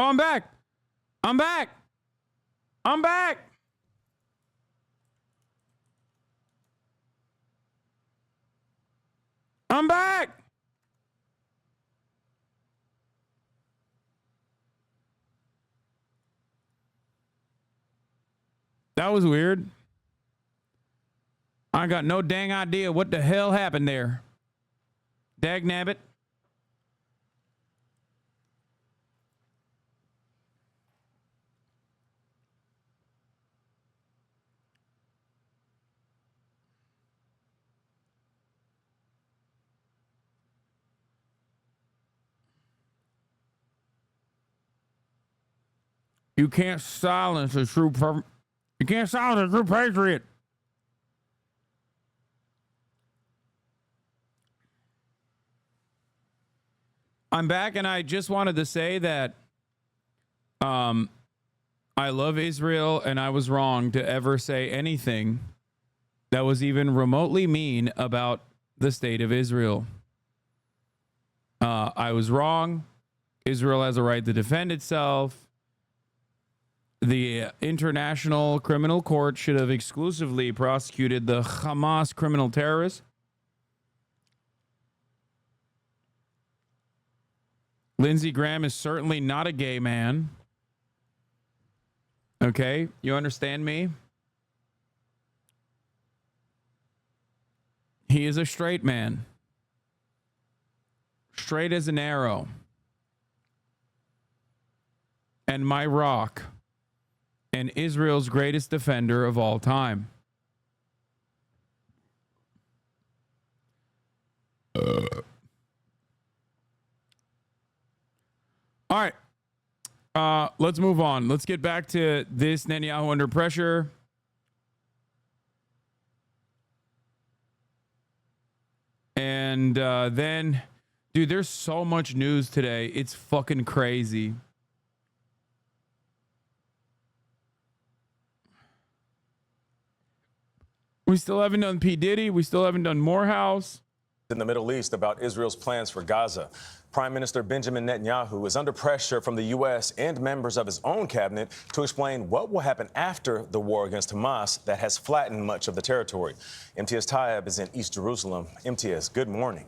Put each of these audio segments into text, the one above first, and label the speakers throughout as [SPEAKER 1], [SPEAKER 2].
[SPEAKER 1] Oh, I'm back. I'm back. I'm back. I'm back. That was weird. I got no dang idea what the hell happened there. Dag nabbit. You can't silence a true you can't silence a true patriot. I'm back, and I just wanted to say that I love Israel, and I was wrong to ever say anything that was even remotely mean about the state of Israel. I was wrong. Israel has a right to defend itself. The International Criminal Court should have exclusively prosecuted the Hamas criminal terrorists. Lindsey Graham is certainly not a gay man. Okay, you understand me? He is a straight man. Straight as an arrow. And my rock. And Israel's greatest defender of all time. All right. Let's move on. Let's get back to this Netanyahu under pressure. And then, dude, there's so much news today. It's fucking crazy. We still haven't done P. Diddy. We still haven't done Morehouse.
[SPEAKER 2] In the Middle East about Israel's plans for Gaza. Prime Minister Benjamin Netanyahu is under pressure from the U.S. and members of his own cabinet to explain what will happen after the war against Hamas that has flattened much of the territory. MTS Tayyab is in East Jerusalem. MTS, good morning.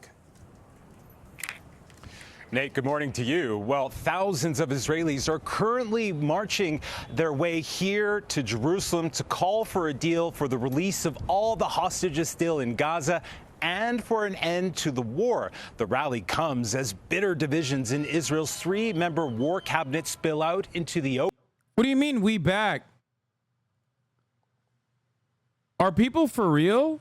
[SPEAKER 3] Nate, good morning to you. Well, thousands of Israelis are currently marching their way here to Jerusalem to call for a deal for the release of all the hostages still in Gaza and for an end to the war. The rally comes as bitter divisions in Israel's three-member war cabinet spill out into the open.
[SPEAKER 1] What do you mean we back? Are people for real?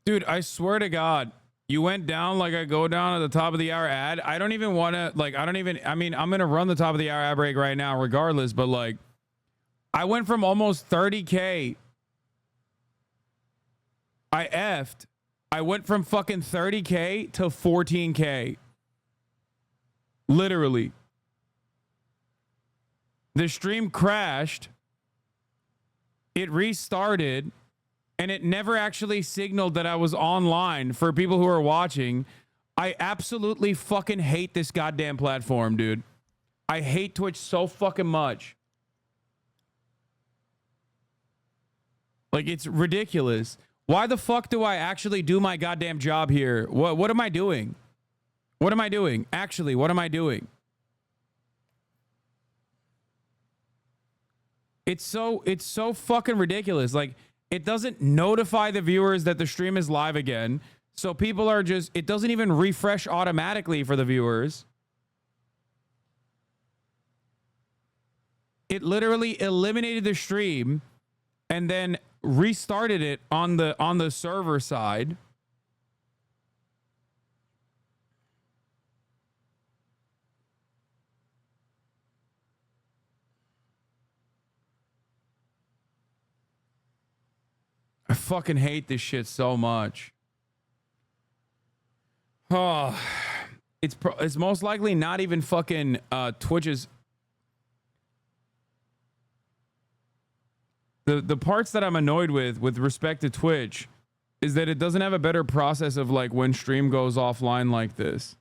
[SPEAKER 1] Dude, I swear to God, you went down like I go down at the top of the hour ad. I don't even want to, like, I mean, I'm going to run the top of the hour ad break right now regardless, but like, I went from almost 30K. I effed. I went from fucking 30K to 14K. Literally. The stream crashed. It restarted. And it never actually signaled that I was online for people who are watching. I absolutely fucking hate this goddamn platform, dude. I hate Twitch so fucking much. Like, it's ridiculous. Why the fuck do I actually do my goddamn job here? What am I doing? What am I doing? Actually, what am I doing? It's so fucking ridiculous. Like, it doesn't notify the viewers that the stream is live again. So people are just, it doesn't even refresh automatically for the viewers. It literally eliminated the stream and then restarted it on the server side. I fucking hate this shit so much. Oh, it's most likely not even fucking Twitch's. The parts that I'm annoyed with respect to Twitch is that it doesn't have a better process of like when stream goes offline like this.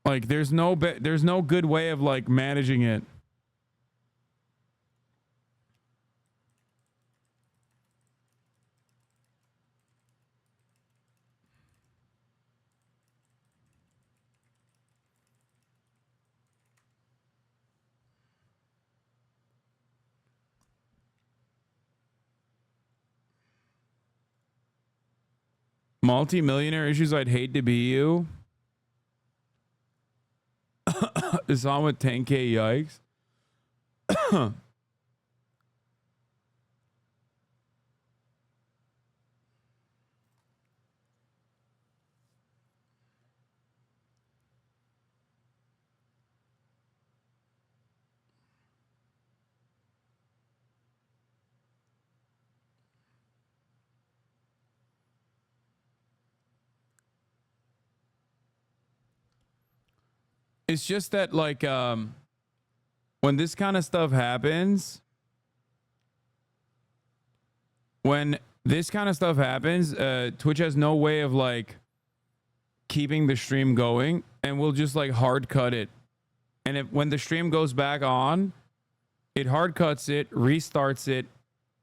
[SPEAKER 1] Like there's no good way of like managing it. Multi-millionaire issues, I'd hate to be you. Is on with 10K, yikes. It's just that like when this kind of stuff happens, Twitch has no way of like keeping the stream going, and we'll just like hard cut it. And when the stream goes back on, it hard cuts it, restarts it,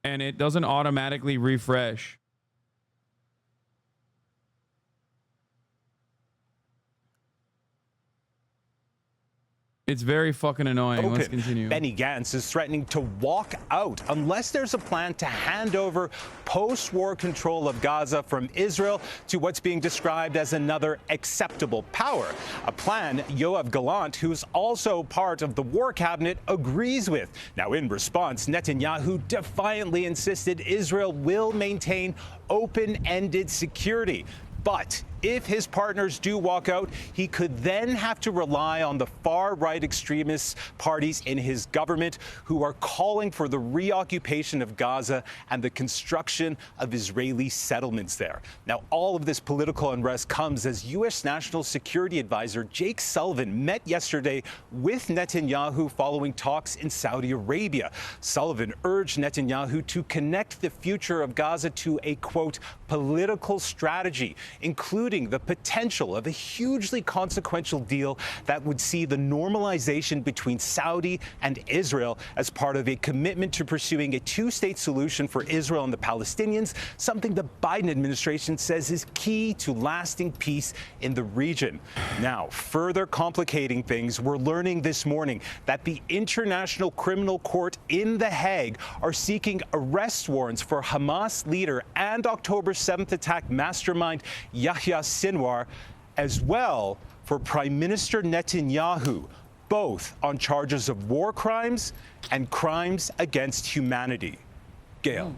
[SPEAKER 1] and it doesn't automatically refresh. It's very fucking annoying. Let's continue.
[SPEAKER 3] Benny Gantz is threatening to walk out unless there's a plan to hand over post-war control of Gaza from Israel to what's being described as another acceptable power. A plan Yoav Gallant, who's also part of the war cabinet, agrees with. Now, in response, Netanyahu defiantly insisted Israel will maintain open-ended security. But if his partners do walk out, he could then have to rely on the far-right extremist parties in his government who are calling for the reoccupation of Gaza and the construction of Israeli settlements there. Now, all of this political unrest comes as U.S. National Security Advisor Jake Sullivan met yesterday with Netanyahu following talks in Saudi Arabia. Sullivan urged Netanyahu to connect the future of Gaza to a, quote, political strategy, including the potential of a hugely consequential deal that would see the normalization between Saudi and Israel as part of a commitment to pursuing a two-state solution for Israel and the Palestinians, something the Biden administration says is key to lasting peace in the region. Now, further complicating things, we're learning this morning that the International Criminal Court in The Hague are seeking arrest warrants for Hamas leader and October 7th attack mastermind Yahya Sinwar, as well for Prime Minister Netanyahu, both on charges of war crimes and crimes against humanity. Gail.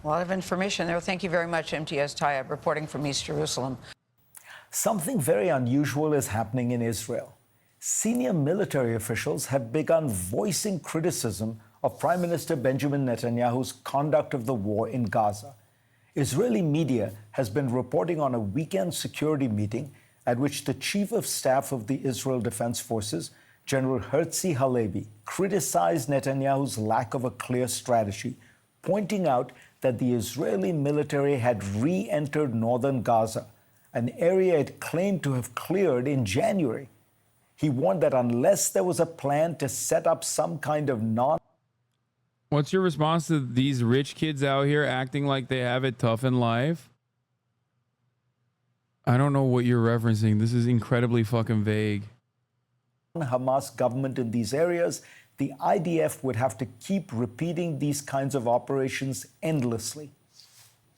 [SPEAKER 4] A lot of information there. Thank you very much, MTS Tayeb, reporting from East Jerusalem.
[SPEAKER 5] Something very unusual is happening in Israel. Senior military officials have begun voicing criticism of Prime Minister Benjamin Netanyahu's conduct of the war in Gaza. Israeli media has been reporting on a weekend security meeting at which the Chief of Staff of the Israel Defense Forces, General Herzi Halevi, criticized Netanyahu's lack of a clear strategy, pointing out that the Israeli military had re-entered northern Gaza, an area it claimed to have cleared in January. He warned that unless there was a plan to set up some kind of
[SPEAKER 1] What's your response to these rich kids out here acting like they have it tough in life? I don't know what you're referencing. This is incredibly fucking vague.
[SPEAKER 5] Hamas government in these areas, the IDF would have to keep repeating these kinds of operations endlessly.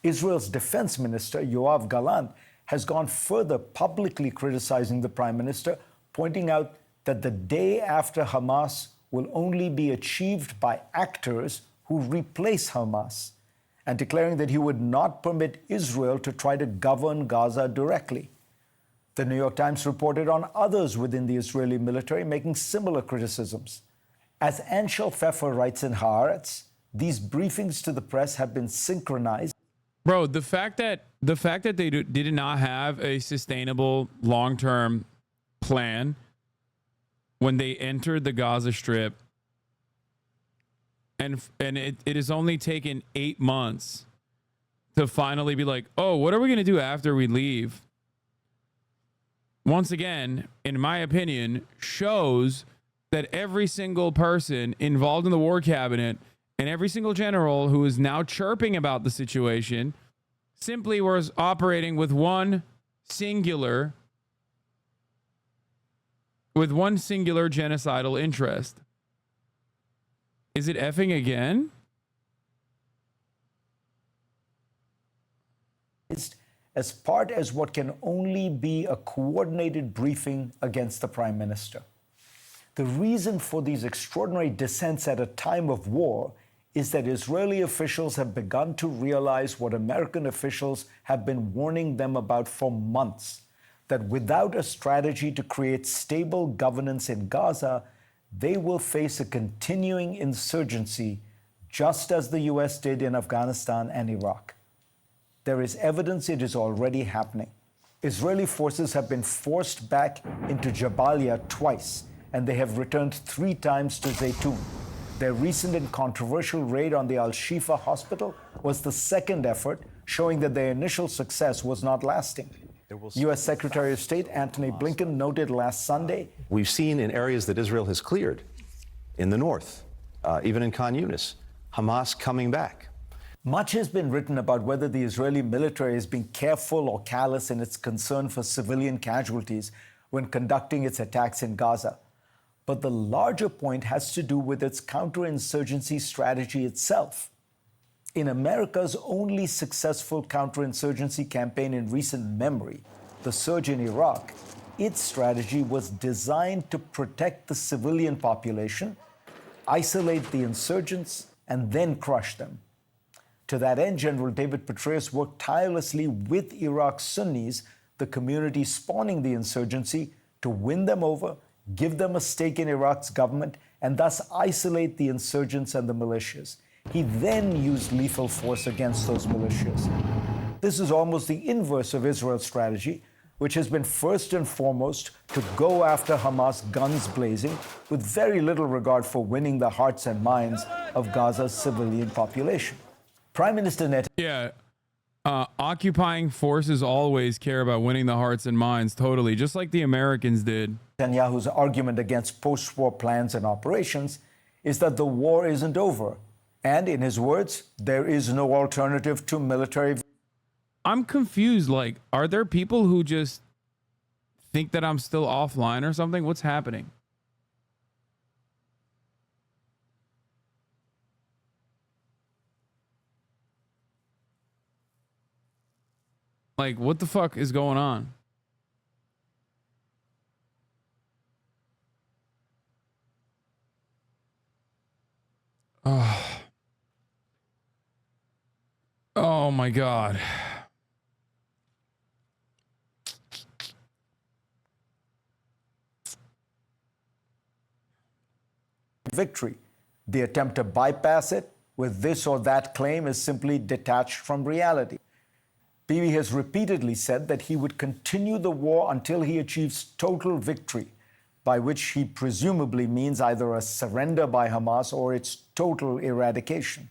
[SPEAKER 5] Israel's defense minister, Yoav Gallant, has gone further, publicly criticizing the prime minister, pointing out that the day after Hamas will only be achieved by actors who replace Hamas, and declaring that he would not permit Israel to try to govern Gaza directly. The New York Times reported on others within the Israeli military making similar criticisms. As Anshel Pfeffer writes in Haaretz, these briefings to the press have been synchronized.
[SPEAKER 1] Bro, the fact that they did not have a sustainable long-term plan when they entered the Gaza Strip, and it has only taken 8 months to finally be like, oh, what are we gonna do after we leave? Once again, in my opinion, shows that every single person involved in the war cabinet and every single general who is now chirping about the situation simply was operating with one singular genocidal interest. Is it effing again?
[SPEAKER 5] As part as what can only be a coordinated briefing against the prime minister. The reason for these extraordinary dissents at a time of war is that Israeli officials have begun to realize what American officials have been warning them about for months, that without a strategy to create stable governance in Gaza, they will face a continuing insurgency, just as the US did in Afghanistan and Iraq. There is evidence it is already happening. Israeli forces have been forced back into Jabalia twice, and they have returned 3 times to Zaytun. Their recent and controversial raid on the Al-Shifa hospital was the second effort, showing that their initial success was not lasting. U.S. Secretary of State Antony Blinken noted last Sunday,
[SPEAKER 6] we've seen in areas that Israel has cleared, in the north, even in Khan Yunis, Hamas coming back.
[SPEAKER 5] much has been written about whether the Israeli military is being careful or callous in its concern for civilian casualties when conducting its attacks in Gaza. But the larger point has to do with its counterinsurgency strategy itself. In America's only successful counterinsurgency campaign in recent memory, the surge in Iraq, its strategy was designed to protect the civilian population, isolate the insurgents, and then crush them. To that end, General David Petraeus worked tirelessly with Iraq's Sunnis, the community spawning the insurgency, to win them over, give them a stake in Iraq's government, and thus isolate the insurgents and the militias. He then used lethal force against those militias. This is almost the inverse of Israel's strategy, which has been first and foremost to go after Hamas guns blazing, with very little regard for winning the hearts and minds of Gaza's civilian population. Prime Minister Netanyahu.
[SPEAKER 1] Occupying forces always care about winning the hearts and minds, totally, just like the Americans did.
[SPEAKER 5] Netanyahu's argument against post-war plans and operations is that the war isn't over. And in his words, there is no alternative to military.
[SPEAKER 1] I'm confused. Like, are there people who just think that I'm still offline or something? What's happening? Like, what the fuck is going on? Oh my God.
[SPEAKER 5] Victory. The attempt to bypass it with this or that claim is simply detached from reality. Bibi has repeatedly said that he would continue the war until he achieves total victory, by which he presumably means either a surrender by Hamas or its total eradication.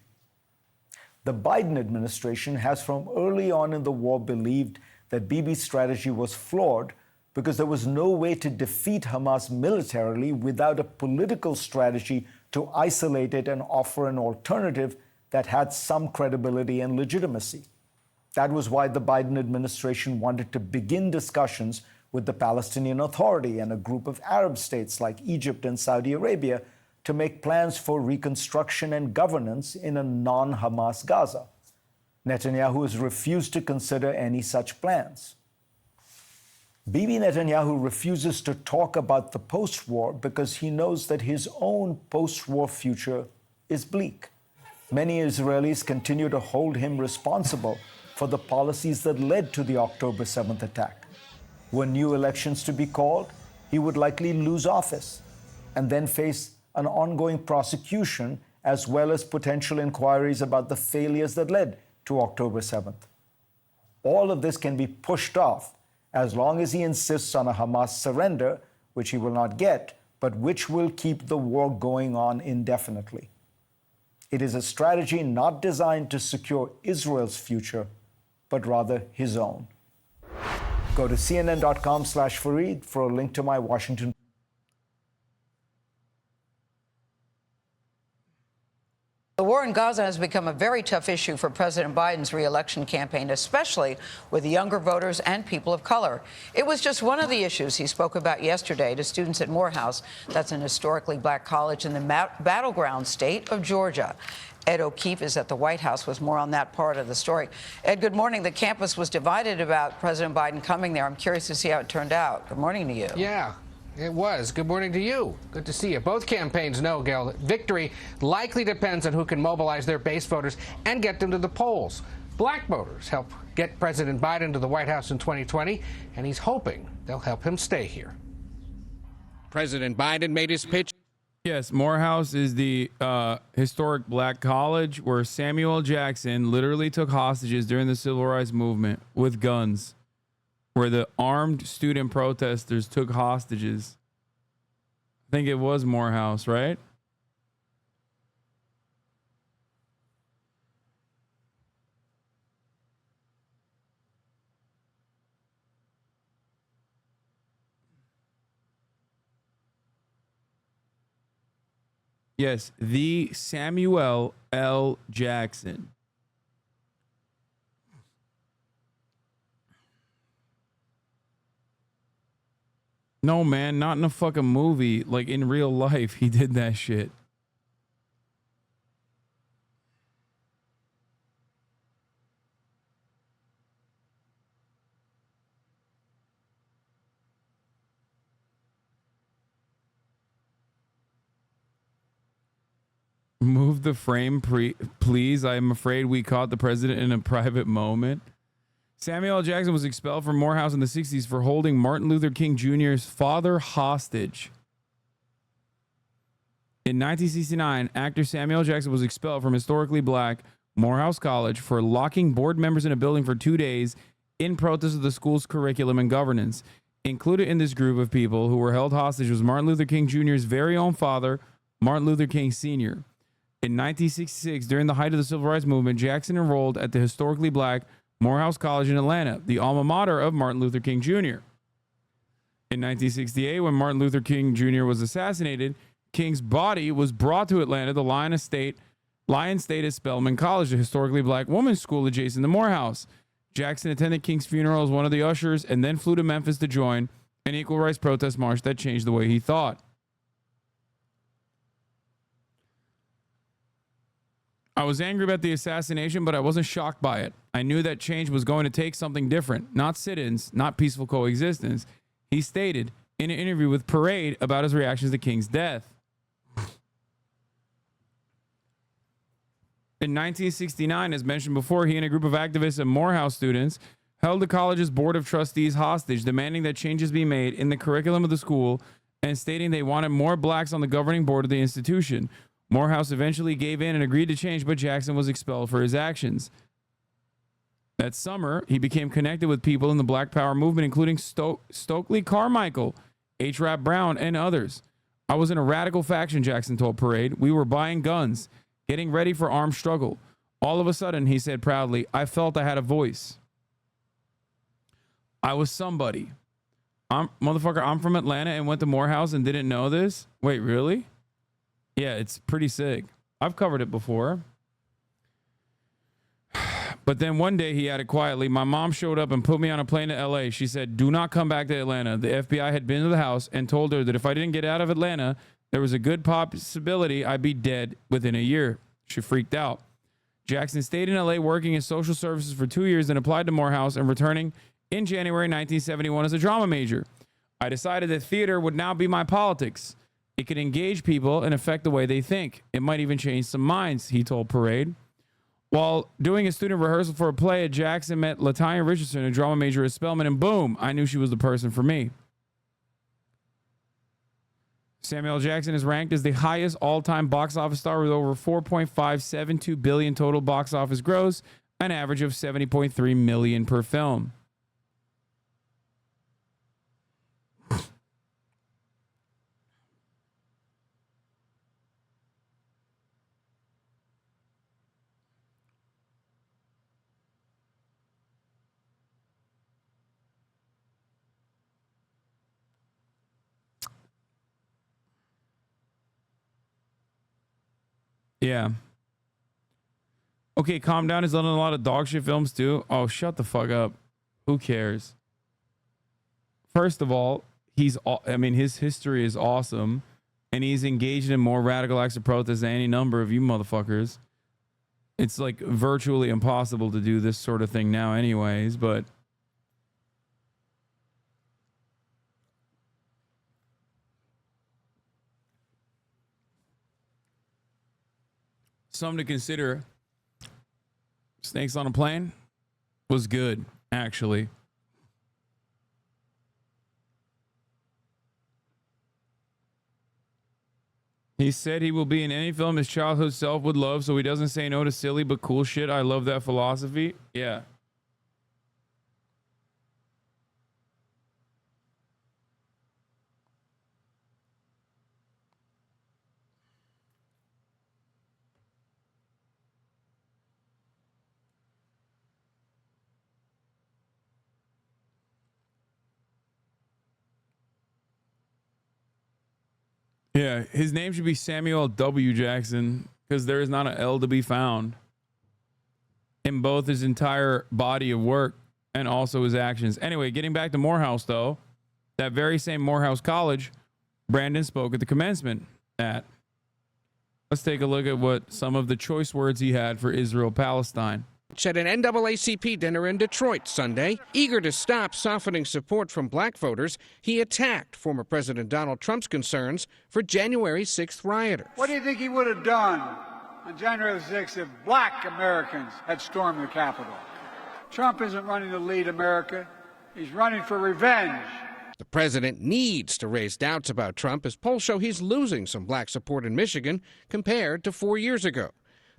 [SPEAKER 5] The Biden administration has from early on in the war believed that Bibi's strategy was flawed because there was no way to defeat Hamas militarily without a political strategy to isolate it and offer an alternative that had some credibility and legitimacy. That was why the Biden administration wanted to begin discussions with the Palestinian Authority and a group of Arab states like Egypt and Saudi Arabia to make plans for reconstruction and governance in a non-Hamas Gaza. Netanyahu has refused to consider any such plans. Bibi Netanyahu refuses to talk about the post-war because he knows that his own post-war future is bleak. Many Israelis continue to hold him responsible for the policies that led to the October 7th attack. Were new elections to be called, he would likely lose office and then face an ongoing prosecution as well as potential inquiries about the failures that led to October 7th. All of this can be pushed off as long as he insists on a Hamas surrender, which he will not get, but which will keep the war going on indefinitely. It is a strategy not designed to secure Israel's future, but rather his own. Go to cnn.com/Fareed for a link to my Washington.
[SPEAKER 4] The war in Gaza has become a very tough issue for President Biden's re-election campaign, especially with younger voters and people of color. It was just one of the issues he spoke about yesterday to students at Morehouse. That's an historically black college in the battleground state of Georgia. Ed O'Keefe is at the White House with more on that part of the story. Ed, good morning. The campus was divided about President Biden coming there. I'm curious to see how it turned out. Good morning to you.
[SPEAKER 7] Yeah. It was. Good morning to you. Good to see you. Both campaigns know, Gail, that victory likely depends on who can mobilize their base voters and get them to the polls. Black voters help get President Biden to the White House in 2020, and he's hoping they'll help him stay here. President Biden made his pitch.
[SPEAKER 1] Yes, Morehouse is the historic black college where Samuel Jackson literally took hostages during the Civil Rights Movement with guns, where the armed student protesters took hostages. I think it was Morehouse, right? Yes, the Samuel L. Jackson. No, man, not in a fucking movie. Like, in real life, he did that shit. Move the frame, please. I am afraid we caught the president in a private moment. Samuel L. Jackson was expelled from Morehouse in the 60s for holding Martin Luther King Jr.'s father hostage. In 1969, actor Samuel L. Jackson was expelled from historically black Morehouse College for locking board members in a building for 2 days in protest of the school's curriculum and governance. Included in this group of people who were held hostage was Martin Luther King Jr.'s very own father, Martin Luther King Sr. In 1966, during the height of the Civil Rights Movement, Jackson enrolled at the historically black Morehouse College in Atlanta, the alma mater of Martin Luther King Jr. In 1968, when Martin Luther King Jr. was assassinated, King's body was brought to Atlanta, the Lion State at Spelman College, a historically black women's school adjacent to Morehouse. Jackson attended King's funeral as one of the ushers and then flew to Memphis to join an equal rights protest march that changed the way he thought. I was angry about the assassination, but I wasn't shocked by it. I knew that change was going to take something different, not sit-ins, not peaceful coexistence. He stated in an interview with Parade about his reactions to King's death. In 1969, as mentioned before, he and a group of activists and Morehouse students held the college's board of trustees hostage, demanding that changes be made in the curriculum of the school and stating they wanted more blacks on the governing board of the institution. Morehouse eventually gave in and agreed to change, but Jackson was expelled for his actions. That summer, he became connected with people in the Black Power movement, including Stokely Carmichael, H. Rap Brown, and others. I was in a radical faction, Jackson told Parade. We were buying guns, getting ready for armed struggle. All of a sudden, he said proudly, I felt I had a voice. I was somebody. I'm from Atlanta and went to Morehouse and didn't know this? Wait, really? Yeah, it's pretty sick. I've covered it before. But then one day he added quietly, my mom showed up and put me on a plane to LA. She said, do not come back to Atlanta. The FBI had been to the house and told her that if I didn't get out of Atlanta, there was a good possibility I'd be dead within a year. She freaked out. Jackson stayed in LA working in social services for 2 years and applied to Morehouse and returning in January 1971 as a drama major. I decided that theater would now be my politics. It could engage people and affect the way they think. It might even change some minds, he told Parade. While doing a student rehearsal for a play, Jackson met Latanya Richardson, a drama major at Spelman, and boom, I knew she was the person for me. Samuel Jackson is ranked as the highest all-time box office star with over $4.572 billion total box office gross an average of 70.3 million per film. Yeah. Okay, Calm Down has done a lot of dog shit films too. Oh, shut the fuck up. Who cares? First of all, his history is awesome, and he's engaged in more radical acts of protest than any number of you motherfuckers. It's like virtually impossible to do this sort of thing now anyways, but something to consider. Snakes on a Plane was good, actually. He said he will be in any film his childhood self would love, so he doesn't say no to silly but cool shit. I love that philosophy. Yeah. Yeah, his name should be Samuel W. Jackson because there is not an L to be found in both his entire body of work and also his actions. Anyway, getting back to Morehouse, though, that very same Morehouse College, Brandon spoke at the commencement at. Let's take a look at what some of the choice words he had for Israel-Palestine.
[SPEAKER 7] At an NAACP dinner in Detroit Sunday, eager to stop softening support from black voters, he attacked former President Donald Trump's concerns for January 6th rioters.
[SPEAKER 8] What do you think he would have done on January 6th if black Americans had stormed the Capitol? Trump isn't running to lead America. He's running for revenge.
[SPEAKER 7] The president needs to raise doubts about Trump as polls show he's losing some black support in Michigan compared to 4 years ago.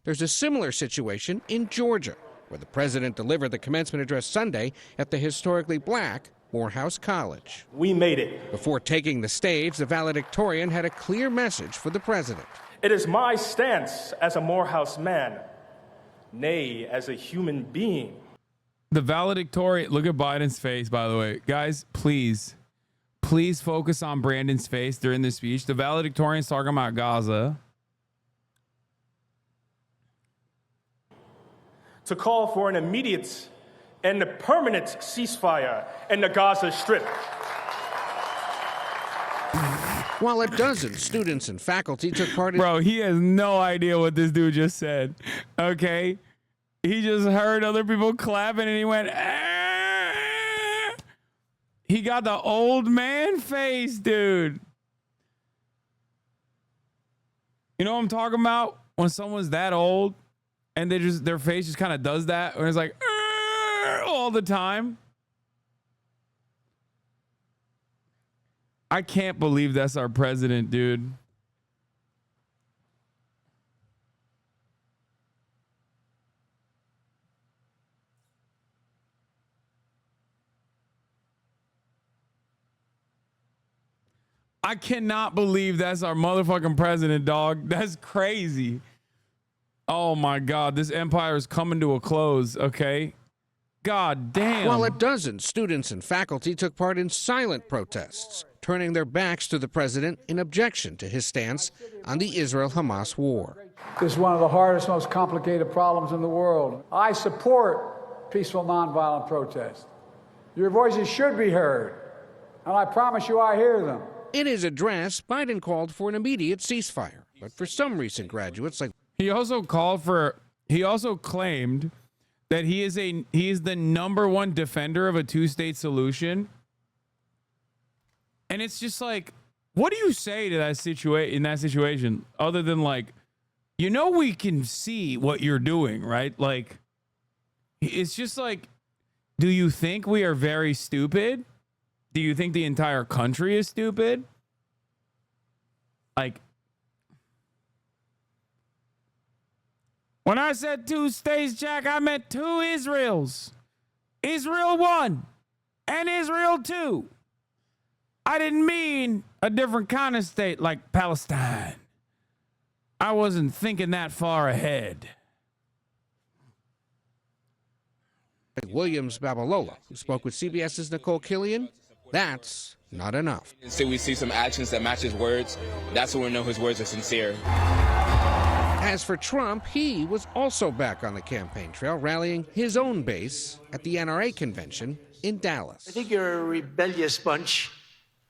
[SPEAKER 7] There's a similar situation in Georgia, where the president delivered the commencement address Sunday at the historically black Morehouse College.
[SPEAKER 9] We made it.
[SPEAKER 7] Before taking the stage, the valedictorian had a clear message for the president.
[SPEAKER 9] It is my stance as a Morehouse man, nay, as a human being.
[SPEAKER 1] The valedictorian, look at Biden's face, by the way. Guys, please focus on Brandon's face during this speech. The valedictorian's talking about Gaza.
[SPEAKER 9] To call for an immediate and a permanent ceasefire in the Gaza Strip.
[SPEAKER 7] While a dozen students and faculty took part in...
[SPEAKER 1] Bro, he has no idea what this dude just said. Okay? He just heard other people clapping and he went... "Ah!" He got the old man face, dude. You know what I'm talking about? When someone's that old and they just their face just kind of does that and it's like all the time. I can't believe that's our president, dude. I cannot believe that's our motherfucking president, dog. That's crazy. Oh my God, this empire is coming to a close, okay? God damn.
[SPEAKER 7] While a dozen students and faculty took part in silent protests, turning their backs to the president in objection to his stance on the Israel-Hamas war.
[SPEAKER 8] This is one of the hardest, most complicated problems in the world. I support peaceful, nonviolent protest. Your voices should be heard, and I promise you I hear them.
[SPEAKER 7] In his address, Biden called for an immediate ceasefire, but for some recent graduates like...
[SPEAKER 1] He also claimed that he is the #1 defender of a two-state solution. And it's just like, what do you say to that in that situation other than like, you know, we can see what you're doing, right? Like, it's just like, do you think we are very stupid? Do you think the entire country is stupid? Like, When I said 2 states, Jack, I meant 2 Israels. Israel 1 and Israel 2. I didn't mean a different kind of state like Palestine. I wasn't thinking that far ahead.
[SPEAKER 7] Williams Babalola, who spoke with CBS's Nicole Killian, that's not enough.
[SPEAKER 10] Until we see some actions that match his words, that's when we know his words are sincere.
[SPEAKER 7] As for Trump, he was also back on the campaign trail, rallying his own base at the NRA convention in Dallas.
[SPEAKER 11] I think you're a rebellious bunch,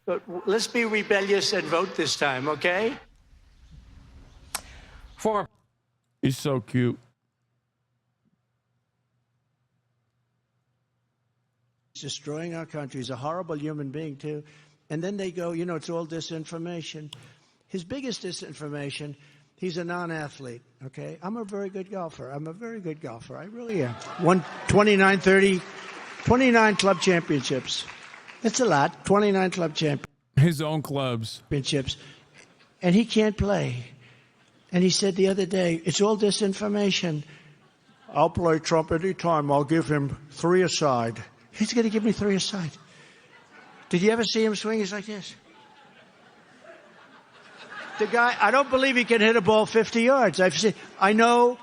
[SPEAKER 11] but let's be rebellious and vote this time, okay?
[SPEAKER 1] He's so cute.
[SPEAKER 11] He's destroying our country. He's a horrible human being, too. And then they go, you know, it's all disinformation. His biggest disinformation, he's a non-athlete, okay? I'm a very good golfer. I really am. Won 29 club championships. That's a lot. 29 club championships.
[SPEAKER 1] His own clubs.
[SPEAKER 11] And he can't play. And he said the other day, it's all disinformation. I'll play Trump anytime. I'll give him 3 aside. He's going to give me 3 aside. Did you ever see him swing? He's like this. The guy, I don't believe he can hit a ball 50 yards. I know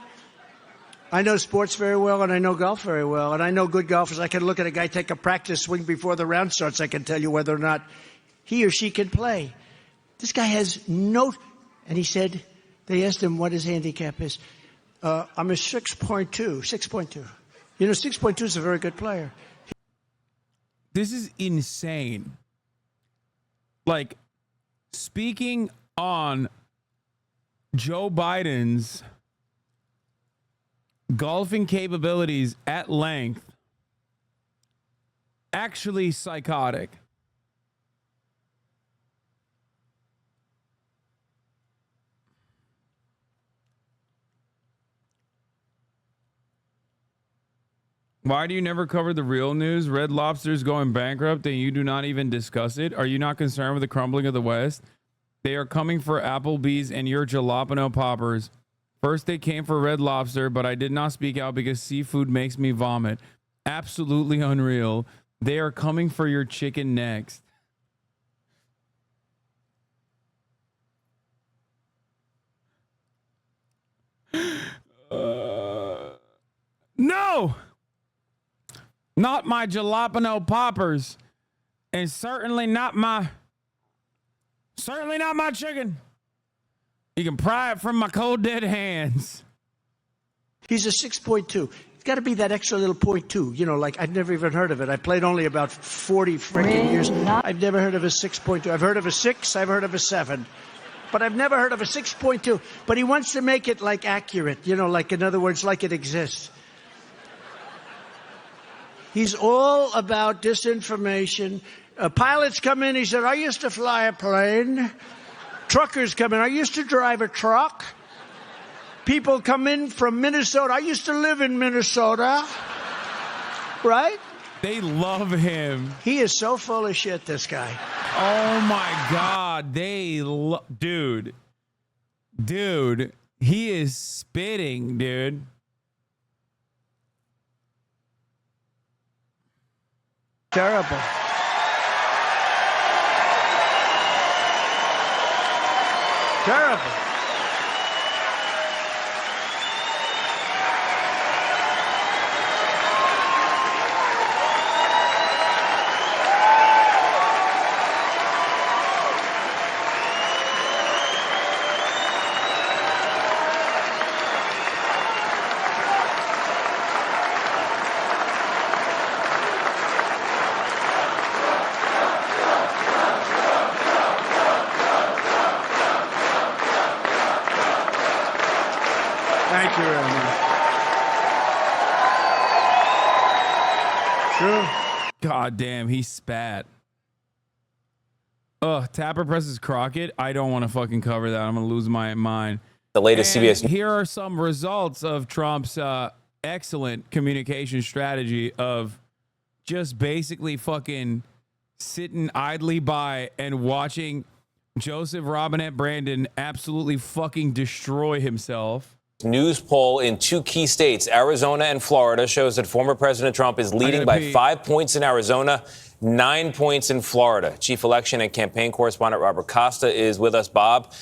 [SPEAKER 11] sports very well, and I know golf very well, and I know good golfers. I can look at a guy take a practice swing before the round starts. I can tell you whether or not he or she can play. This guy has no, and he said, they asked him what his handicap is. I'm a 6.2. You know, 6.2 is a very good player.
[SPEAKER 1] This is insane. Like, speaking on Joe Biden's golfing capabilities at length, actually psychotic. Why do you never cover the real news? Red Lobster's going bankrupt and you do not even discuss it? Are you not concerned with the crumbling of the West? They are coming for Applebee's and your jalapeno poppers. First they came for Red Lobster, but I did not speak out because seafood makes me vomit. Absolutely unreal. They are coming for your chicken next. No! Not my jalapeno poppers, and certainly not my chicken. You can pry it from my cold dead hands.
[SPEAKER 11] He's a 6.2. It's got to be that extra little 0.2. You know, like I've never even heard of it. I played only about 40 freaking years. I've never heard of a 6.2. I've heard of a 6. I've heard of a 7. But I've never heard of a 6.2. But he wants to make it like accurate. You know, like in other words, like it exists. He's all about disinformation. Pilots come in. He said, I used to fly a plane. Truckers come in. I used to drive a truck. People come in from Minnesota. I used to live in Minnesota. Right?
[SPEAKER 1] They love him.
[SPEAKER 11] He is so full of shit, this guy.
[SPEAKER 1] Oh, my God. Dude, he is spitting, dude.
[SPEAKER 11] Terrible. Terrible. Thank you very much. True.
[SPEAKER 1] God damn, he spat. Tapper presses Crockett. I don't want to fucking cover that. I'm going to lose my mind.
[SPEAKER 12] The latest CBS.
[SPEAKER 1] Here are some results of Trump's excellent communication strategy of just basically fucking sitting idly by and watching Joseph Robinette Brandon absolutely fucking destroy himself.
[SPEAKER 12] News poll in two key states, Arizona and Florida, shows that former President Trump is leading by 5 points in Arizona, 9 points in Florida. Chief election and campaign correspondent Robert Costa is with us. Bob,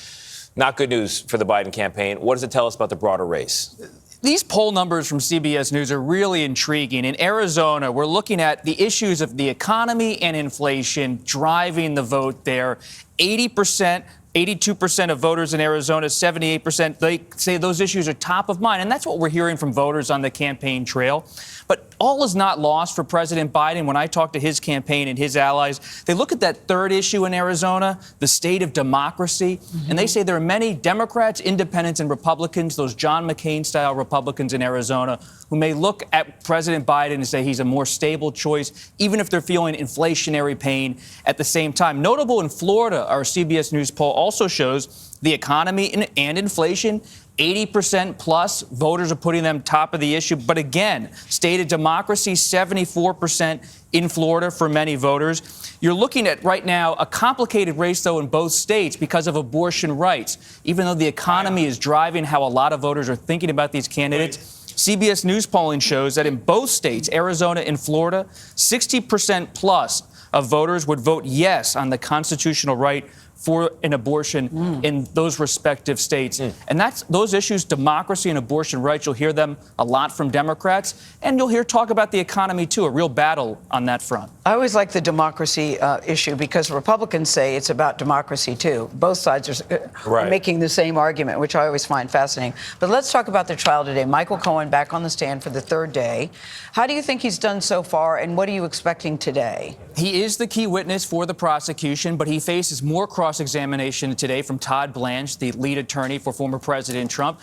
[SPEAKER 12] not good news for the Biden campaign. What does it tell us about the broader race?
[SPEAKER 13] These poll numbers from CBS News are really intriguing. In Arizona, we're looking at the issues of the economy and inflation driving the vote there. 80%. 82% of voters in Arizona, 78%, they say those issues are top of mind. And that's what we're hearing from voters on the campaign trail. But all is not lost for President Biden. When I talk to his campaign and his allies, they look at that third issue in Arizona, the state of democracy, and they say there are many Democrats, independents, and Republicans, those John McCain-style Republicans in Arizona, who may look at President Biden and say he's a more stable choice, even if they're feeling inflationary pain at the same time. Notable in Florida, our CBS News poll also shows the economy and inflation, 80% plus voters are putting them top of the issue. But again, state of democracy, 74% in Florida for many voters. You're looking at right now a complicated race, though, in both states because of abortion rights. Even though the economy is driving how a lot of voters are thinking about these candidates, CBS News polling shows that in both states, Arizona and Florida, 60% plus of voters would vote yes on the constitutional right for an abortion in those respective states. And that's those issues, democracy and abortion rights, you'll hear them a lot from Democrats. And you'll hear talk about the economy, too, a real battle on that front.
[SPEAKER 4] I always like the democracy issue because Republicans say it's about democracy, too. Both sides are making the same argument, which I always find fascinating. But let's talk about the trial today. Michael Cohen back on the stand for the third day. How do you think he's done so far, and what are you expecting today?
[SPEAKER 13] He is the key witness for the prosecution, but he faces more cross-examination today from Todd Blanche, the lead attorney for former President Trump.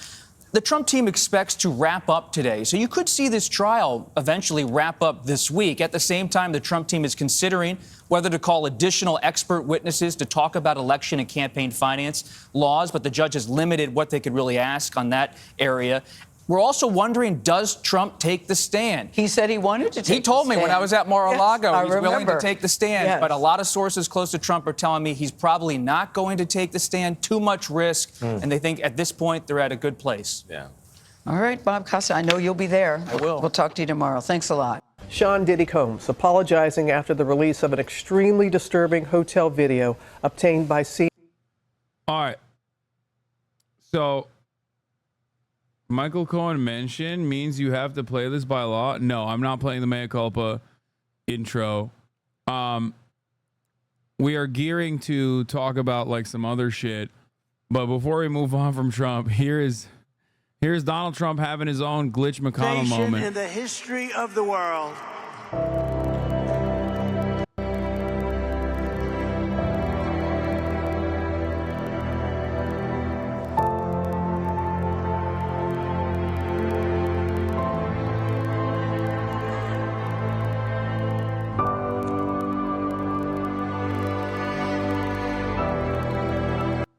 [SPEAKER 13] The Trump team expects to wrap up today, so you could see this trial eventually wrap up this week. At the same time, the Trump team is considering whether to call additional expert witnesses to talk about election and campaign finance laws, but the judge has limited what they could really ask on that area. We're also wondering, does Trump take the stand?
[SPEAKER 4] He said he wanted to take the stand.
[SPEAKER 13] He told me when I was at Mar-a-Lago he's willing to take the stand.
[SPEAKER 4] Yes.
[SPEAKER 13] But a lot of sources close to Trump are telling me he's probably not going to take the stand. Too much risk. And they think at this point they're at a good place.
[SPEAKER 12] Yeah.
[SPEAKER 4] All right, Bob Costa, I know you'll be there.
[SPEAKER 13] I will.
[SPEAKER 4] We'll talk to you tomorrow. Thanks a lot.
[SPEAKER 14] Sean Diddy Combs apologizing after the release of an extremely disturbing hotel video obtained by CNN.
[SPEAKER 1] All right. So Michael Cohen mentioned means you have to play this by law. No, I'm not playing the mea culpa intro. We are gearing to talk about like some other shit. But before we move on from Trump, here's Donald Trump having his own Glitch McConnell moment.
[SPEAKER 11] In the history of the world.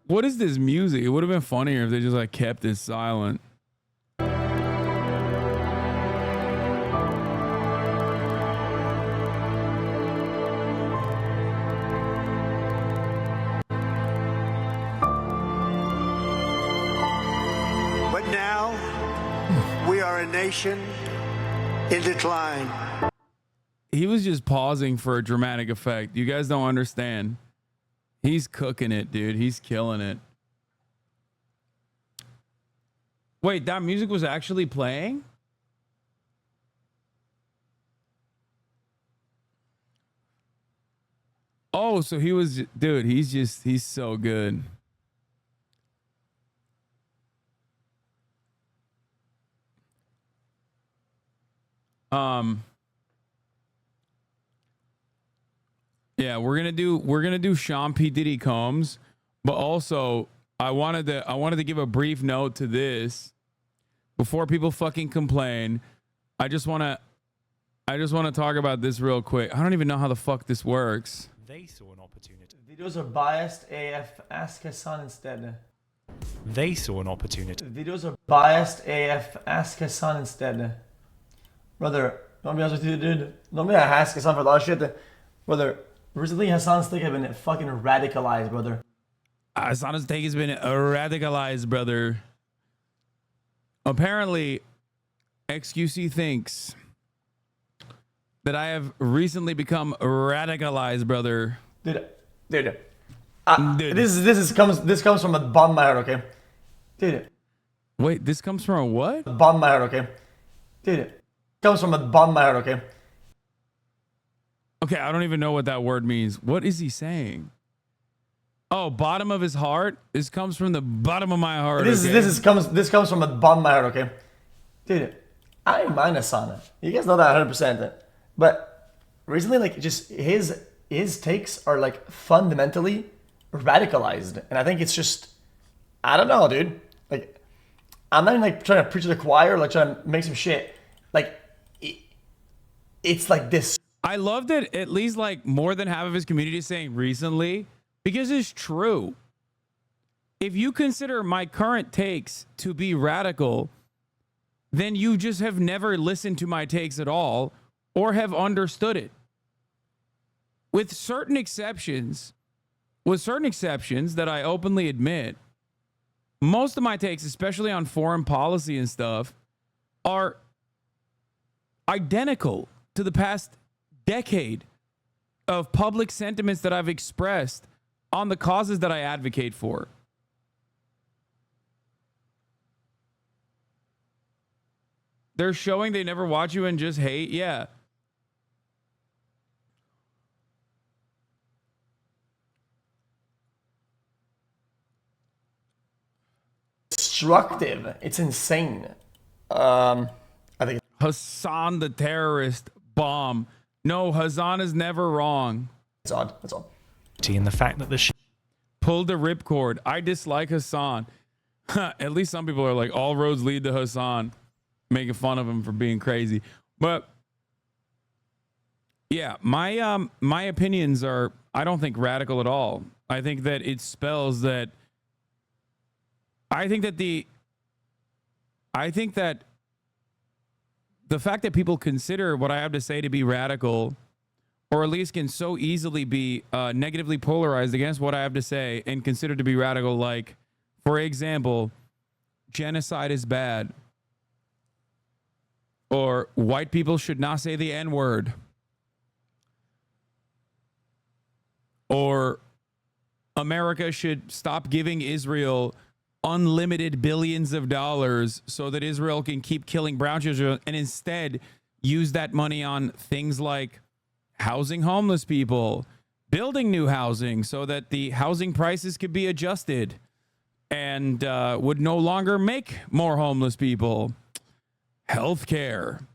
[SPEAKER 1] What is this music? It would have been funnier if they just like kept it silent.
[SPEAKER 11] But now we are a nation in decline.
[SPEAKER 1] He was just pausing for a dramatic effect. You guys don't understand. He's cooking it, dude. He's killing it. Wait, that music was actually playing? Oh, so he was, dude, he's so good. Yeah, we're gonna do Sean P. Diddy Combs, but also I wanted to give a brief note to this before people fucking complain. I just wanna talk about this real quick. I don't even know how the fuck this works.
[SPEAKER 15] They saw an opportunity.
[SPEAKER 16] Videos are biased AF. Ask Hasan instead.
[SPEAKER 15] They saw an opportunity.
[SPEAKER 16] Videos are biased AF. Ask Hasan instead. Brother, don't be honest with you, dude. Don't be ask Hasan for a lot of shit. Brother, recently Hasan's thing has been fucking radicalized, brother.
[SPEAKER 1] Hasan's take has been radicalized, brother. Apparently, XQC thinks that I have recently become radicalized, brother.
[SPEAKER 16] Dude. This comes from a bottom of my heart, okay? Dude.
[SPEAKER 1] Wait, this comes from a what?
[SPEAKER 16] Bottom of my heart, okay? Dude. Comes from a bottom of my heart, okay?
[SPEAKER 1] Okay, I don't even know what that word means. What is he saying? Oh, bottom of his heart? This comes from the bottom of my heart.
[SPEAKER 16] This comes from the bottom of my heart, okay? Dude, I don't mind Hasan. You guys know that 100%. But recently, like, just his takes are like fundamentally radicalized. And I think it's just, I don't know, dude. Like, I'm not even like trying to preach to the choir, like trying to make some shit. Like, it's like this.
[SPEAKER 1] I love that at least like more than half of his community is saying recently, because it's true. If you consider my current takes to be radical, then you just have never listened to my takes at all or have understood it. With certain exceptions that I openly admit, most of my takes, especially on foreign policy and stuff, are identical to the past decade of public sentiments that I've expressed on the causes that I advocate for. They're showing they never watch you and just hate. Yeah.
[SPEAKER 16] Destructive. It's insane. I think
[SPEAKER 1] Hasan the terrorist bomb. No, Hasan is never wrong.
[SPEAKER 16] That's odd. That's all.
[SPEAKER 15] And the fact that the
[SPEAKER 1] pulled the ripcord. I dislike Hasan. At least some people are like, all roads lead to Hasan, making fun of him for being crazy. But yeah, my opinions are, I don't think radical at all. I think that it spells that. I think that the fact that people consider what I have to say to be radical, or at least can so easily be negatively polarized against what I have to say and considered to be radical, like, for example, genocide is bad, or white people should not say the N-word, or America should stop giving Israel unlimited billions of dollars so that Israel can keep killing brown children and instead use that money on things like housing homeless people, building new housing so that the housing prices could be adjusted and would no longer make more homeless people, healthcare,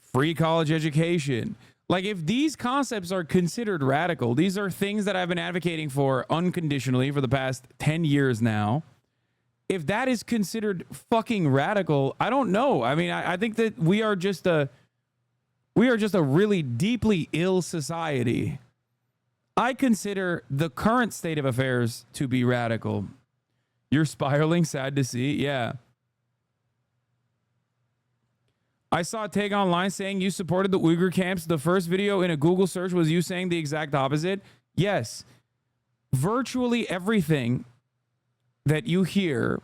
[SPEAKER 1] free college education. Like, if these concepts are considered radical, these are things that I've been advocating for unconditionally for the past 10 years now. If that is considered fucking radical, I don't know. I mean, I think that we are just a really deeply ill society. I consider the current state of affairs to be radical. You're spiraling, sad to see. Yeah. I saw a take online saying you supported the Uyghur camps. The first video in a Google search was you saying the exact opposite. Yes. Virtually everything that you hear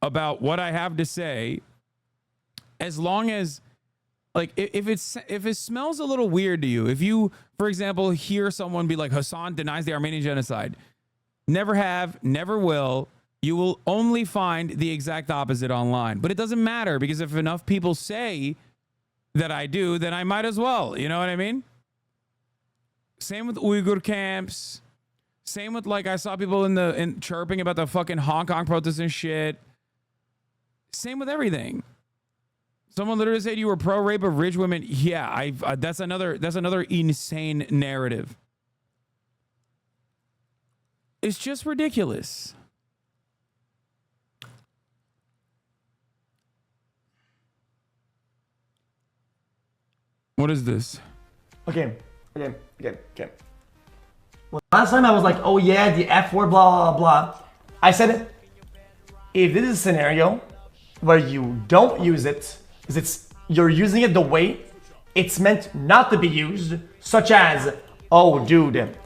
[SPEAKER 1] about what I have to say, as long as, like, if it smells a little weird to you, if you, for example, hear someone be like, Hasan denies the Armenian genocide, never have, never will, you will only find the exact opposite online. But it doesn't matter, because if enough people say that I do, then I might as well. You know what I mean? Same with Uyghur camps. Same with, like, I saw people in chirping about the fucking Hong Kong protests and shit. Same with everything. Someone literally said you were pro-rape of rich women. Yeah, that's another insane narrative. It's just ridiculous. What is this?
[SPEAKER 16] Okay. Well, last time I was like, oh yeah, the F word, blah, blah, blah. I said, if this is a scenario where you don't use it, because you're using it the way it's meant not to be used, such as, oh dude,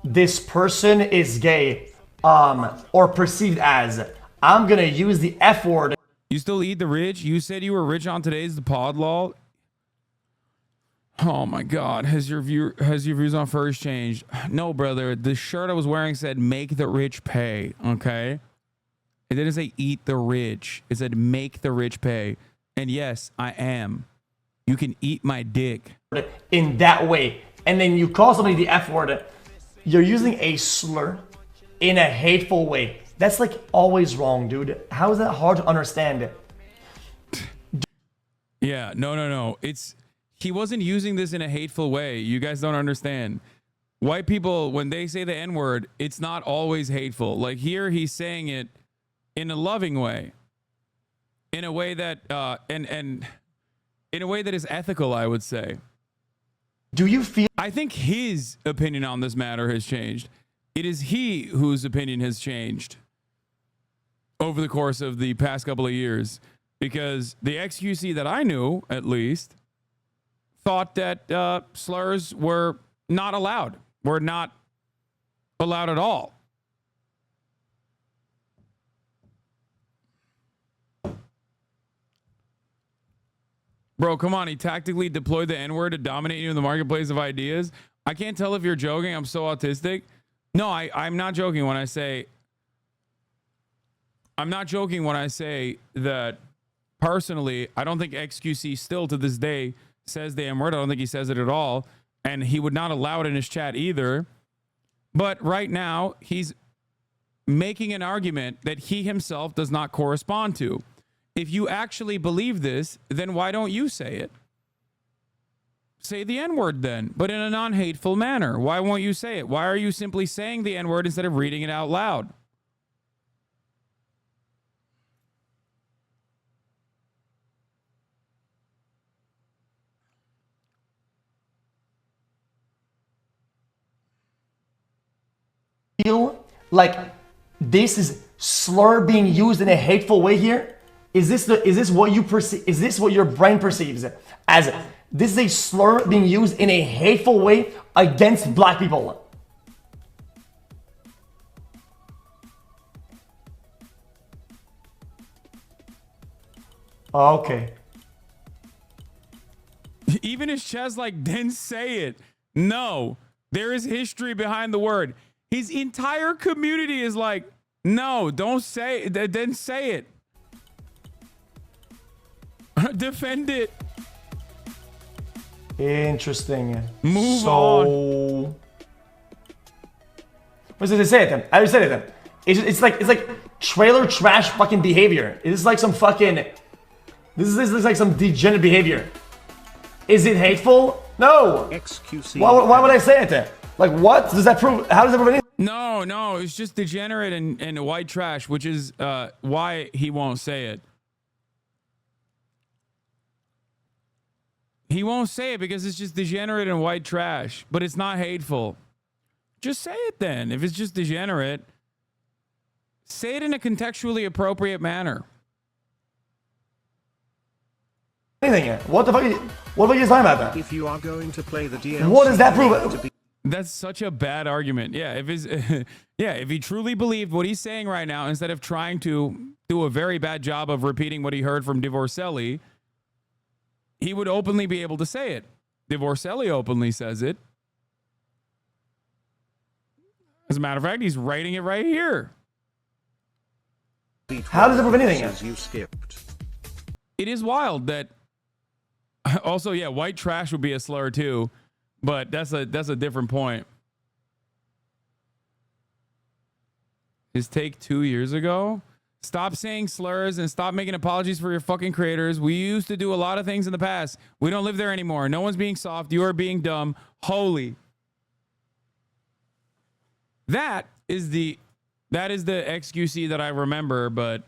[SPEAKER 16] this person is gay, or perceived as, I'm gonna use the F word.
[SPEAKER 1] You still eat the rich? You said you were rich on today's the pod lol. Oh my God. Has your views on furs changed? No, brother. The shirt I was wearing said make the rich pay. Okay. It didn't say eat the rich. It said make the rich pay. And yes, I am. You can eat my dick.
[SPEAKER 16] In that way. And then you call somebody the F word. You're using a slur in a hateful way. That's like always wrong, dude. How is that hard to understand?
[SPEAKER 1] Yeah, no. He wasn't using this in a hateful way. You guys don't understand. White people, when they say the N-word, it's not always hateful. Like here, he's saying it in a loving way. In a way that, and in a way that is ethical, I would say.
[SPEAKER 16] Do you feel?
[SPEAKER 1] I think his opinion on this matter has changed. It is he whose opinion has changed over the course of the past couple of years, because the XQC that I knew, at least, thought that slurs were not allowed. Were not allowed at all. Bro, come on. He tactically deployed the N-word to dominate you in the marketplace of ideas. I can't tell if you're joking. I'm so autistic. No, I'm not joking when I say... I'm not joking when I say that, personally, I don't think XQC still to this day says the N-word. I don't think he says it at all. And he would not allow it in his chat either. But right now, he's making an argument that he himself does not correspond to. If you actually believe this, then why don't you say it? Say the N-word then, but in a non-hateful manner. Why won't you say it? Why are you simply saying the N-word instead of reading it out loud?
[SPEAKER 16] Feel like this is slur being used in a hateful way here? Is this what you perceive? Is this what your brain perceives as this is a slur being used in a hateful way against black people? Okay.
[SPEAKER 1] Even his chest like didn't say it. No, there is history behind the word. His entire community is like, no, don't say it. Didn't say it. Defend it.
[SPEAKER 16] Interesting.
[SPEAKER 1] Move on.
[SPEAKER 16] What does it say it then? I just said it then. It's like trailer trash fucking behavior. It's like some fucking. This is like some degenerate behavior. Is it hateful? No.
[SPEAKER 11] XQC.
[SPEAKER 16] Why would I say it then? Like what does that prove? How does that prove anything?
[SPEAKER 1] No, it's just degenerate and white trash, which is why he won't say it. He won't say it because it's just degenerate and white trash, but it's not hateful. Just say it then. If it's just degenerate, say it in a contextually appropriate manner.
[SPEAKER 16] Anything yet? What the fuck are you talking about that?
[SPEAKER 11] If you are going to play the DLC,
[SPEAKER 16] what does that prove?
[SPEAKER 1] That's such a bad argument. Yeah, if he truly believed what he's saying right now, instead of trying to do a very bad job of repeating what he heard from Divorcelli, he would openly be able to say it. Divorcelli openly says it. As a matter of fact, he's writing it right here.
[SPEAKER 16] How does it prove anything yet?
[SPEAKER 11] You skipped.
[SPEAKER 1] It is wild that. Also, yeah, white trash would be a slur too, but that's a different point. His take 2 years ago. Stop saying slurs and stop making apologies for your fucking creators. We used to do a lot of things in the past. We don't live there anymore. No one's being soft. You are being dumb. Holy. That is the XQC that I remember, but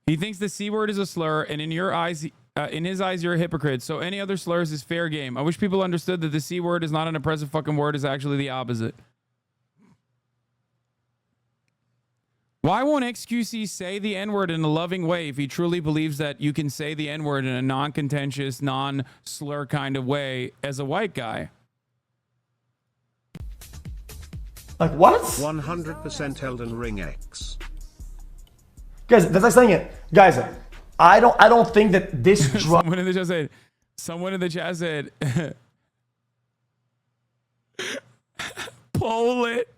[SPEAKER 1] he thinks the C word is a slur, and in your eyes, in his eyes, you're a hypocrite. So any other slurs is fair game. I wish people understood that the C word is not an oppressive fucking word. It's actually the opposite. Why won't XQC say the N-word in a loving way if he truly believes that you can say the N-word in a non-contentious, non-slur kind of way as a white guy?
[SPEAKER 16] Like what?
[SPEAKER 17] 100% Elden Ring X.
[SPEAKER 16] Guys, that's like saying it. Guys, I don't think that this drug.
[SPEAKER 1] Someone in the chat said, pull it.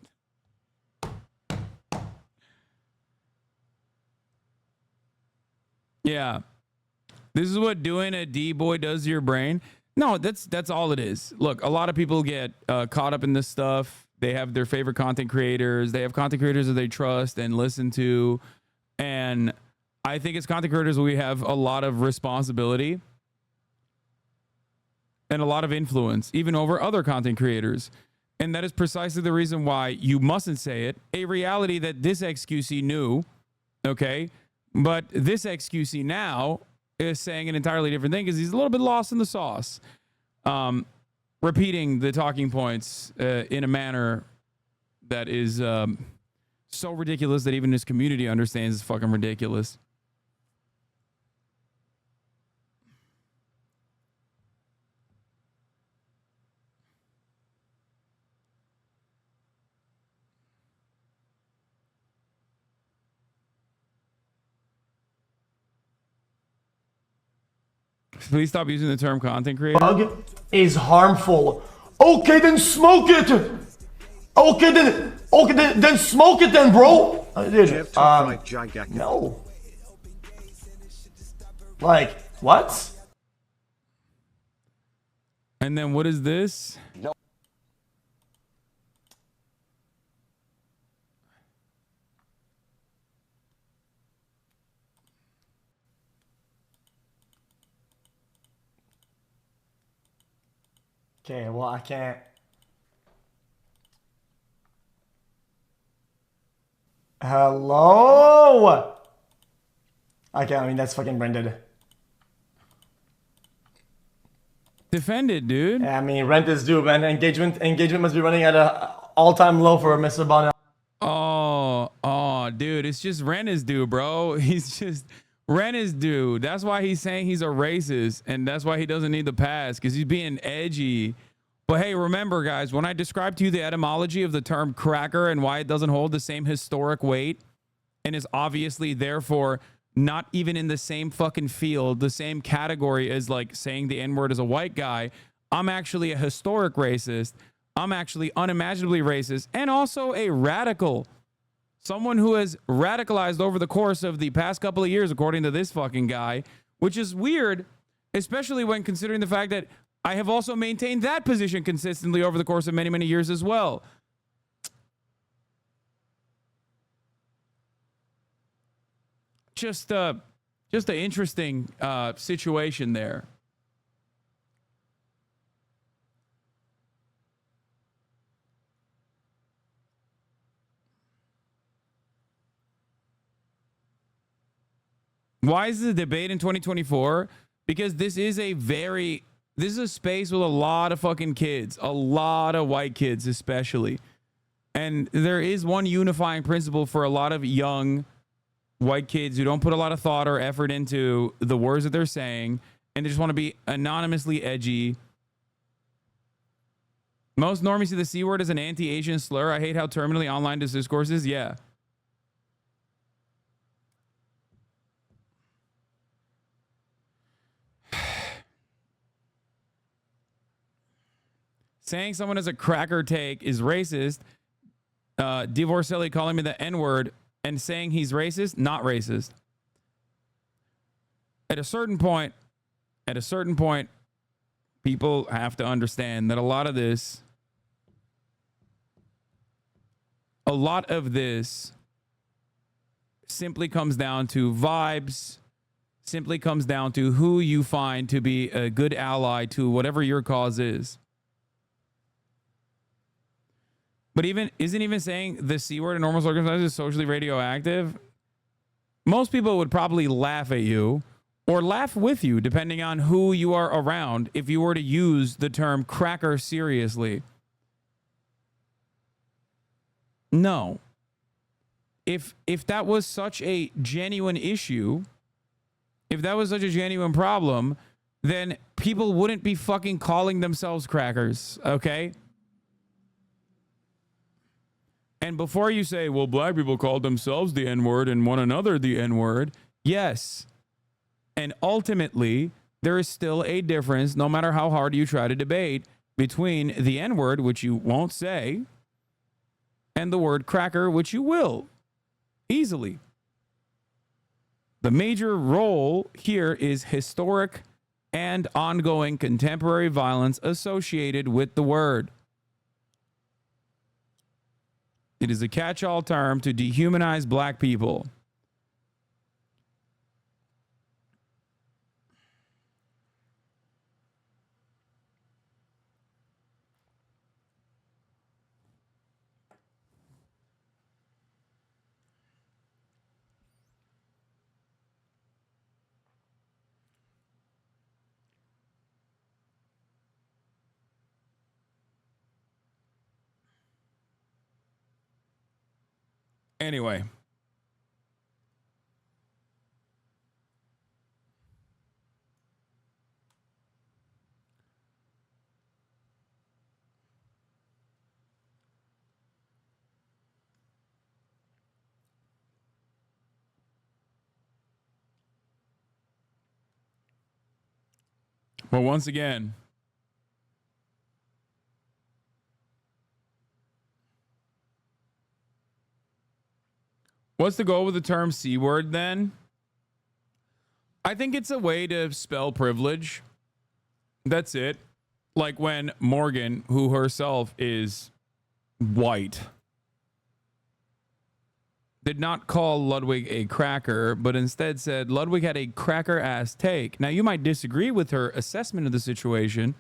[SPEAKER 1] Yeah. This is what doing a D-boy does to your brain. No, that's all it is. Look, a lot of people get caught up in this stuff. They have their favorite content creators. They have content creators that they trust and listen to. And I think as content creators, we have a lot of responsibility and a lot of influence, even over other content creators. And that is precisely the reason why you mustn't say it. A reality that this XQC knew, okay? But this XQC now is saying an entirely different thing because he's a little bit lost in the sauce. Repeating the talking points in a manner that is so ridiculous that even his community understands it's fucking ridiculous. Please stop using the term content creator.
[SPEAKER 16] Drug is harmful. Okay, then smoke it. Okay, then smoke it then, bro. No. Like, what?
[SPEAKER 1] And then what is this? No.
[SPEAKER 16] Okay, well, I can't. Hello? Okay, I mean, that's fucking rented.
[SPEAKER 1] Defended, dude.
[SPEAKER 16] Yeah, I mean, rent is due, man. Engagement must be running at a all-time low for Mr. Bonner.
[SPEAKER 1] Oh, dude, it's just rent is due, bro. He's just... Rent is due. That's why he's saying he's a racist, and that's why he doesn't need the pass, because he's being edgy. But hey, remember, guys, when I described to you the etymology of the term cracker and why it doesn't hold the same historic weight and is obviously, therefore, not even in the same fucking field, the same category as, like, saying the N-word as a white guy, I'm actually a historic racist. I'm actually unimaginably racist and also a radical. Someone who has radicalized over the course of the past couple of years, according to this fucking guy, which is weird, especially when considering the fact that I have also maintained that position consistently over the course of many, many years as well. Just an interesting situation there. Why is the debate in 2024? Because this is a space with a lot of fucking kids, a lot of white kids especially. And there is one unifying principle for a lot of young white kids who don't put a lot of thought or effort into the words that they're saying, and they just want to be anonymously edgy. Most normies see the C word as an anti-Asian slur. I hate how terminally online this discourse is. Yeah. Saying someone has a cracker take is racist. Divorcelli calling me the N-word and saying he's racist, not racist. At a certain point, people have to understand that a lot of this simply comes down to vibes, simply comes down to who you find to be a good ally to whatever your cause is. But isn't even saying the C word in normal circumstances is socially radioactive? Most people would probably laugh at you or laugh with you, depending on who you are around, if you were to use the term cracker seriously. No. If that was such a genuine issue, if that was such a genuine problem, then people wouldn't be fucking calling themselves crackers, okay? And before you say, well, black people called themselves the N-word and one another the N-word, yes. And ultimately, there is still a difference, no matter how hard you try to debate, between the N-word, which you won't say, and the word cracker, which you will easily. The major role here is historic and ongoing contemporary violence associated with the word. It is a catch-all term to dehumanize black people. Anyway. But once again, what's the goal with the term C word then? I think it's a way to spell privilege. That's it. Like when Morgan, who herself is white, did not call Ludwig a cracker, but instead said Ludwig had a cracker-ass take. Now, you might disagree with her assessment of the situation,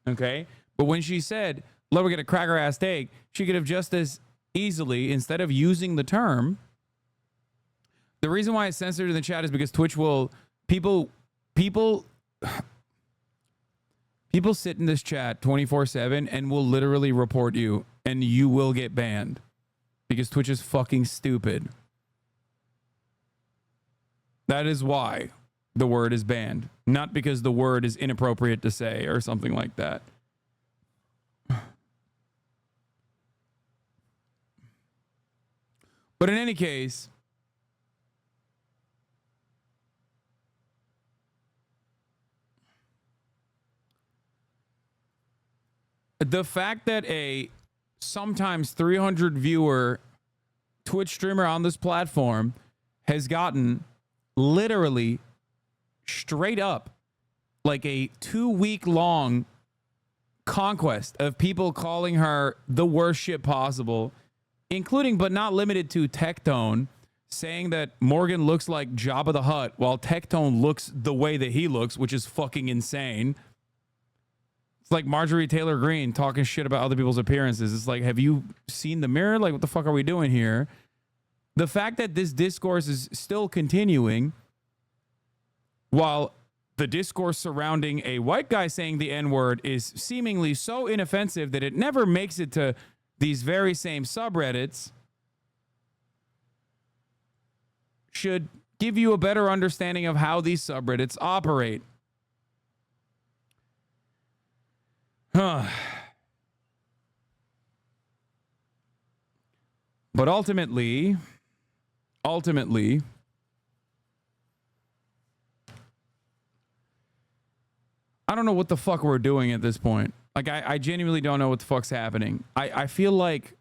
[SPEAKER 1] okay? But when she said Ludwig had a cracker-ass take, she could have just as easily, instead of using the term, the reason why it's censored in the chat is because Twitch will, people sit in this chat 24/7 and will literally report you, and you will get banned. Because Twitch is fucking stupid. That is why the word is banned. Not because the word is inappropriate to say or something like that. But in any case, the fact that a sometimes 300 viewer Twitch streamer on this platform has gotten literally straight up like a 2-week long conquest of people calling her the worst shit possible, including but not limited to Tectone, saying that Morgan looks like Jabba the Hutt while Tectone looks the way that he looks, which is fucking insane. It's like Marjorie Taylor Greene talking shit about other people's appearances. It's like, have you seen the mirror? Like, what the fuck are we doing here? The fact that this discourse is still continuing while the discourse surrounding a white guy saying the N-word is seemingly so inoffensive that it never makes it to these very same subreddits should give you a better understanding of how these subreddits operate. But ultimately, I don't know what the fuck we're doing at this point. Like, I genuinely don't know what the fuck's happening. I feel like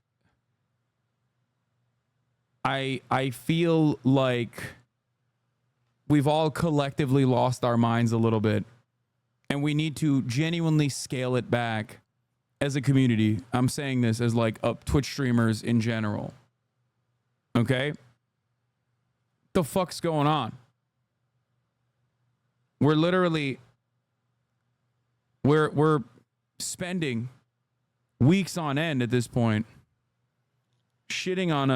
[SPEAKER 1] I feel like we've all collectively lost our minds a little bit. And we need to genuinely scale it back as a community. I'm saying this as like Twitch streamers in general. Okay? The fuck's going on? We're literally we're spending weeks on end at this point shitting on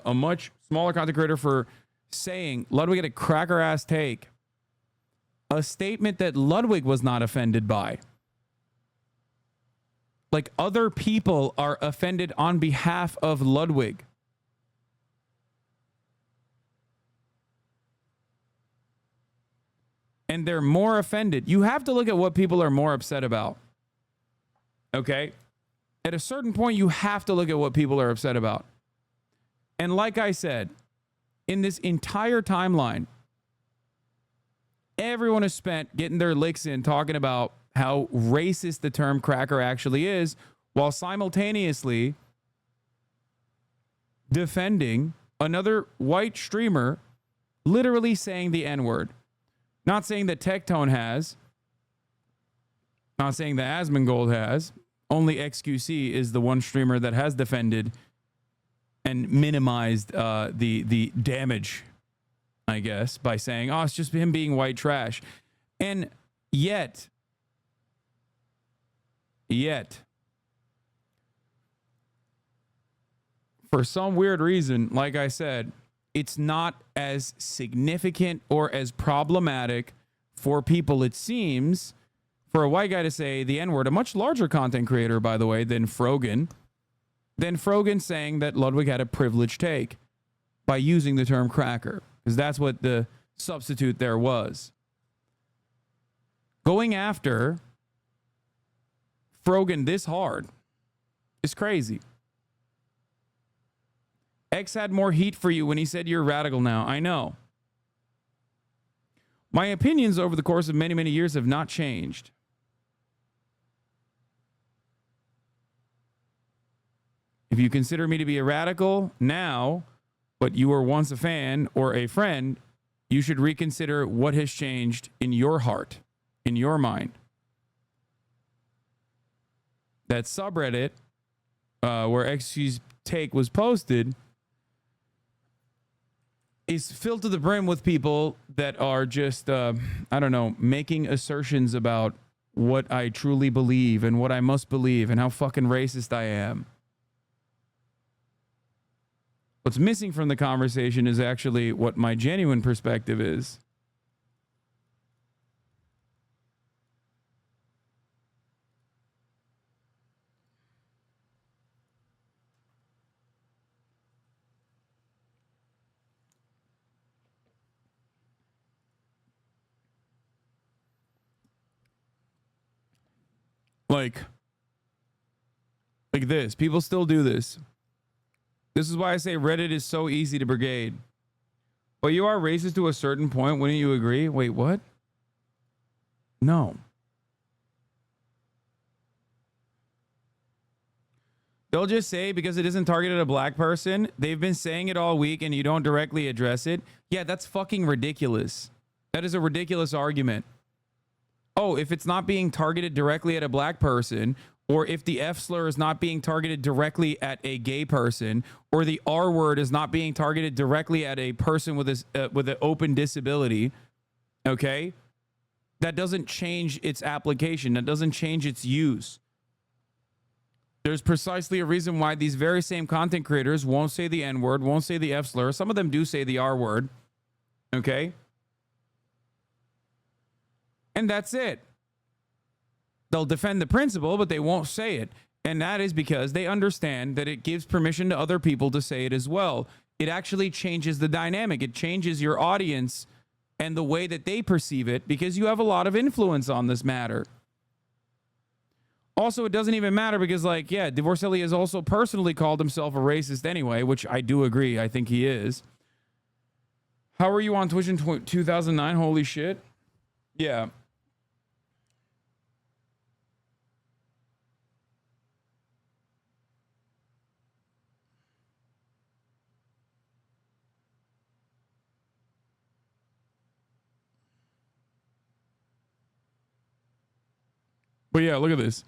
[SPEAKER 1] a much smaller content creator for saying Ludwig had a cracker ass take. A statement that Ludwig was not offended by. Like, other people are offended on behalf of Ludwig. And they're more offended. You have to look at what people are more upset about. Okay? At a certain point, you have to look at what people are upset about. And like I said, in this entire timeline, everyone has spent getting their licks in talking about how racist the term cracker actually is, while simultaneously defending another white streamer literally saying the N-word. Not saying that Tectone has, not saying that Asmongold has. Only XQC is the one streamer that has defended and minimized the damage, I guess, by saying, oh, it's just him being white trash. And yet, for some weird reason, like I said, it's not as significant or as problematic for people, it seems, for a white guy to say the N-word, a much larger content creator, by the way, than Frogan saying that Ludwig had a privileged take by using the term cracker, because that's what the substitute there was. Going after Frogan this hard is crazy. X had more heat for you when he said you're radical now. I know. My opinions over the course of many, many years have not changed. If you consider me to be a radical now, but you were once a fan or a friend, you should reconsider what has changed in your heart, in your mind. That subreddit where XQ's take was posted is filled to the brim with people that are just, I don't know, making assertions about what I truly believe and what I must believe and how fucking racist I am. What's missing from the conversation is actually what my genuine perspective is. Like this. People still do this. This is why I say Reddit is so easy to brigade. But you are racist to a certain point. Wouldn't you agree? Wait, what? No. They'll just say because it isn't targeted at a black person, they've been saying it all week and you don't directly address it. Yeah, that's fucking ridiculous. That is a ridiculous argument. Oh, if it's not being targeted directly at a black person, or if the F slur is not being targeted directly at a gay person, or the R word is not being targeted directly at a person with an open disability, okay, that doesn't change its application. That doesn't change its use. There's precisely a reason why these very same content creators won't say the N word, won't say the F slur. Some of them do say the R word, okay? And that's it. They'll defend the principle, but they won't say it. And that is because they understand that it gives permission to other people to say it as well. It actually changes the dynamic. It changes your audience and the way that they perceive it, because you have a lot of influence on this matter. Also, it doesn't even matter because, like, yeah, Divorcelli has also personally called himself a racist anyway, which I do agree. I think he is. How were you on Twitch in 2009? Holy shit. Yeah. But yeah, look at this.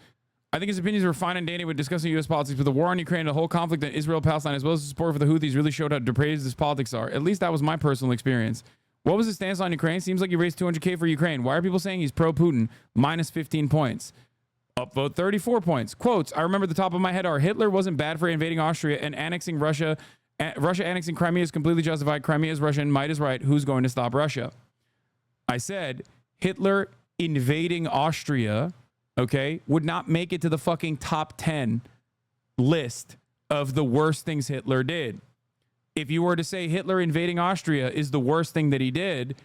[SPEAKER 1] I think his opinions were fine and dandy when discussing U.S. politics, but the war on Ukraine and the whole conflict in Israel-Palestine, as well as the support for the Houthis, really showed how depraved his politics are. At least that was my personal experience. What was his stance on Ukraine? Seems like he raised $200K for Ukraine. Why are people saying he's pro-Putin? Minus 15 points. Upvote 34 points. Quotes, I remember the top of my head are, Hitler wasn't bad for invading Austria and annexing Russia. Russia annexing Crimea is completely justified. Crimea is Russian. Might is right. Who's going to stop Russia? I said, Hitler invading Austria, okay, would not make it to the fucking top 10 list of the worst things Hitler did. If you were to say Hitler invading Austria is the worst thing that he did,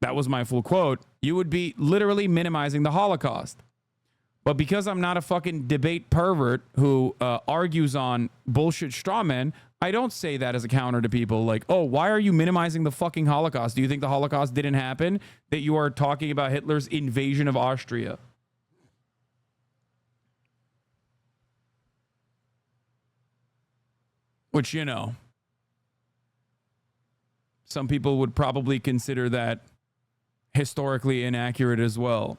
[SPEAKER 1] that was my full quote, you would be literally minimizing the Holocaust. But because I'm not a fucking debate pervert who argues on bullshit straw men, I don't say that as a counter to people like, oh, why are you minimizing the fucking Holocaust? Do you think the Holocaust didn't happen? That you are talking about Hitler's invasion of Austria? Which, you know, some people would probably consider that historically inaccurate as well,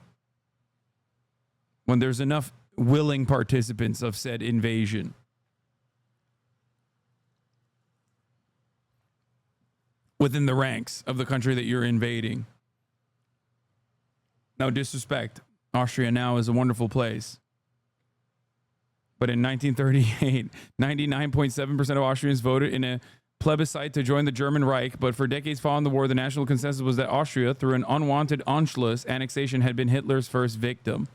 [SPEAKER 1] when there's enough willing participants of said invasion. Within the ranks of the country that you're invading. No disrespect. Austria now is a wonderful place. But in 1938, 99.7% of Austrians voted in a plebiscite to join the German Reich. But for decades following the war, the national consensus was that Austria, through an unwanted Anschluss annexation, had been Hitler's first victim.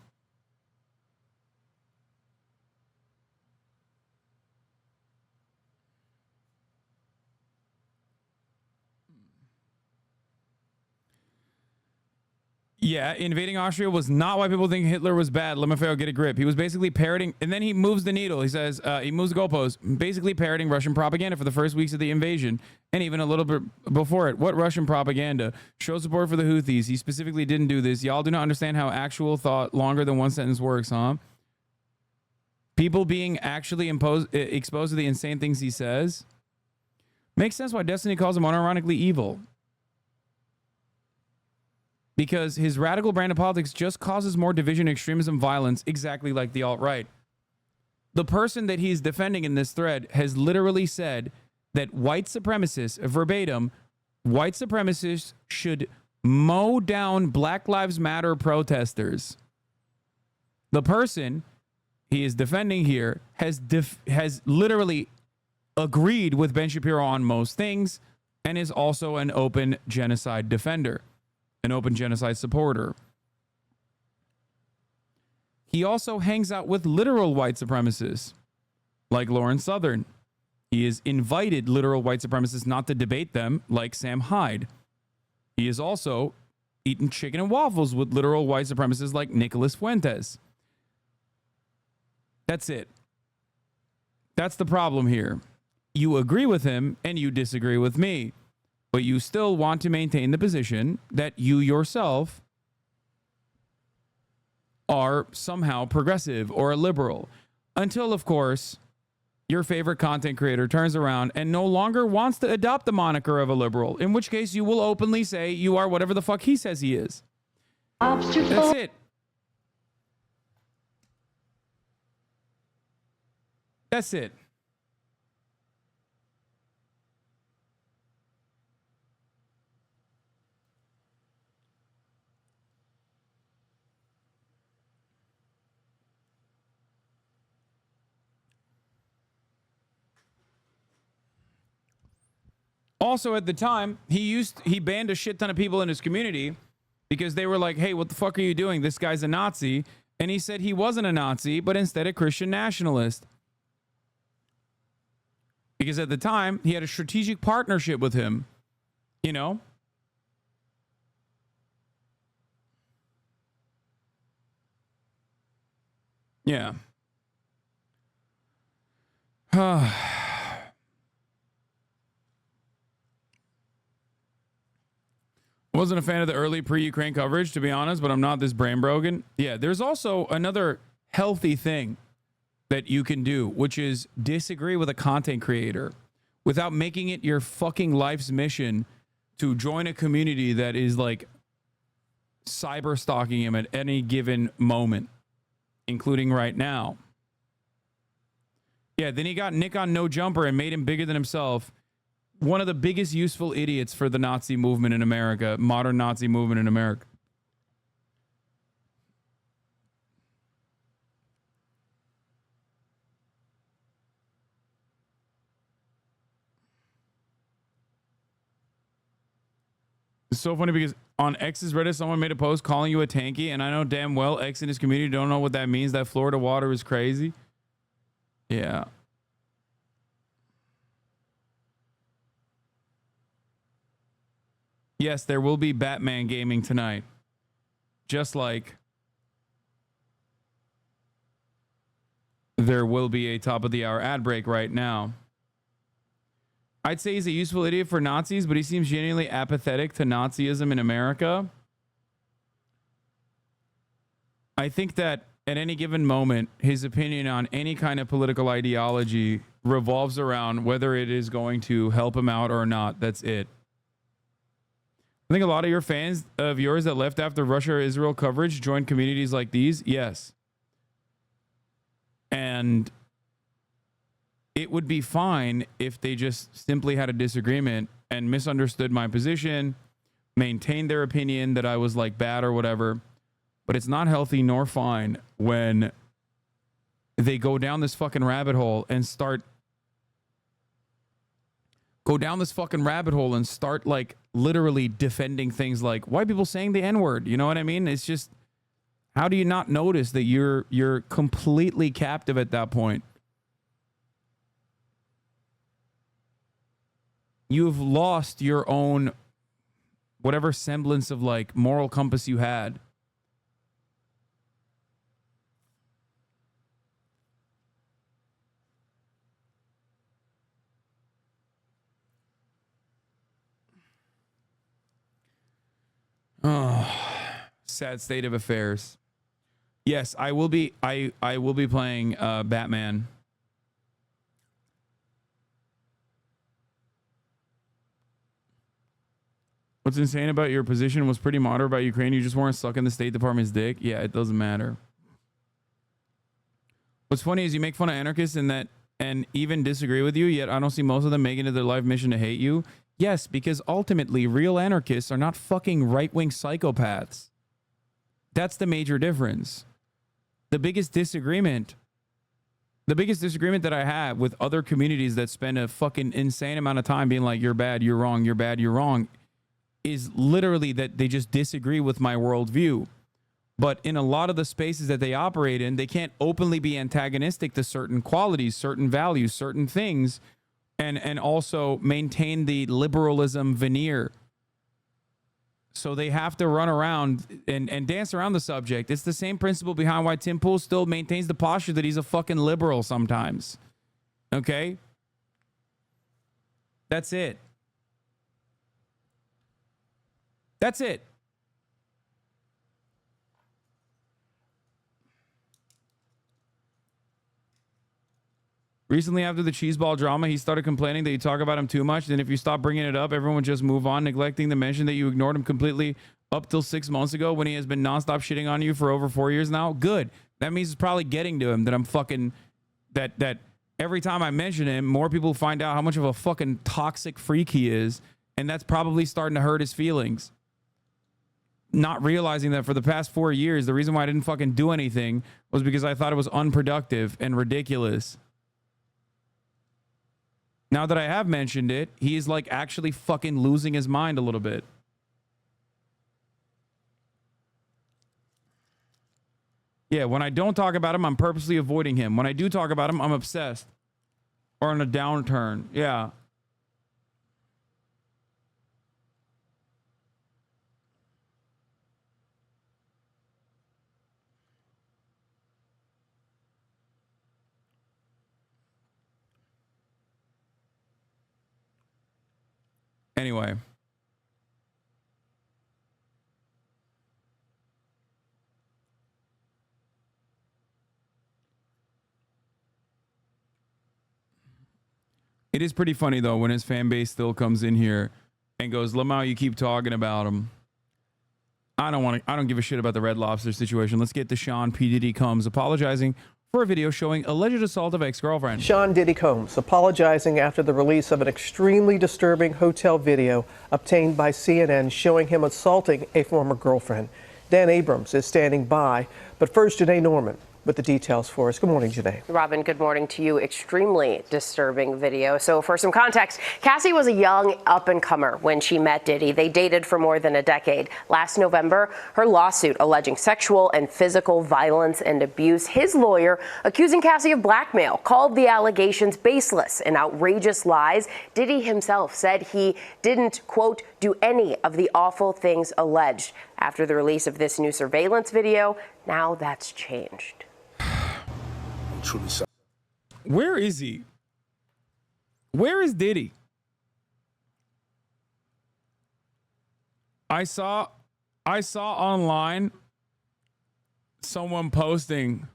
[SPEAKER 1] Yeah, invading Austria was not why people think Hitler was bad. LeMaffeo, get a grip. He was basically parroting, and then he moves the needle. He says, he moves the goalpost, basically parroting Russian propaganda for the first weeks of the invasion, and even a little bit before it. What Russian propaganda? Show support for the Houthis. He specifically didn't do this. Y'all do not understand how actual thought longer than one sentence works, huh? People being actually exposed to the insane things he says. Makes sense why Destiny calls him unironically evil. Because his radical brand of politics just causes more division, extremism, violence, exactly like the alt-right. The person that he's defending in this thread has literally said that white supremacists, verbatim, white supremacists should mow down Black Lives Matter protesters. The person he is defending here has literally agreed with Ben Shapiro on most things and is also an open genocide defender. An open genocide supporter. He also hangs out with literal white supremacists, like Lawrence Southern. He has invited literal white supremacists not to debate them, like Sam Hyde. He has also eaten chicken and waffles with literal white supremacists like Nicholas Fuentes. That's it. That's the problem here. You agree with him and you disagree with me. But you still want to maintain the position that you yourself are somehow progressive or a liberal. Until, of course, your favorite content creator turns around and no longer wants to adopt the moniker of a liberal, in which case you will openly say you are whatever the fuck he says he is. That's it. That's it. Also, at the time, he banned a shit ton of people in his community because they were like, hey, what the fuck are you doing? This guy's a Nazi. And he said he wasn't a Nazi, but instead a Christian nationalist. Because at the time, he had a strategic partnership with him. You know? Yeah. Wasn't a fan of the early pre-Ukraine coverage, to be honest, but I'm not this brain broken. Yeah, there's also another healthy thing that you can do, which is disagree with a content creator without making it your fucking life's mission to join a community that is like cyber stalking him at any given moment, including right now. Yeah, then he got Nick on No Jumper and made him bigger than himself. One of the biggest useful idiots for the Nazi movement in America, modern Nazi movement in America. It's so funny because on X's Reddit, someone made a post calling you a tanky, and I know damn well X in his community don't know what that means. That Florida water is crazy. Yeah. Yes, there will be Batman gaming tonight. Just like there will be a top of the hour ad break right now. I'd say he's a useful idiot for Nazis, but he seems genuinely apathetic to Nazism in America. I think that at any given moment, his opinion on any kind of political ideology revolves around whether it is going to help him out or not. That's it. I think a lot of your fans of yours that left after Russia-Israel coverage joined communities like these. Yes. And it would be fine if they just simply had a disagreement and misunderstood my position, maintained their opinion that I was like bad or whatever. But it's not healthy nor fine when they go down this fucking rabbit hole and start like literally defending things like white people saying the N-word. You know what I mean? It's just, how do you not notice that you're completely captive at that point? You've lost your own whatever semblance of like moral compass you had. Oh, sad state of affairs. Yes, I will be. I will be playing Batman. What's insane about your position was pretty moderate about Ukraine. You just weren't sucking the State Department's dick. Yeah, it doesn't matter. What's funny is you make fun of anarchists and even disagree with you, yet I don't see most of them making it their life mission to hate you. Yes, because ultimately real anarchists are not fucking right-wing psychopaths. That's the major difference. The biggest disagreement that I have with other communities that spend a fucking insane amount of time being like, you're bad, you're wrong, you're bad, you're wrong, is literally that they just disagree with my worldview. But in a lot of the spaces that they operate in, they can't openly be antagonistic to certain qualities, certain values, certain things, and also maintain the liberalism veneer. So they have to run around and dance around the subject. It's the same principle behind why Tim Pool still maintains the posture that he's a fucking liberal sometimes. Okay? That's it. That's it. Recently, after the cheeseball drama, he started complaining that you talk about him too much. Then if you stop bringing it up, everyone would just move on, neglecting to mention that you ignored him completely up till 6 months ago when he has been nonstop shitting on you for over 4 years now. Good. That means it's probably getting to him that I'm fucking... That every time I mention him, more people find out how much of a fucking toxic freak he is. And that's probably starting to hurt his feelings. Not realizing that for the past 4 years, the reason why I didn't fucking do anything was because I thought it was unproductive and ridiculous. Now that I have mentioned it, he's like actually fucking losing his mind a little bit. Yeah, when I don't talk about him, I'm purposely avoiding him. When I do talk about him, I'm obsessed. Or on a downturn. Yeah. Anyway. It is pretty funny, though, when his fan base still comes in here and goes, Lamau, you keep talking about him. I don't give a shit about the Red Lobster situation. Let's get to Sean P. Diddy Combs apologizing for a video showing alleged assault of ex-girlfriend.
[SPEAKER 14] Sean Diddy Combs apologizing after the release of an extremely disturbing hotel video obtained by CNN showing him assaulting a former girlfriend. Dan Abrams is standing by. But first, Janae Norman with the details for us. Good morning, Janae.
[SPEAKER 18] Robin, good morning to you. Extremely disturbing video. So for some context, Cassie was a young up-and-comer when she met Diddy. They dated for more than a decade. Last November, her lawsuit alleging sexual and physical violence and abuse. His lawyer, accusing Cassie of blackmail, called the allegations baseless and outrageous lies. Diddy himself said he didn't, quote, do any of the awful things alleged. After the release of this new surveillance video, now that's changed.
[SPEAKER 19] Truly sorry.
[SPEAKER 1] Where is he? Where is Diddy? I saw online someone posting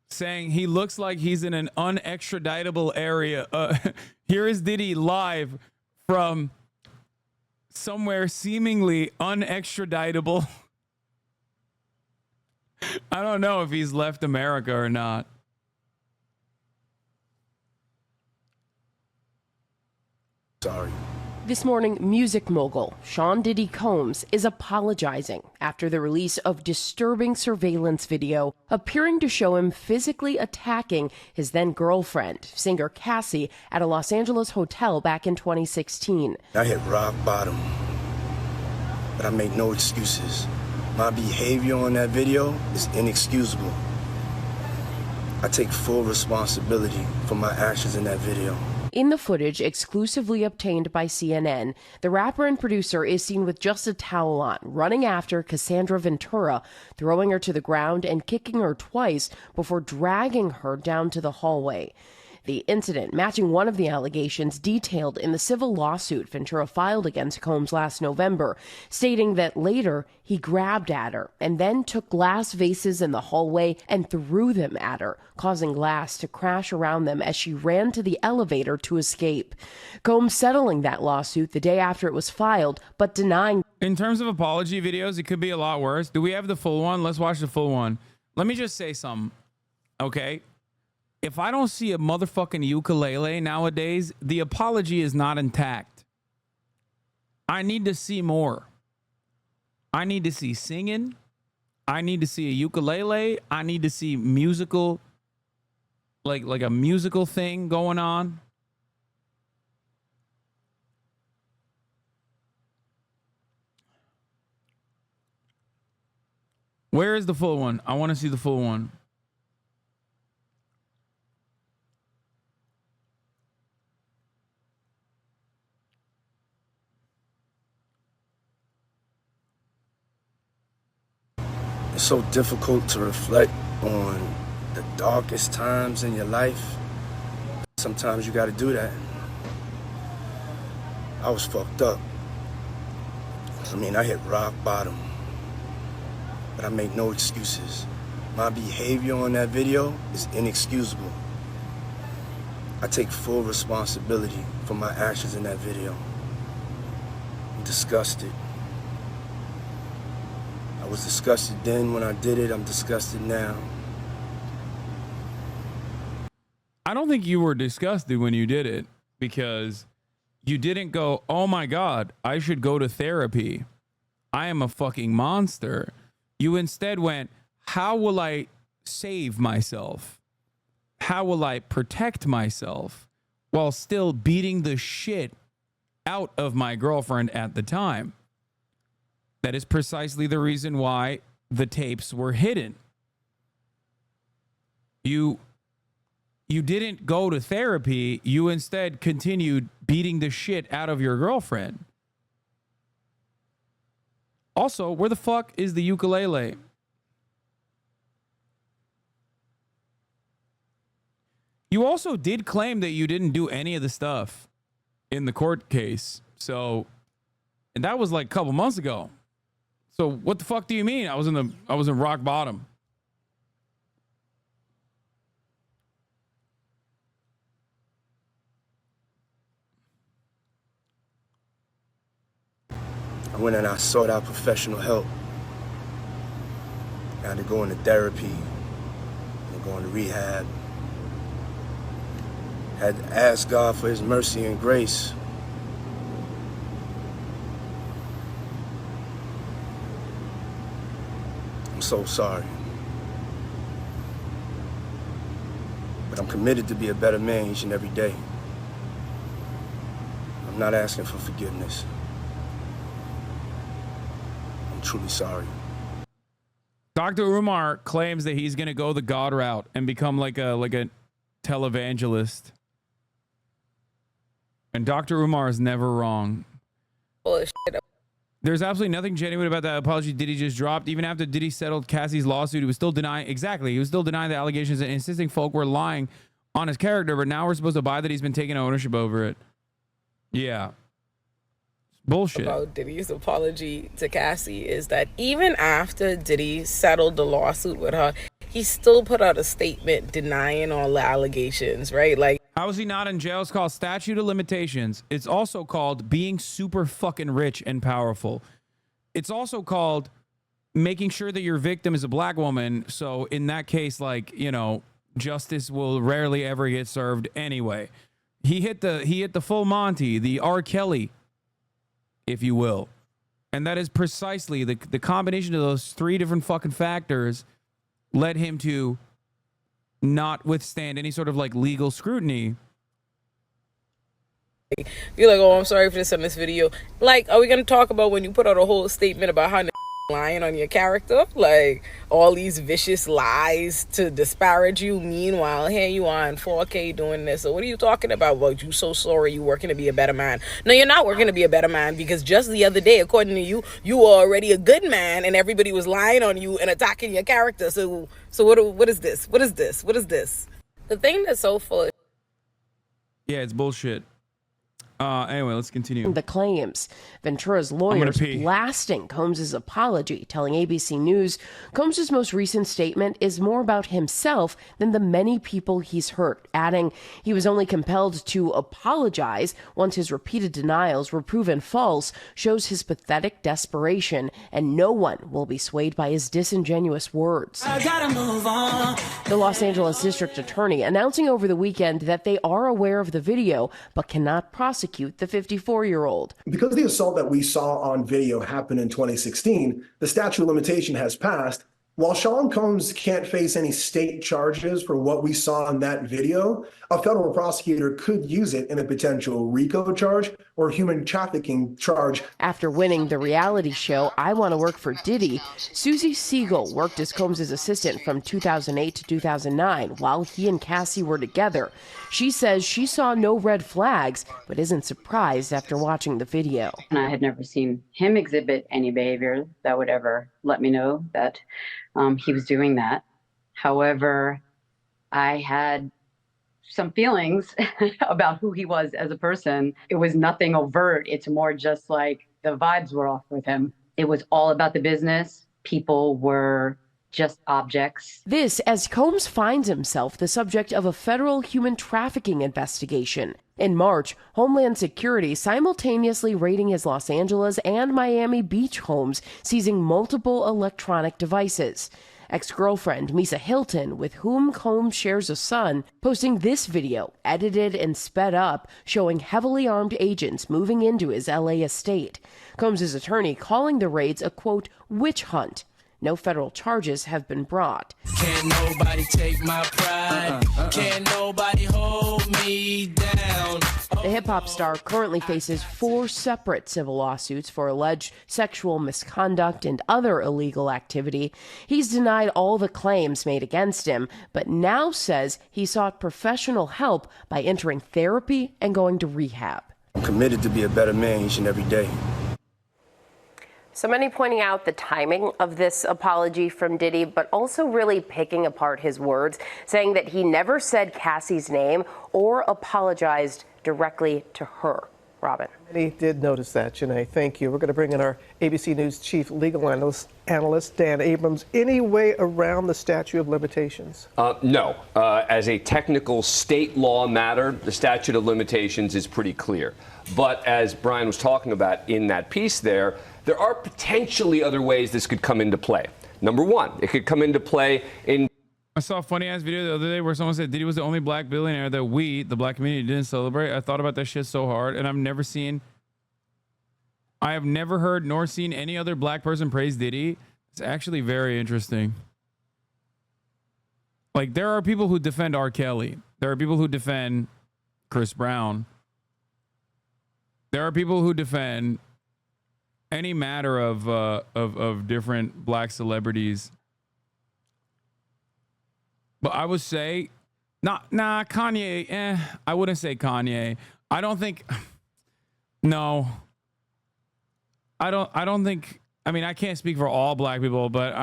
[SPEAKER 1] saying he looks like he's in an unextraditable area. Here is Diddy live from somewhere seemingly unextraditable. I don't know if he's left America or not.
[SPEAKER 19] Sorry.
[SPEAKER 18] This morning, music mogul Sean Diddy Combs is apologizing after the release of disturbing surveillance video appearing to show him physically attacking his then girlfriend, singer Cassie, at a Los Angeles hotel back in 2016.
[SPEAKER 19] I hit rock bottom, but I make no excuses. My behavior on that video is inexcusable. I take full responsibility for my actions in that video.
[SPEAKER 18] In the footage exclusively obtained by CNN, the rapper and producer is seen with just a towel on, running after Cassandra Ventura, throwing her to the ground and kicking her twice before dragging her down to the hallway. The incident matching one of the allegations detailed in the civil lawsuit Ventura filed against Combs last November, stating that later he grabbed at her and then took glass vases in the hallway and threw them at her, causing glass to crash around them as she ran to the elevator to escape. Combs settling that lawsuit the day after it was filed, but denying.
[SPEAKER 1] In terms of apology videos, it could be a lot worse. Do we have the full one? Let's watch the full one. Let me just say something, okay? If I don't see a motherfucking ukulele nowadays, the apology is not intact. I need to see more. I need to see singing. I need to see a ukulele. I need to see musical, like a musical thing going on. Where is the full one? I want to see the full one.
[SPEAKER 19] It's so difficult to reflect on the darkest times in your life. Sometimes you gotta do that. I was fucked up. I hit rock bottom. But I make no excuses. My behavior on that video is inexcusable. I take full responsibility for my actions in that video. I'm disgusted. I was disgusted then when I did it. I'm disgusted now.
[SPEAKER 1] I don't think you were disgusted when you did it because you didn't go, oh my God, I should go to therapy. I am a fucking monster. You instead went, how will I save myself? How will I protect myself while still beating the shit out of my girlfriend at the time? That is precisely the reason why the tapes were hidden. You didn't go to therapy. You instead continued beating the shit out of your girlfriend. Also, where the fuck is the ukulele? You also did claim that you didn't do any of the stuff in the court case. So, and that was like a couple months ago. So what the fuck do you mean? I was in rock bottom.
[SPEAKER 19] I went and I sought out professional help. I had to go into therapy, and go into rehab. Had to ask God for his mercy and grace. I'm so sorry. But I'm committed to be a better man each and every day. I'm not asking for forgiveness. I'm truly sorry.
[SPEAKER 1] Dr. Umar claims that he's going to go the God route and become like a televangelist. And Dr. Umar is never wrong.
[SPEAKER 20] Bullshit.
[SPEAKER 1] There's absolutely nothing genuine about that apology Diddy just dropped. Even after Diddy settled Cassie's lawsuit, he was still denying the allegations and insisting folk were lying on his character, but now we're supposed to buy that he's been taking ownership over it. Yeah. Bullshit.
[SPEAKER 20] About Diddy's apology to Cassie is that even after Diddy settled the lawsuit with her, he still put out a statement denying all the allegations, right? Like,
[SPEAKER 1] how is he not in jail? It's called statute of limitations. It's also called being super fucking rich and powerful. It's also called making sure that your victim is a black woman. So in that case, like, you know, justice will rarely ever get served anyway. He hit the full Monty, the R. Kelly, if you will. And that is precisely the combination of those three different fucking factors led him to not withstand any sort of like legal scrutiny.
[SPEAKER 20] you're like, oh, I'm sorry for this on this video. Like, are we going to talk about when you put out a whole statement about how lying on your character? Like, all these vicious lies to disparage you. Meanwhile, here you are in 4K doing this. So what are you talking about? Well, you so sorry, you working to be a better man. No, you're not working to be a better man, because just the other day, according to you, you were already a good man and everybody was lying on you and attacking your character. So what is this? What is this? What is this? The thing that's so full.
[SPEAKER 1] Yeah, it's bullshit. Anyway, let's continue.
[SPEAKER 21] The claims. Ventura's lawyers blasting Combs' apology, telling ABC News Combs' most recent statement is more about himself than the many people he's hurt, adding he was only compelled to apologize once his repeated denials were proven false, shows his pathetic desperation, and no one will be swayed by his disingenuous words. I gotta move on. The Los Angeles District Attorney announcing over the weekend that they are aware of the video, but cannot prosecute the 54-year-old.
[SPEAKER 22] Because the assault that we saw on video happened in 2016, the statute of limitation has passed. While Sean Combs can't face any state charges for what we saw in that video, a federal prosecutor could use it in a potential RICO charge or human trafficking charge.
[SPEAKER 21] After winning the reality show I Want to Work for Diddy, Susie Siegel worked as Combs' assistant from 2008 to 2009 while he and Cassie were together. She says she saw no red flags, but isn't surprised after watching the video.
[SPEAKER 23] And I had never seen him exhibit any behavior that would ever let me know that he was doing that. However, I had some feelings about who he was as a person. It was nothing overt. It's more just like the vibes were off with him. It was all about the business. People were just objects.
[SPEAKER 21] This as Combs finds himself the subject of a federal human trafficking investigation. In March, Homeland Security simultaneously raiding his Los Angeles and Miami Beach homes, seizing multiple electronic devices. Ex-girlfriend Misa Hilton, with whom Combs shares a son, posting this video, edited and sped up, showing heavily armed agents moving into his LA estate. Combs' attorney calling the raids a, quote, witch hunt. No federal charges have been brought.
[SPEAKER 24] Can't nobody take my pride. Can't nobody hold me down.
[SPEAKER 21] The hip-hop star currently faces 4 separate civil lawsuits for alleged sexual misconduct and other illegal activity. He's denied all the claims made against him, but now says he sought professional help by entering therapy and going to rehab.
[SPEAKER 19] I'm committed to be a better man each and every day.
[SPEAKER 18] So many pointing out the timing of this apology from Diddy, but also really picking apart his words, saying that he never said Cassie's name or apologized directly to her. Robin.
[SPEAKER 14] Many did notice that, Janae. Thank you. We're going to bring in our ABC News chief legal analyst Dan Abrams. Any way around the statute of limitations?
[SPEAKER 25] No. As a technical state law matter, the statute of limitations is pretty clear. But as Brian was talking about in that piece there are potentially other ways this could come into play. Number one, it could come into play in...
[SPEAKER 1] I saw a funny-ass video the other day where someone said Diddy was the only black billionaire that we, the black community, didn't celebrate. I thought about that shit so hard, and I have never heard nor seen any other black person praise Diddy. It's actually very interesting. Like, there are people who defend R. Kelly. There are people who defend Chris Brown. There are people who defend any matter of different black celebrities. But I would say, Kanye, I wouldn't say Kanye. I don't think, no. I don't think, I mean, I can't speak for all black people, but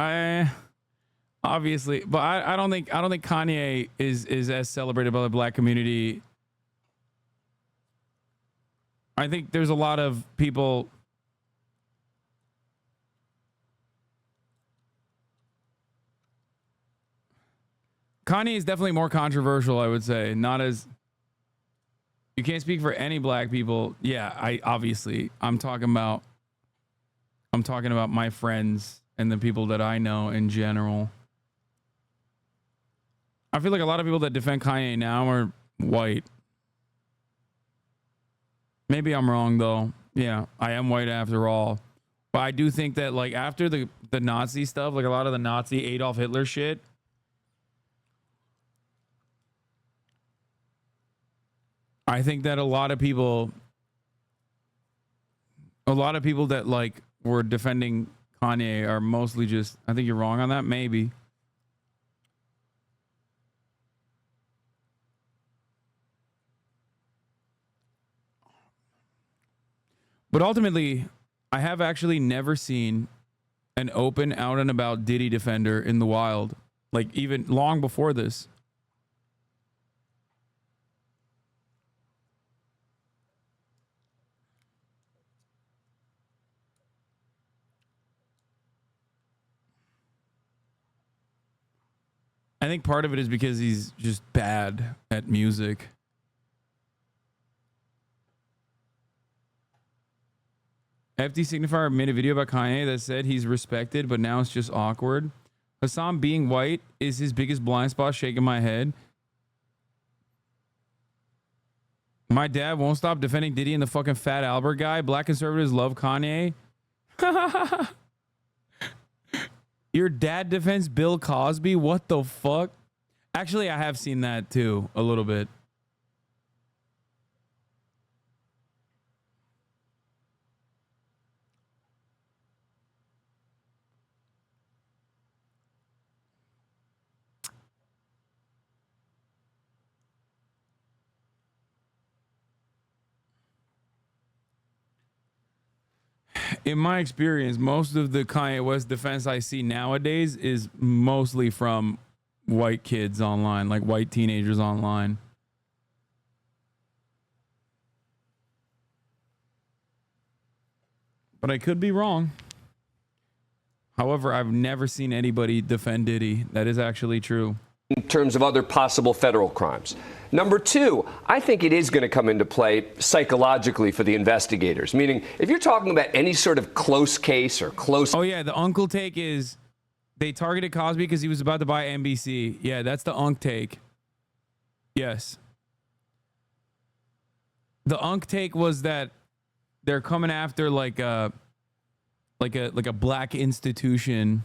[SPEAKER 1] Obviously, but I don't think Kanye is as celebrated by the black community. I think there's a lot of people. Kanye is definitely more controversial, I would say. Not as. You can't speak for any black people. Yeah, I'm talking about my friends and the people that I know in general. I feel like a lot of people that defend Kanye now are white. Maybe I'm wrong though. Yeah, I am white after all. But I do think that like after the Nazi stuff, like a lot of the Nazi Adolf Hitler shit, I think that a lot of people that like were defending Kanye are mostly just, I think you're wrong on that, maybe. But ultimately, I have actually never seen an open out and about Diddy defender in the wild, like even long before this. I think part of it is because he's just bad at music. FD Signifier made a video about Kanye that said he's respected, but now it's just awkward. Hasan being white is his biggest blind spot, shaking my head. My dad won't stop defending Diddy and the fucking Fat Albert guy. Black conservatives love Kanye. Your dad defends Bill Cosby? What the fuck? Actually, I have seen that too, a little bit. In my experience, most of the Kanye West defense I see nowadays is mostly from white kids online, like white teenagers online. But I could be wrong. However, I've never seen anybody defend Diddy. That is actually true.
[SPEAKER 25] In terms of other possible federal crimes. Number two, I think it is going to come into play psychologically for the investigators. Meaning, if you're talking about any sort of close case or close...
[SPEAKER 1] Oh, yeah, the uncle take is they targeted Cosby because he was about to buy NBC. Yeah, that's the unk take. Yes. The unk take was that they're coming after like a black institution.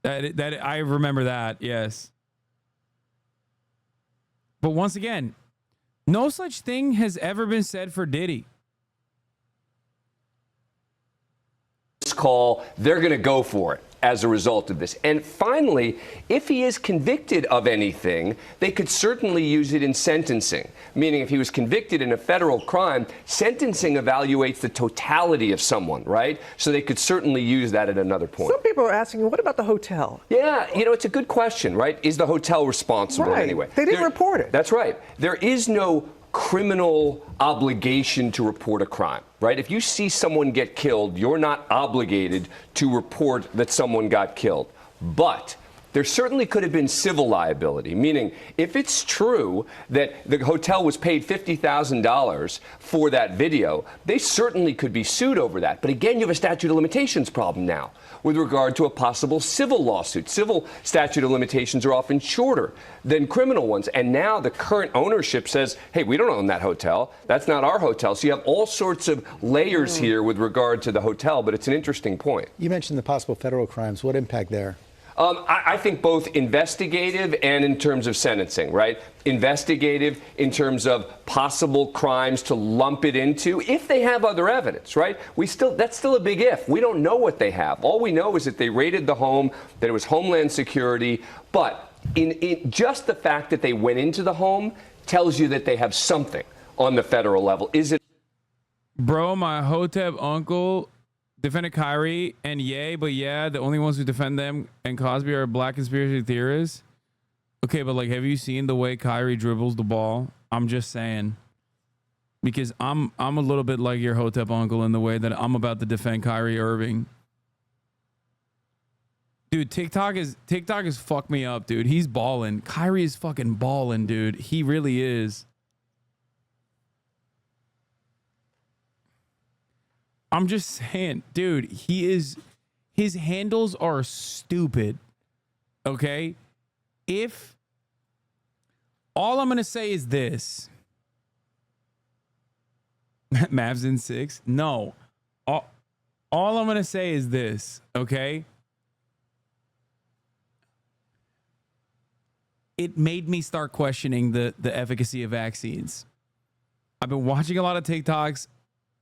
[SPEAKER 1] That I remember that, yes. But once again, no such thing has ever been said for Diddy.
[SPEAKER 25] Call, they're going to go for it as a result of this. And finally, if he is convicted of anything, they could certainly use it in sentencing. Meaning if he was convicted in a federal crime, sentencing evaluates the totality of someone, right? So they could certainly use that at another point.
[SPEAKER 14] Some people are asking, what about the hotel?
[SPEAKER 25] Yeah, you know, it's a good question, right? Is the hotel responsible anyway?
[SPEAKER 14] They didn't report it.
[SPEAKER 25] That's right. There is no criminal obligation to report a crime, right? If you see someone get killed, you're not obligated to report that someone got killed. But there certainly could have been civil liability, meaning if it's true that the hotel was paid $50,000 for that video, they certainly could be sued over that. But again, you have a statute of limitations problem now with regard to a possible civil lawsuit. Civil statute of limitations are often shorter than criminal ones. And now the current ownership says, hey, we don't own that hotel. That's not our hotel. So you have all sorts of layers here with regard to the hotel, but it's an interesting point.
[SPEAKER 2] You mentioned the possible federal crimes. What impact there?
[SPEAKER 25] I think both investigative and in terms of sentencing, right? Investigative in terms of possible crimes to lump it into if they have other evidence, right? That's still a big if. We don't know what they have. All we know is that they raided the home, that it was Homeland Security, but in just the fact that they went into the home tells you that they have something on the federal level. Is it?
[SPEAKER 1] Bro, my Hotep uncle defended Kyrie and Ye, but yeah, the only ones who defend them and Cosby are black conspiracy theorists. Okay, but like, have you seen the way Kyrie dribbles the ball? I'm just saying, because I'm a little bit like your Hotep uncle in the way that I'm about to defend Kyrie Irving. Dude, TikTok is fucked me up, dude. He's balling. Kyrie is fucking balling, dude. He really is. I'm just saying, dude, his handles are stupid. Okay? If all I'm going to say is this. Mavs in 6? No. All I'm going to say is this, okay? It made me start questioning the efficacy of vaccines. I've been watching a lot of TikToks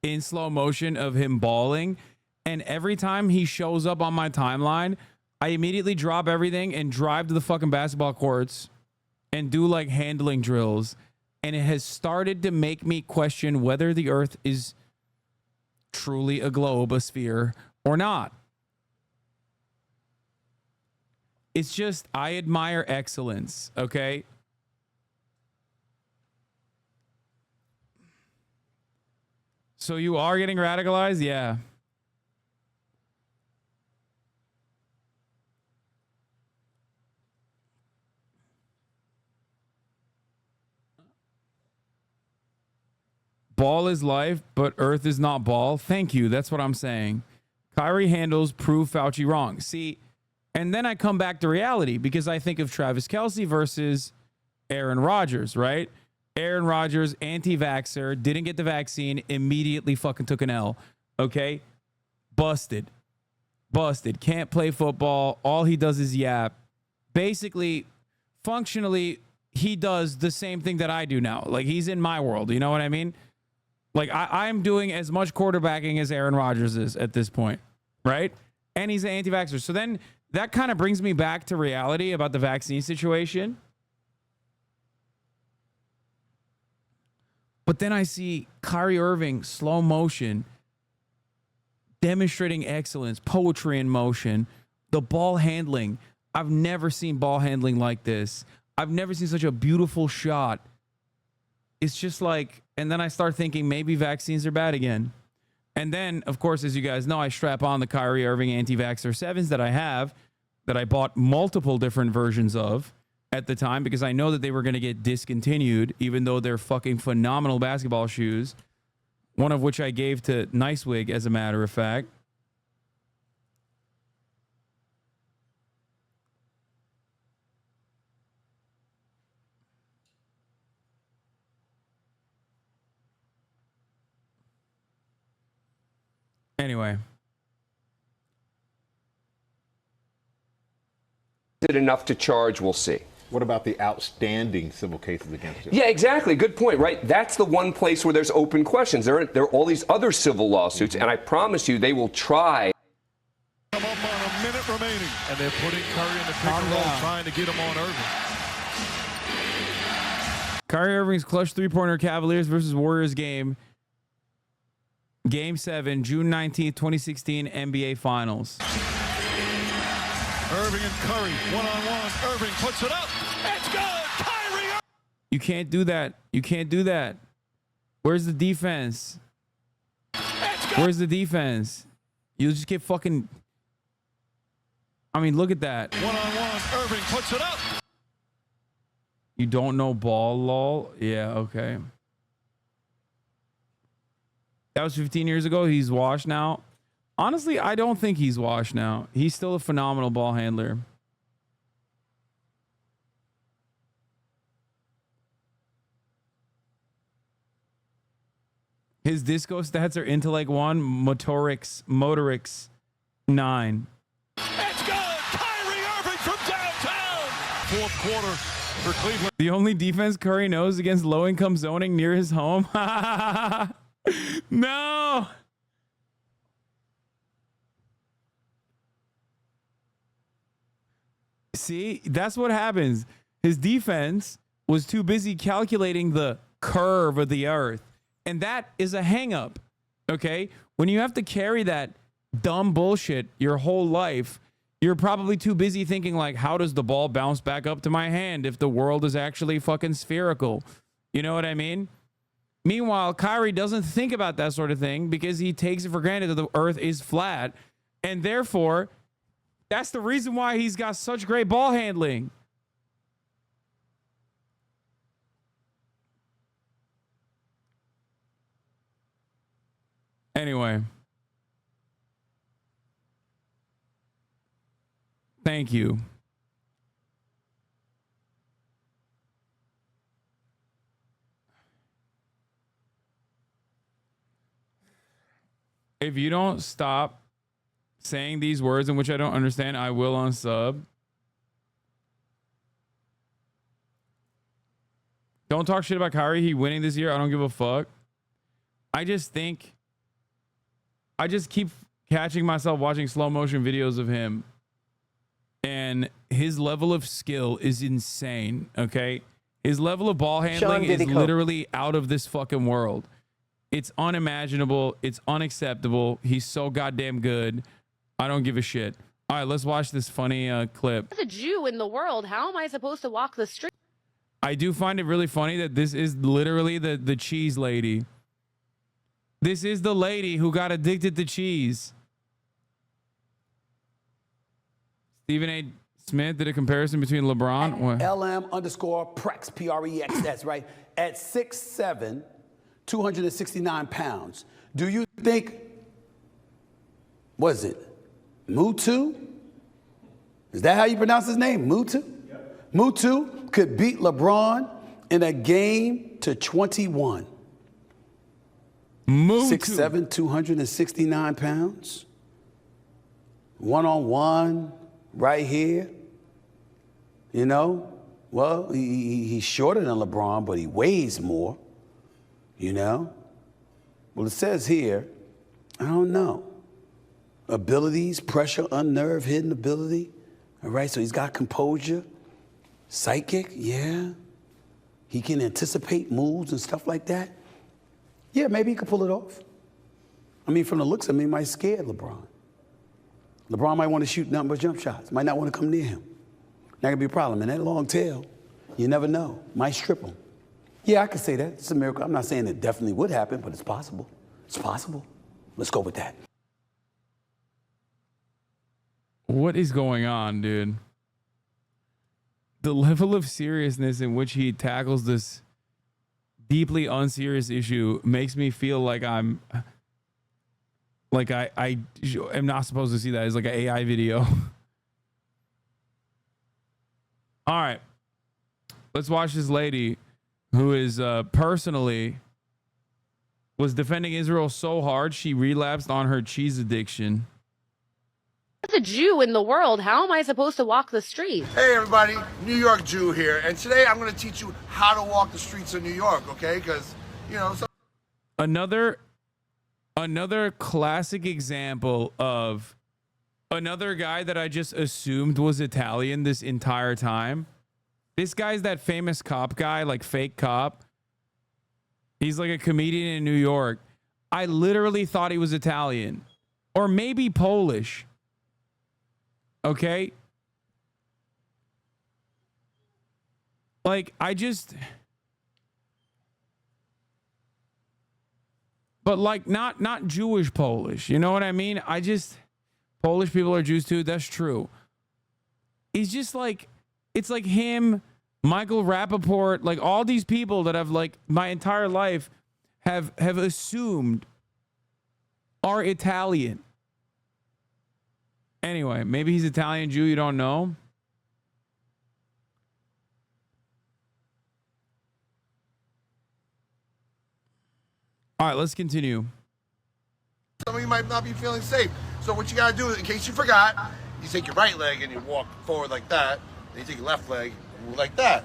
[SPEAKER 1] in slow motion of him balling, and every time he shows up on my timeline, I immediately drop everything and drive to the fucking basketball courts and do like handling drills. And it has started to make me question whether the earth is truly a globe, a sphere, or not. It's just, I admire excellence, okay? So you are getting radicalized? Yeah. Ball is life, but earth is not ball. Thank you. That's what I'm saying. Kyrie handles prove Fauci wrong. See, and then I come back to reality because I think of Travis Kelce versus Aaron Rodgers, right? Aaron Rodgers, anti-vaxxer, didn't get the vaccine, immediately fucking took an L. Okay? Busted. Can't play football. All he does is yap. Basically, functionally, he does the same thing that I do now. Like, he's in my world. You know what I mean? Like, I'm doing as much quarterbacking as Aaron Rodgers is at this point, right? And he's an anti-vaxxer. So then that kind of brings me back to reality about the vaccine situation. But then I see Kyrie Irving, slow motion, demonstrating excellence, poetry in motion, the ball handling. I've never seen ball handling like this. I've never seen such a beautiful shot. It's just like, and then I start thinking maybe vaccines are bad again. And then, of course, as you guys know, I strap on the Kyrie Irving anti-vaxxer 7s that I have, that I bought multiple different versions of at the time because I know that they were going to get discontinued, even though they're fucking phenomenal basketball shoes. One of which I gave to Nicewig, as a matter of fact. Anyway.
[SPEAKER 25] Is it enough to charge? We'll see.
[SPEAKER 3] What about the outstanding civil cases against him?
[SPEAKER 25] Yeah, exactly. Good point, right? That's the one place where there's open questions. There are all these other civil lawsuits, and I promise you they will try.
[SPEAKER 5] Come up on a minute remaining, and they're putting Curry in the pick and roll, trying to get him on Irving.
[SPEAKER 1] Kyrie Irving's clutch three-pointer Cavaliers versus Warriors game. Game 7, June 19th, 2016 NBA Finals.
[SPEAKER 5] Irving and Curry, one-on-one. Irving puts it up. It's good. Kyrie.
[SPEAKER 1] You can't do that. You can't do that. Where's the defense? Where's the defense? You'll just get fucking... I mean, look at that.
[SPEAKER 5] One-on-one. Irving puts it up.
[SPEAKER 1] You don't know ball, lol? Yeah, okay. That was 15 years ago. He's washed now. Honestly, I don't think he's washed now. He's still a phenomenal ball handler. His disco stats are intellect 1, motorics 9.
[SPEAKER 5] It's good. Kyrie Irving from downtown. Fourth quarter for Cleveland.
[SPEAKER 1] The only defense Curry knows against low-income zoning near his home. No. See, that's what happens. His defense was too busy calculating the curve of the earth. And that is a hang up. Okay. When you have to carry that dumb bullshit your whole life, you're probably too busy thinking like, how does the ball bounce back up to my hand if the world is actually fucking spherical? You know what I mean? Meanwhile, Kyrie doesn't think about that sort of thing because he takes it for granted that the earth is flat. And therefore, that's the reason why he's got such great ball handling. Anyway. Thank you. If you don't stop saying these words in which I don't understand, I will unsub. Don't talk shit about Kyrie. He winning this year. I don't give a fuck. I just keep catching myself watching slow motion videos of him. And his level of skill is insane, okay? His level of ball handling is literally out of this fucking world. It's unimaginable. It's unacceptable. He's so goddamn good. I don't give a shit. All right, let's watch this funny clip.
[SPEAKER 21] As a Jew in the world, how am I supposed to walk the street?
[SPEAKER 1] I do find it really funny that this is literally the cheese lady. This is the lady who got addicted to cheese. Stephen A. Smith did a comparison between LeBron.
[SPEAKER 6] LM_Prex, P-R-E-X, that's right, at 6'7", 269 pounds. Do you think, was it Mewtwo? Is that how you pronounce his name, Mewtwo? Yep. Mewtwo could beat LeBron in a game to 21.
[SPEAKER 1] Mewtwo.
[SPEAKER 6] 6'7", 269 pounds. One-on-one. Right here, you know, well, he's shorter than LeBron, but he weighs more, you know. Well, it says here, I don't know, abilities, pressure, unnerved, hidden ability. All right, so he's got composure, psychic, yeah. He can anticipate moves and stuff like that. Yeah, maybe he could pull it off. I mean, from the looks of me, he might scare LeBron. LeBron might want to shoot nothing but jump shots. Might not want to come near him. That could be a problem. And that long tail, you never know. Might strip him. Yeah, I could say that. It's a miracle. I'm not saying it definitely would happen, but it's possible. It's possible. Let's go with that.
[SPEAKER 1] What is going on, dude? The level of seriousness in which he tackles this deeply unserious issue makes me feel like I'm... Like I am not supposed to see that. It's like an AI video. All right. Let's watch this lady who is personally was defending Israel so hard she relapsed on her cheese addiction.
[SPEAKER 21] As a Jew in the world, how am I supposed to walk the street?
[SPEAKER 7] Hey everybody, New York Jew here. And today I'm going to teach you how to walk the streets of New York, okay? Because, you know... Another classic example of another guy that I just assumed was Italian this entire time. This guy's that famous cop guy, like fake cop. He's like a comedian in New York. I literally thought he was Italian or maybe Polish. Okay. Like but like not Jewish Polish. You know what I mean? Polish people are Jews too. That's true. He's just like, it's like him, Michael Rappaport, like all these people that I've like my entire life have assumed are Italian. Anyway, maybe he's Italian Jew. You don't know. All right, let's continue. Some of you might not be feeling safe. So what you gotta do, in case you forgot, you take your right leg and you walk forward like that. Then you take your left leg and move like that.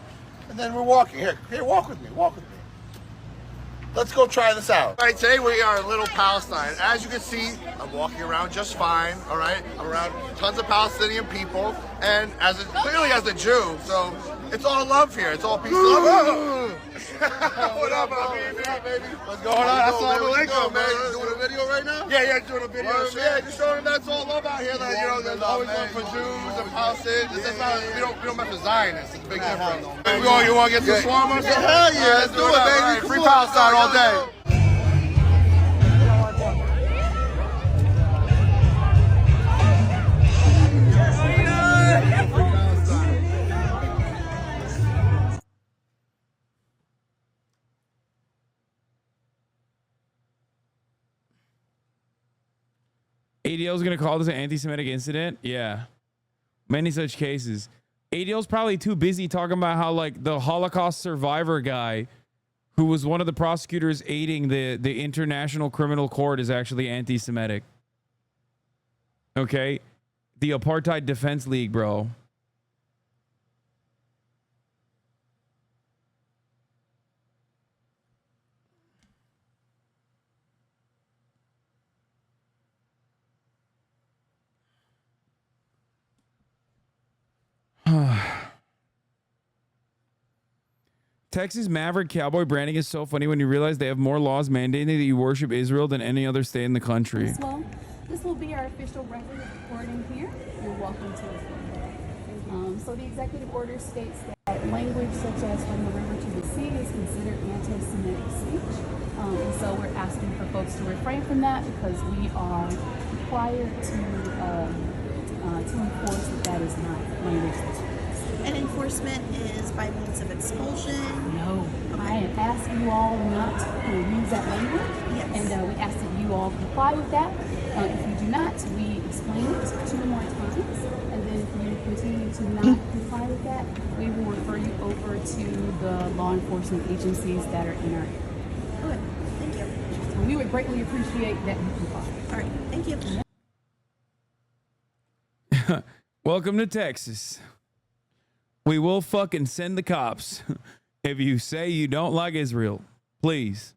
[SPEAKER 7] And then we're walking. Here, walk with me, walk with me. Let's go try this out. All right, today we are in Little Palestine. As you can see, I'm walking around just fine, all right? I'm around tons of Palestinian people, and clearly as a Jew, so it's all love here. It's all peace and love. What up, baby? What's going on? Assalamu alaikum, man. You doing a video right now? Yeah, doing a video. Yeah, just showing them that's all love out here. That, you know, there's always love for Jews and Palestinians. We don't mess with Zionists. It's a big difference. You want to get some shawarma? Hell yeah, let's do it, baby. Free Palestine all day.
[SPEAKER 1] ADL is going to call this an anti-Semitic incident. Yeah. Many such cases. ADL's probably too busy talking about how, like, the Holocaust survivor guy who was one of the prosecutors aiding the International Criminal Court is actually anti-Semitic. Okay? The Apartheid Defense League, bro. Texas Maverick Cowboy branding is so funny when you realize they have more laws mandating that you worship Israel than any other state in the country.
[SPEAKER 8] Well, this will be our official record recording here. You're welcome to it. So the executive order states that language such as from the river to the sea is considered anti-Semitic speech. And so we're asking for folks to refrain from that because we are required to enforce that is not language that's
[SPEAKER 9] and enforcement is by means of expulsion?
[SPEAKER 8] No. Okay. I ask you all not to use that language. Yes. And we ask that you all comply with that. If you do not, we explain it 2 more times. And then if you continue to not comply with that, we will refer you over to the law enforcement agencies that are in our area.
[SPEAKER 9] Good. Thank you.
[SPEAKER 8] So we would greatly appreciate that you comply.
[SPEAKER 9] All right. Thank you.
[SPEAKER 1] Welcome to Texas. We will fucking send the cops if you say you don't like Israel. Please.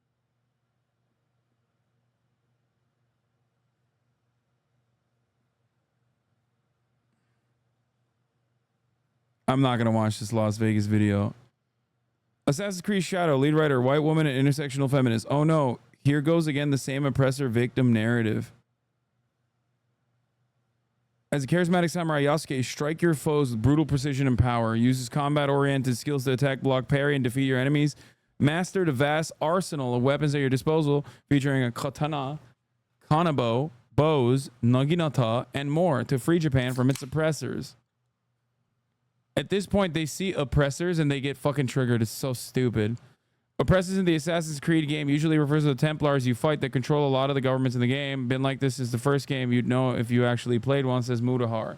[SPEAKER 1] I'm not going to watch this Las Vegas video. Assassin's Creed Shadow, lead writer, white woman and intersectional feminist. Oh no, here goes again the same oppressor victim narrative. As a charismatic samurai, Yasuke strike your foes with brutal precision and power. Uses combat-oriented skills to attack, block, parry, and defeat your enemies. Mastered a vast arsenal of weapons at your disposal, featuring a katana, kanabo, bows, naginata, and more to free Japan from its oppressors. At this point, they see oppressors and they get fucking triggered. It's so stupid. Oppressors in the Assassin's Creed game usually refers to the Templars you fight that control a lot of the governments in the game. Been like this is the first game you'd know if you actually played one, says Mutahar.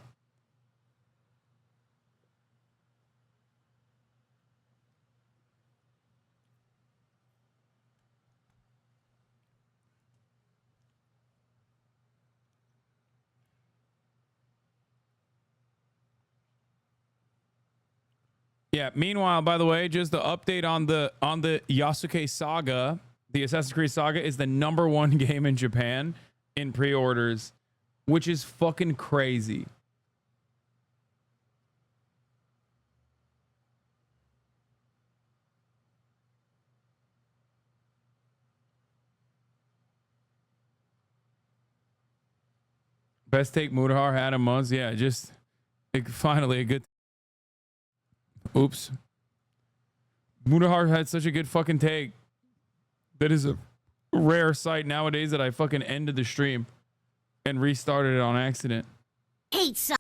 [SPEAKER 1] Yeah, meanwhile, by the way, just the update on the Yasuke saga, the Assassin's Creed saga is the #1 game in Japan in pre-orders, which is fucking crazy. Best take Mutahar had in months. Yeah, just finally a good. Oops. Mutahar had such a good fucking take. That is a rare sight nowadays that I fucking ended the stream and restarted it on accident.
[SPEAKER 10] Hate some.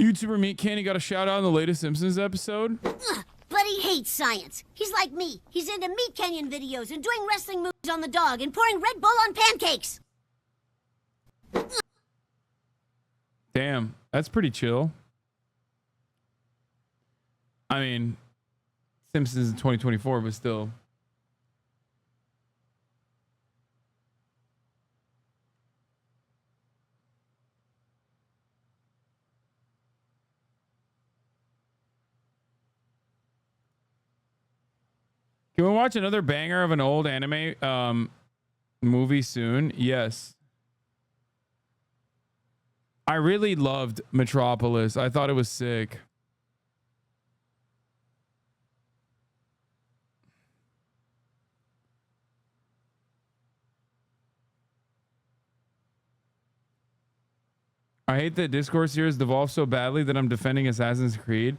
[SPEAKER 1] YouTuber meatcanyon got a shout out in the latest Simpsons episode.
[SPEAKER 10] But he hates science. He's like me. He's into meatcanyon videos and doing wrestling moves on the dog and pouring Red Bull on pancakes.
[SPEAKER 1] Damn, that's pretty chill. I mean, Simpsons in 2024, but still. Can we watch another banger of an old anime movie soon? Yes. I really loved Metropolis. I thought it was sick. I hate that discourse here has devolved so badly that I'm defending Assassin's Creed.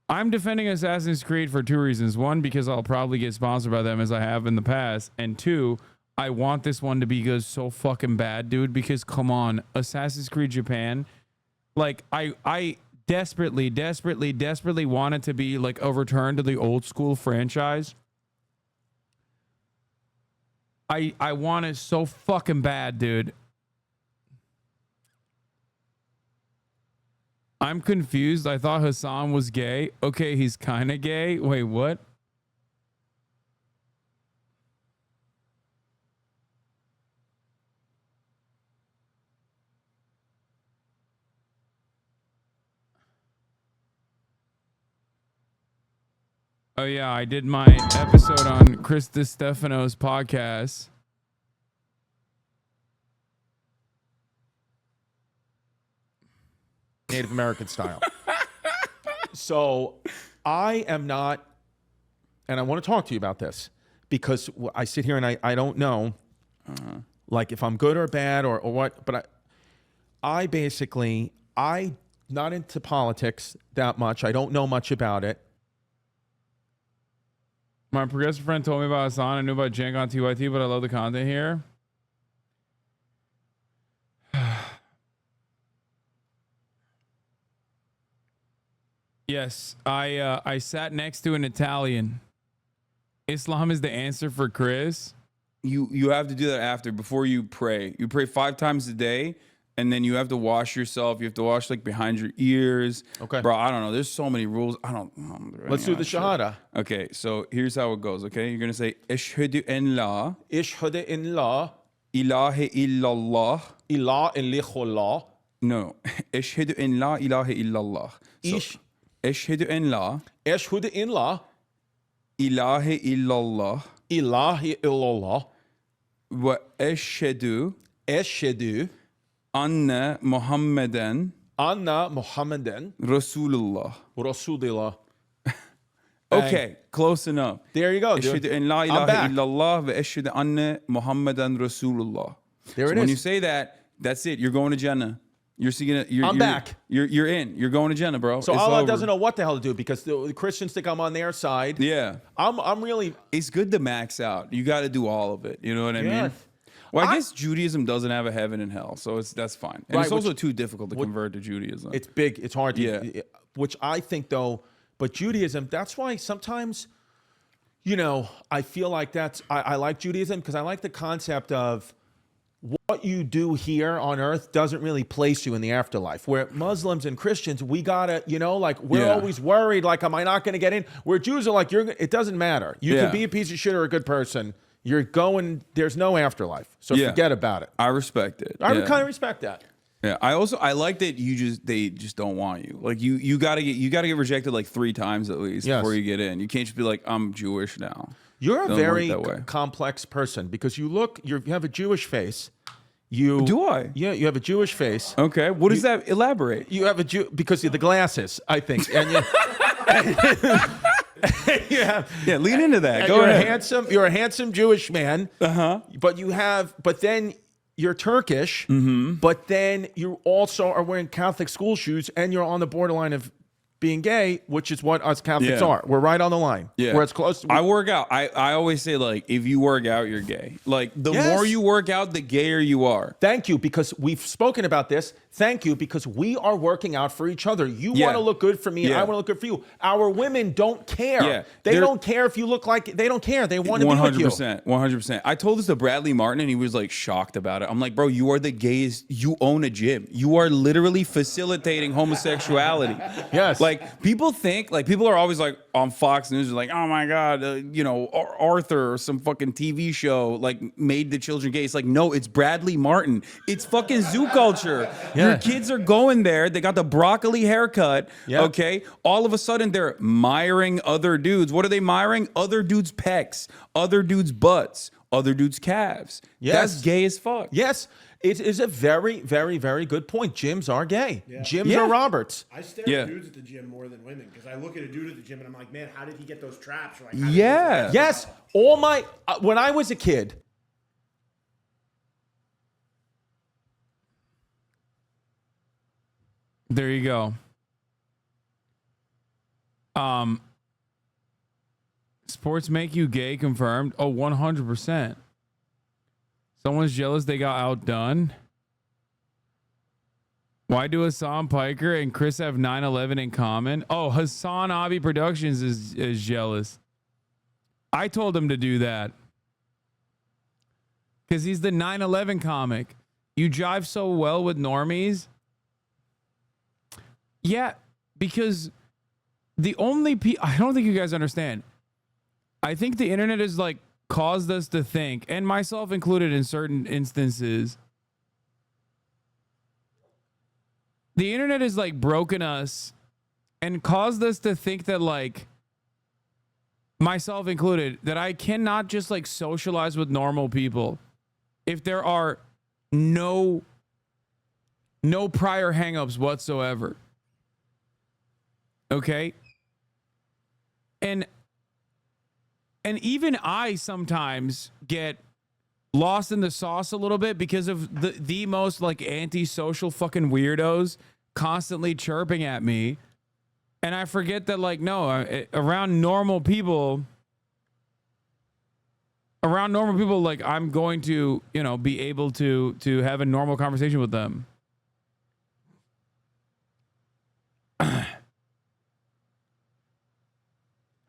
[SPEAKER 1] I'm defending Assassin's Creed for two reasons. One, because I'll probably get sponsored by them as I have in the past. And two, I want this one to be good so fucking bad, dude, because come on, Assassin's Creed Japan, like I desperately want it to be like a return to the old school franchise. I want it so fucking bad, dude. I'm confused. I thought Hasan was gay. Okay, he's kind of gay. Wait, what? Oh, yeah, I did my episode on Chris Distefano's podcast.
[SPEAKER 4] Native American style. So I am not, and I want to talk to you about this because I sit here and I don't know like if I'm good or bad or what, but I basically, I'm not into politics that much. I don't know much about it.
[SPEAKER 1] My progressive friend told me about Hasan. I knew about Jank on TYT, but I love the content here. Yes, I sat next to an Italian. Islam is the answer for Chris.
[SPEAKER 11] You have to do that after, before you pray. You pray 5 times a day, and then you have to wash yourself. You have to wash like behind your ears.
[SPEAKER 4] Okay.
[SPEAKER 11] Bro, I don't know. There's so many rules.
[SPEAKER 4] Let's do the shahadah.
[SPEAKER 11] Okay, so here's how it goes, okay? You're going to say, Ashhadu an la.
[SPEAKER 4] Ashhadu an la.
[SPEAKER 11] Ilaha illallah.
[SPEAKER 4] Ilah illallah.
[SPEAKER 11] No. Ashhadu an la ilaha illallah. So, Ashhadu an la.
[SPEAKER 4] Ashhadu an la.
[SPEAKER 11] Ilaha illallah.
[SPEAKER 4] Ilaha illallah.
[SPEAKER 11] Wa ashhadu.
[SPEAKER 4] Ashhadu.
[SPEAKER 11] Anna Muhammadan.
[SPEAKER 4] Anna Muhammadan.
[SPEAKER 11] Rasulullah.
[SPEAKER 4] Rasulullah.
[SPEAKER 11] Okay, close enough.
[SPEAKER 4] There you go, dude.
[SPEAKER 11] Ashhadu an la ilaha illallah wa ashhadu anna Muhammadan Rasulullah.
[SPEAKER 4] There it is.
[SPEAKER 11] When you say that, that's it. You're going to Jannah. You're seeing it.
[SPEAKER 4] I'm back.
[SPEAKER 11] You're in. You're going to Jannah, bro.
[SPEAKER 4] So Allah doesn't know what the hell to do because the Christians think I'm on their side.
[SPEAKER 11] Yeah.
[SPEAKER 4] I'm really.
[SPEAKER 11] It's good to max out. You got to do all of it. You know what I mean? Well, I guess Judaism doesn't have a heaven and hell, so that's fine. And it's also too difficult to convert to Judaism.
[SPEAKER 4] It's big. It's hard to. Which I think though, but Judaism. That's why sometimes, you know, I feel like I like Judaism because I like the concept of what you do here on earth doesn't really place you in the afterlife. Where Muslims and Christians, we gotta, you know, like we're always worried, like, am I not gonna get in? Where Jews are like, it doesn't matter. You can be a piece of shit or a good person. You're going, there's no afterlife. So forget about it.
[SPEAKER 11] I respect it.
[SPEAKER 4] I kind of respect that.
[SPEAKER 11] Yeah, I like that they just don't want you. Like you gotta get rejected like 3 times at least before you get in. You can't just be like, I'm Jewish now.
[SPEAKER 4] You're a very complex person because you have a Jewish face. Do
[SPEAKER 11] I?
[SPEAKER 4] Yeah, you have a Jewish face.
[SPEAKER 11] Okay, what does that elaborate?
[SPEAKER 4] You have because of the glasses, I think. And
[SPEAKER 11] lean into that. Go ahead.
[SPEAKER 4] You're a handsome Jewish man. But then you're Turkish.
[SPEAKER 11] Mm-hmm.
[SPEAKER 4] But then you also are wearing Catholic school shoes, and you're on the borderline of being gay, which is what us Catholics are. We're right on the line.
[SPEAKER 11] Yeah.
[SPEAKER 4] We're as close.
[SPEAKER 11] I work out. I always say, like, if you work out, you're gay. Like, the more you work out, the gayer you are.
[SPEAKER 4] Thank you, because we've spoken about this. Thank you, because we are working out for each other. You want to look good for me, and I want to look good for you. Our women don't care.
[SPEAKER 11] Yeah.
[SPEAKER 4] They don't care if you look like, they don't care. They want to be with you.
[SPEAKER 11] 100%. I told this to Bradley Martin, and he was, like, shocked about it. I'm like, bro, you are the gayest. You own a gym. You are literally facilitating homosexuality.
[SPEAKER 4] Yes.
[SPEAKER 11] Like, people are always, like, on Fox News, like, oh, my God, you know, Arthur or some fucking TV show, like, made the children gay. It's like, no, it's Bradley Martin. It's fucking zoo culture. Your kids are going there. They got the broccoli haircut. Okay. All of a sudden, they're miring other dudes. What are they miring? Other dudes' pecs, other dudes' butts, other dudes' calves. That's gay as fuck.
[SPEAKER 4] Yes. It is a very, very, very good point. Gyms are gay. Gyms are Roberts.
[SPEAKER 12] I stare at dudes at the gym more than women because I look at a dude at the gym and I'm like, man, how did he get those traps? Or like,
[SPEAKER 4] Yes. All my when I was a kid.
[SPEAKER 1] There you go. Sports make you gay confirmed. Oh, 100%. Someone's jealous they got outdone. Why do Hasan Piker and Chris have 9/11 in common? Oh, HasanAbi Productions is jealous. I told him to do that. Because he's the 9/11 comic. You jive so well with normies. Yeah, because the only I don't think you guys understand. I think the internet has like caused us to think, and myself included in certain instances, the internet has like broken us and caused us to think that, like, myself included, that I cannot just like socialize with normal people if there are no prior hangups whatsoever. Okay? And even I sometimes get lost in the sauce a little bit because of the most like antisocial fucking weirdos constantly chirping at me. And I forget that, like, no, around normal people, like, I'm going to, you know, be able to have a normal conversation with them.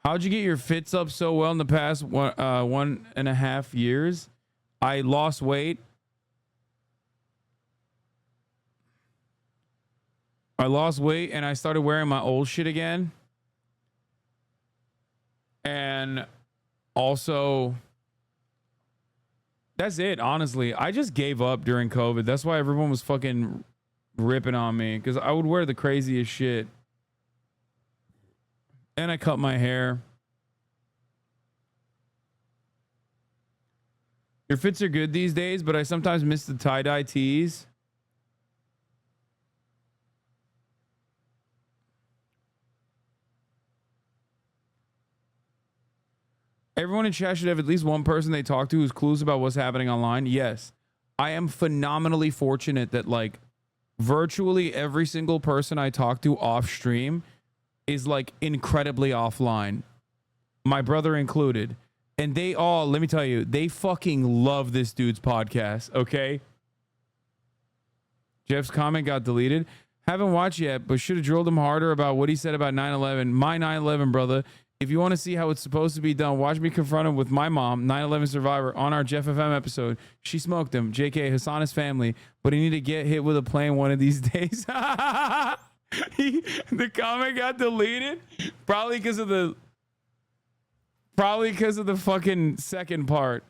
[SPEAKER 1] How'd you get your fits up so well in the past 1.5 years? I lost weight. And I started wearing my old shit again. And also, that's it, honestly. I just gave up during COVID. That's why everyone was fucking ripping on me, because I would wear the craziest shit. And I cut my hair. Your fits are good these days, but I sometimes miss the tie-dye tees. Everyone in chat should have at least one person they talk to who's clueless about what's happening online. Yes. I am phenomenally fortunate that, like, virtually every single person I talk to off stream is like incredibly offline, my brother included, and they all, let me tell you, they fucking love this dude's podcast. Okay, Jeff's comment got deleted. Haven't watched yet, but should have drilled him harder about what he said about 9/11. My 9/11 brother. If you want to see how it's supposed to be done, watch me confront him with my mom, 9/11 survivor, on our Jeff FM episode. She smoked him. JK, Hasan is family, but he need to get hit with a plane one of these days. The comment got deleted probably because of the fucking second part.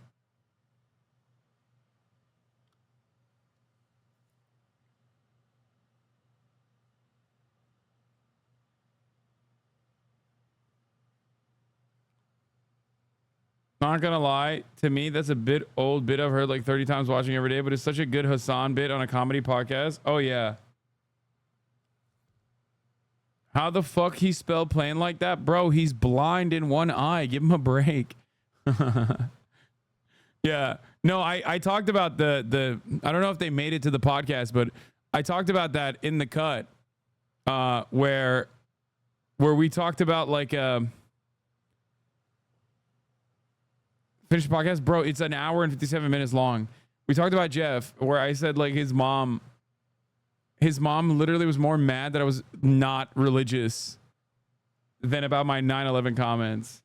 [SPEAKER 1] Not gonna lie, to me that's a bit old bit I've heard like 30 times watching every day, but it's such a good Hasan bit on a comedy podcast. Oh yeah. How the fuck he spelled plane like that? Bro, he's blind in one eye. Give him a break. Yeah. No, I talked about the I don't know if they made it to the podcast, but I talked about that in the cut. Where we talked about like finish the podcast. Bro, it's an hour and 57 minutes long. We talked about Jeff, where I said like his mom literally was more mad that I was not religious than about my 9/11 comments.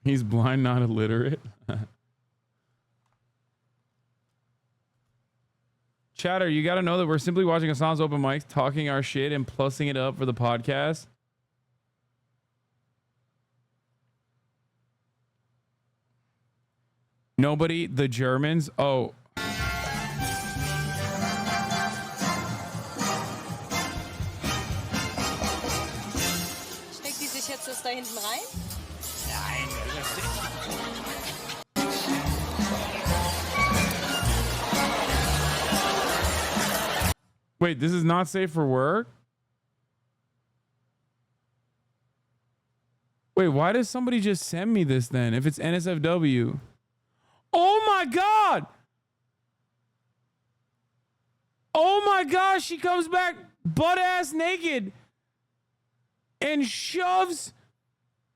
[SPEAKER 1] He's blind, not illiterate. Chatter, you got to know that we're simply watching Hasan's open mic, talking our shit and plussing it up for the podcast. Nobody, the Germans. Oh.
[SPEAKER 13] Steckt die sich jetzt das da hinten rein? Nein.
[SPEAKER 1] Wait, this is not safe for work? Wait, why does somebody just send me this then if it's NSFW? Oh my God. Oh my gosh, she comes back butt ass naked and shoves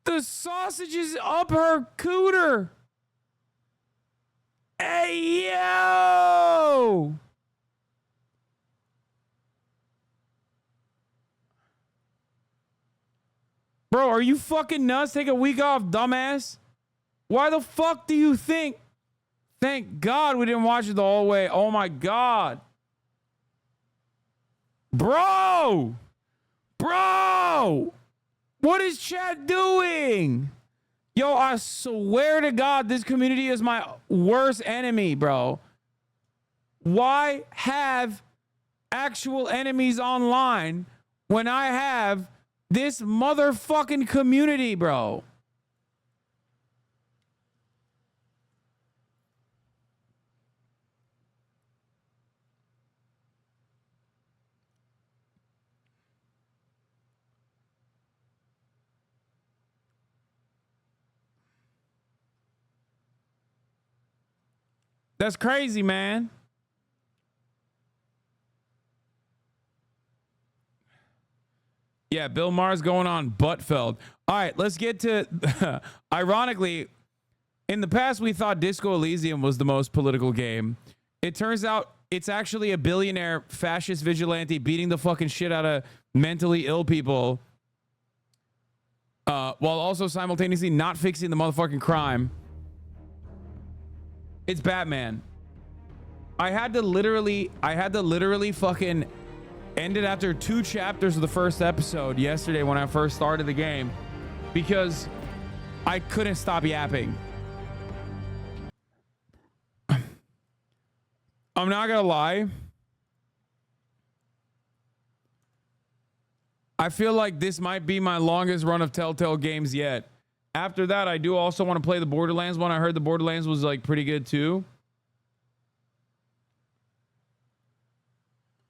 [SPEAKER 1] the sausages up her cooter. Hey, yo! Bro, are you fucking nuts? Take a week off, dumbass. Why the fuck do you think? Thank God we didn't watch it the whole way. Oh my God. Bro! Bro! What is chat doing? Yo, I swear to God, this community is my worst enemy, bro. Why have actual enemies online when I have this motherfucking community, bro? That's crazy, man. Yeah, Bill Maher's going on Buttfeld. All right, let's get to... Ironically, in the past, we thought Disco Elysium was the most political game. It turns out it's actually a billionaire fascist vigilante beating the fucking shit out of mentally ill people while also simultaneously not fixing the motherfucking crime. It's Batman. I had to literally fucking end it after 2 chapters of the first episode yesterday when I first started the game because I couldn't stop yapping. I'm not gonna lie. I feel like this might be my longest run of Telltale games yet. After that, I do also want to play the Borderlands one. I heard the Borderlands was like pretty good too.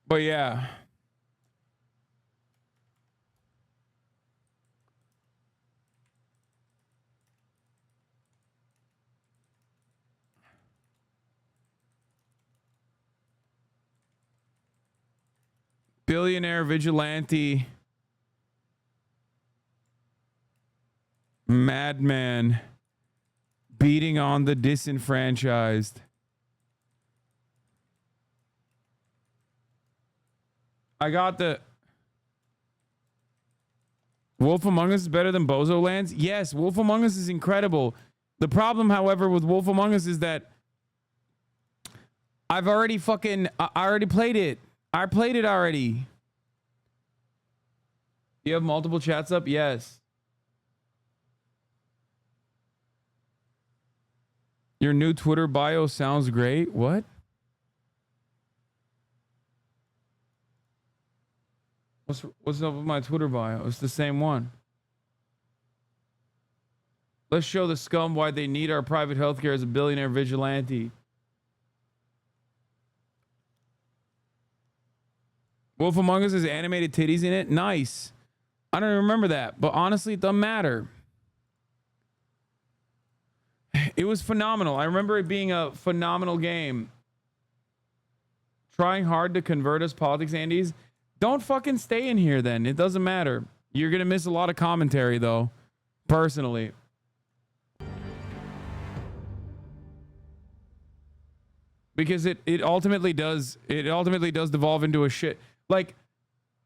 [SPEAKER 1] But yeah. Billionaire vigilante. Madman beating on the disenfranchised. I got the Wolf Among Us is better than Bozo Lands. Yes, Wolf Among Us is incredible. The problem, however, with Wolf Among Us is that I already played it. I played it already. You have multiple chats up? Yes. Your new Twitter bio sounds great. What? What's up with my Twitter bio? It's the same one. Let's show the scum why they need our private healthcare as a billionaire vigilante. Wolf Among Us has animated titties in it. Nice. I don't even remember that, but honestly, it doesn't matter. It was phenomenal. I remember it being a phenomenal game. Trying hard to convert us politics Andes. Don't fucking stay in here then. It doesn't matter. You're going to miss a lot of commentary though, personally. Because it ultimately does devolve into a shit. Like,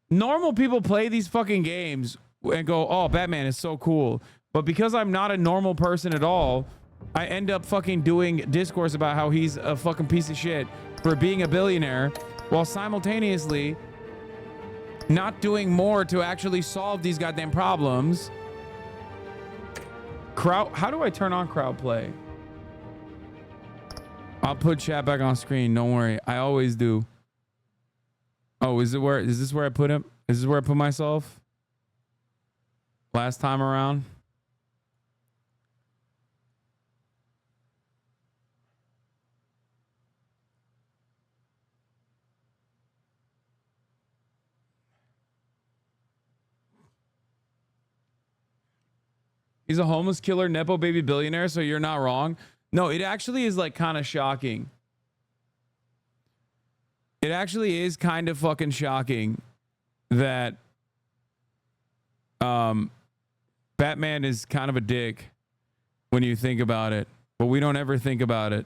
[SPEAKER 1] normal people play these fucking games and go, oh, Batman is so cool. But because I'm not a normal person at all, I end up fucking doing discourse about how he's a fucking piece of shit for being a billionaire while simultaneously not doing more to actually solve these goddamn problems. How do I turn on crowd play? I'll put chat back on screen. Don't worry. I always do. Oh, is this where I put him? Is this where I put myself? Last time around? He's a homeless killer, nepo baby billionaire, so you're not wrong. No, it actually is like kind of shocking. It actually is kind of fucking shocking that Batman is kind of a dick when you think about it, but we don't ever think about it.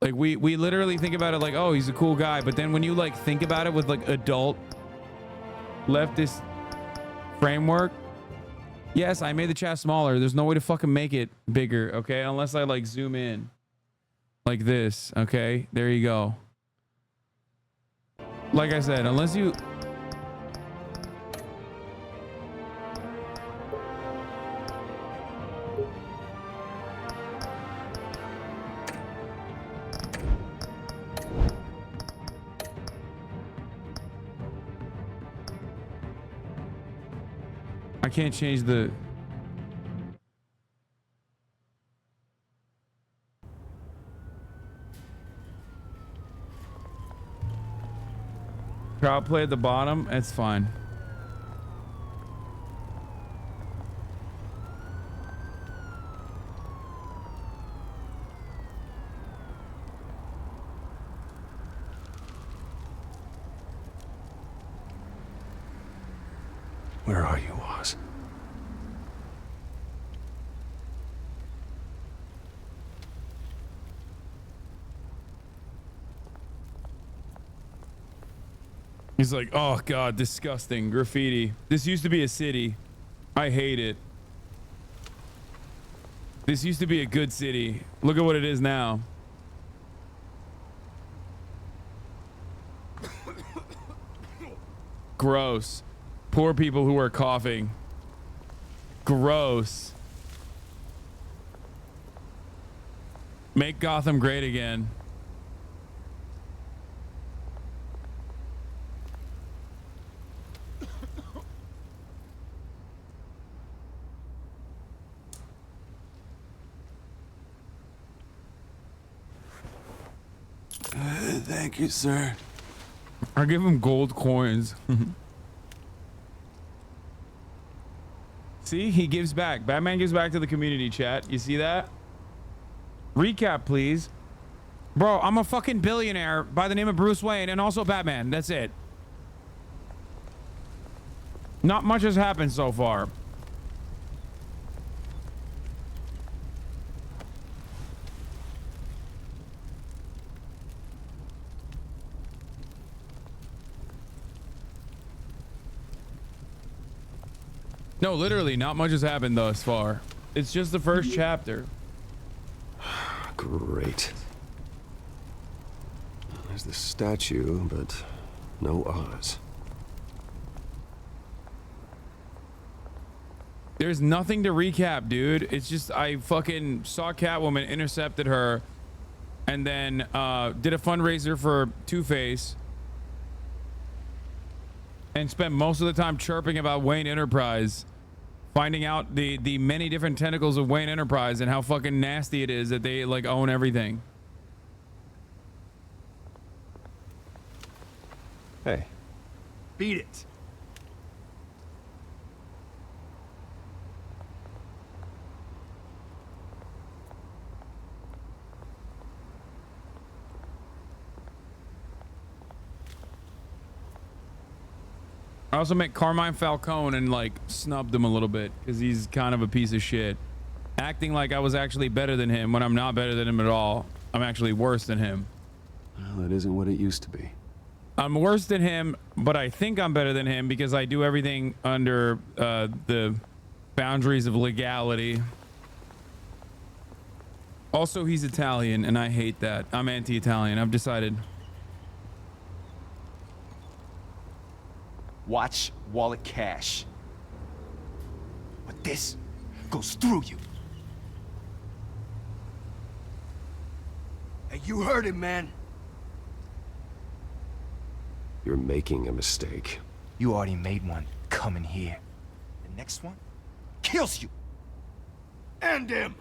[SPEAKER 1] Like we literally think about it like, oh, he's a cool guy, but then when you like think about it with like adult leftist framework, yes, I made the chat smaller. There's no way to fucking make it bigger, okay? Unless I like zoom in like this, okay? There you go. Like I said, unless you... I can't change the... Crowd play at the bottom. It's fine.
[SPEAKER 15] Where are you, Oz?
[SPEAKER 1] He's like, oh God, disgusting. Graffiti. This used to be a city. I hate it. This used to be a good city. Look at what it is now. Gross. Poor people who are coughing. Gross. Make Gotham great again.
[SPEAKER 15] Thank you, sir.
[SPEAKER 1] I'll give him gold coins. See, he gives back. Batman gives back to the community, chat. You see that? Recap, please. Bro, I'm a fucking billionaire by the name of Bruce Wayne and also Batman. That's it. Not much has happened so far. No, literally, not much has happened thus far. It's just the first chapter.
[SPEAKER 15] Great. There's the statue, but no Oz.
[SPEAKER 1] There's nothing to recap, dude. It's just I fucking saw Catwoman, intercepted her, and then did a fundraiser for Two-Face, and spent most of the time chirping about Wayne Enterprise, finding out the many different tentacles of Wayne Enterprise and how fucking nasty it is that they like own everything.
[SPEAKER 15] Hey.
[SPEAKER 12] Beat it.
[SPEAKER 1] I also met Carmine Falcone and like snubbed him a little bit because he's kind of a piece of shit, acting like I was actually better than him when I'm not better than him at all. I'm actually worse than him.
[SPEAKER 15] Well, that isn't what it used to be.
[SPEAKER 1] I'm worse than him, but I think I'm better than him because I do everything under the boundaries of legality. Also, he's Italian, and I hate that. I'm anti-Italian. I've decided.
[SPEAKER 16] Watch wallet cash. But this goes through you. Hey, you heard him, man.
[SPEAKER 15] You're making a mistake.
[SPEAKER 16] You already made one coming here. The next one kills you. And him.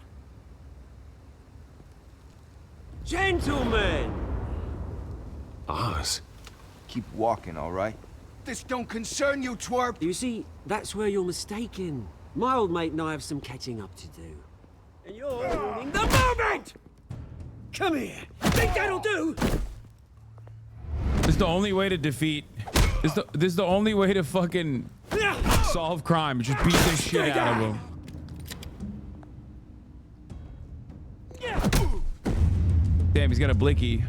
[SPEAKER 17] Gentlemen!
[SPEAKER 15] Oz.
[SPEAKER 16] Keep walking, all right? This don't concern you, twerp.
[SPEAKER 17] You see, that's where you're mistaken. My old mate and I have some catching up to do. And you're ruining the moment! Come here. Think that'll do?
[SPEAKER 1] This is the only way to defeat. This is the only way to fucking solve crime. Just beat the shit out of him. Damn, he's got a blicky.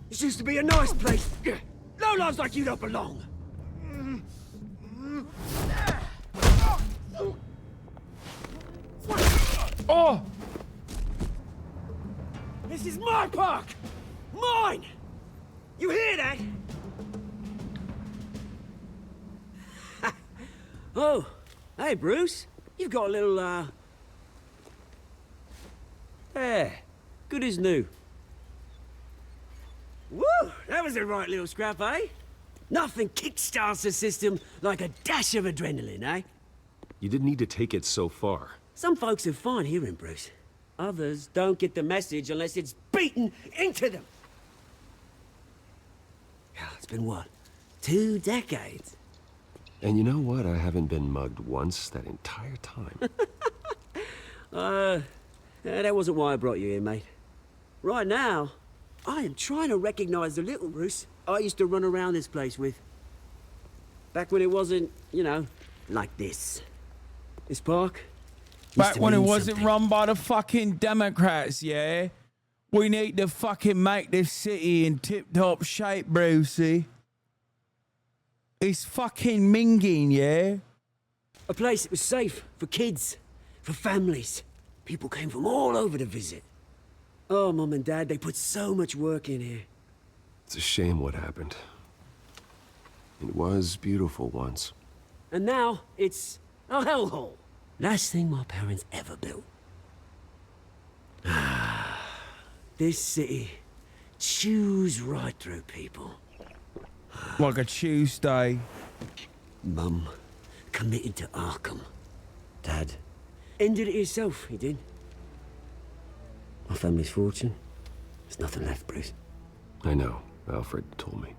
[SPEAKER 17] This used to be a nice place. Lowlifes like you don't belong.
[SPEAKER 1] Oh!
[SPEAKER 17] This is my park! Mine! You hear that? Oh, hey, Bruce. You've got a little, there. Good as new. Woo! That was a right little scrap, eh? Nothing kickstarts the system like a dash of adrenaline, eh?
[SPEAKER 15] You didn't need to take it so far.
[SPEAKER 17] Some folks have fine hearing, Bruce. Others don't get the message unless it's beaten into them. Yeah, it's been what? 2 decades?
[SPEAKER 15] And you know what? I haven't been mugged once that entire time.
[SPEAKER 17] That wasn't why I brought you here, mate. Right now, I am trying to recognize the little Bruce I used to run around this place with. Back when it wasn't, you know, like this. This park.
[SPEAKER 1] Back when it wasn't run by the fucking Democrats, yeah? We need to fucking make this city in tip-top shape, Brucey. It's fucking minging, yeah?
[SPEAKER 17] A place that was safe for kids, for families. People came from all over to visit. Oh, Mum and Dad, they put so much work in here.
[SPEAKER 15] It's a shame what happened. It was beautiful once.
[SPEAKER 17] And now, it's a hellhole. Last thing my parents ever built. This city chews right through people.
[SPEAKER 1] Like a Tuesday.
[SPEAKER 17] Mum committed to Arkham. Dad ended it himself, he did. My family's fortune. There's nothing left, Bruce.
[SPEAKER 15] I know. Alfred told me.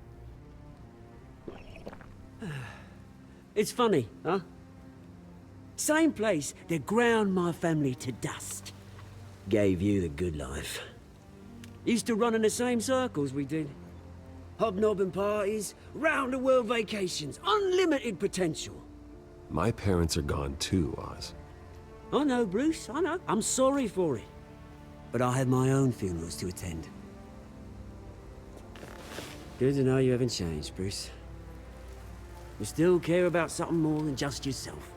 [SPEAKER 17] It's funny, huh? Same place that ground my family to dust. Gave you the good life. Used to run in the same circles we did. Hobnobbing parties, round-the-world vacations, unlimited potential.
[SPEAKER 15] My parents are gone too, Oz.
[SPEAKER 17] I know, Bruce, I know. I'm sorry for it. But I have my own funerals to attend. Good to know you haven't changed, Bruce. You still care about something more than just yourself.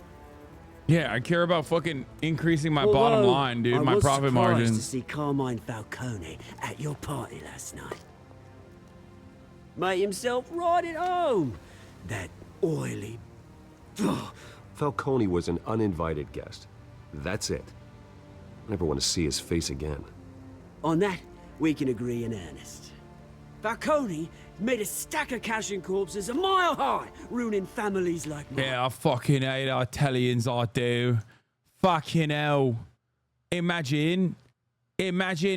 [SPEAKER 1] Yeah, I care about fucking increasing my bottom line, dude. My profit margins.
[SPEAKER 17] I was surprised to see Carmine Falcone at your party last night. Made himself right at home. That oily...
[SPEAKER 15] Falcone was an uninvited guest. That's it. I never want to see his face again.
[SPEAKER 17] On that, we can agree in earnest. Falcone made a stack of cash and corpses a mile high, ruining families like mine.
[SPEAKER 1] Yeah, I fucking hate Italians, I do. Fucking hell. Imagine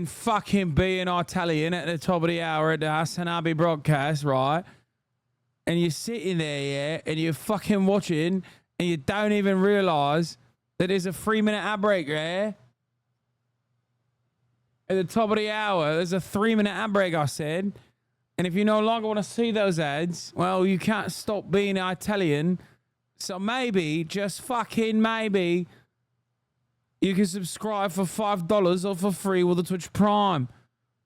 [SPEAKER 1] fucking being Italian at the top of the hour at the HasanAbi broadcast, right? And you're sitting there, yeah, and you're fucking watching, and you don't even realize that there's a 3-minute ad break, yeah? At the top of the hour, there's a 3-minute ad break, I said. And if you no longer want to see those ads, well, you can't stop being Italian. So maybe, just fucking maybe, you can subscribe for $5 or for free with the Twitch Prime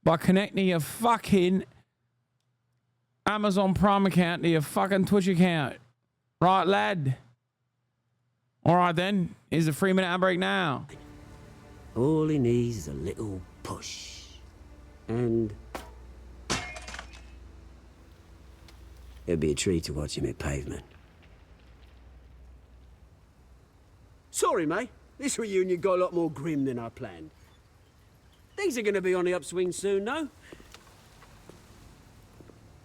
[SPEAKER 1] by connecting your fucking Amazon Prime account to your fucking Twitch account. Right, lad? All right, then. Here's a 3-minute ad break now.
[SPEAKER 17] All he needs is a little push. And... it'd be a treat to watch him hit pavement. Sorry, mate. This reunion got a lot more grim than I planned. Things are going to be on the upswing soon, no?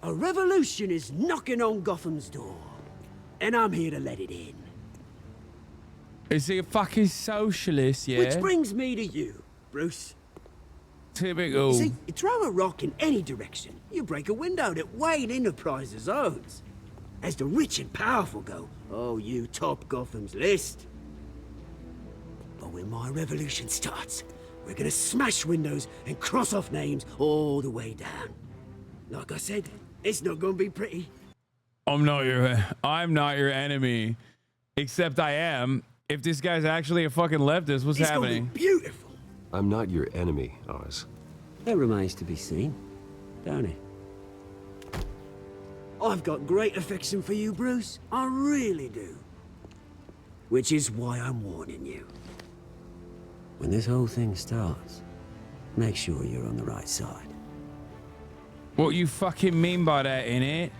[SPEAKER 17] A revolution is knocking on Gotham's door. And I'm here to let it in.
[SPEAKER 1] Is he a fucking socialist, yeah?
[SPEAKER 17] Which brings me to you, Bruce.
[SPEAKER 1] Typical.
[SPEAKER 17] You see, you throw a rock in any direction, you break a window that Wayne Enterprises owns. As the rich and powerful go, oh, you top Gotham's list. But when my revolution starts, we're gonna smash windows and cross off names all the way down. Like I said, it's not gonna be pretty.
[SPEAKER 1] I'm not your enemy. Except I am. If this guy's actually a fucking leftist, what's happening?
[SPEAKER 17] Beautiful.
[SPEAKER 15] I'm not your enemy, Oz.
[SPEAKER 17] That remains to be seen, don't it? I've got great affection for you, Bruce. I really do. Which is why I'm warning you. When this whole thing starts, make sure you're on the right side.
[SPEAKER 1] What you fucking mean by that, innit?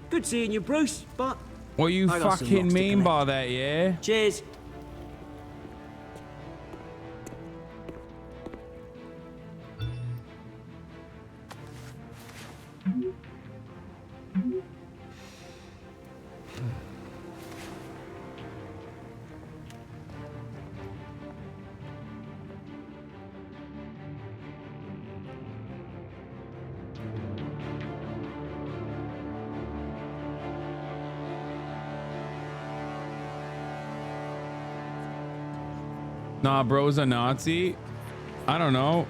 [SPEAKER 17] Good seeing you, Bruce, but...
[SPEAKER 1] What you
[SPEAKER 17] I got some
[SPEAKER 1] fucking
[SPEAKER 17] rocks to
[SPEAKER 1] mean by
[SPEAKER 17] collect.
[SPEAKER 1] that, yeah?
[SPEAKER 17] Cheers.
[SPEAKER 1] Nah, bro's a Nazi. I don't know.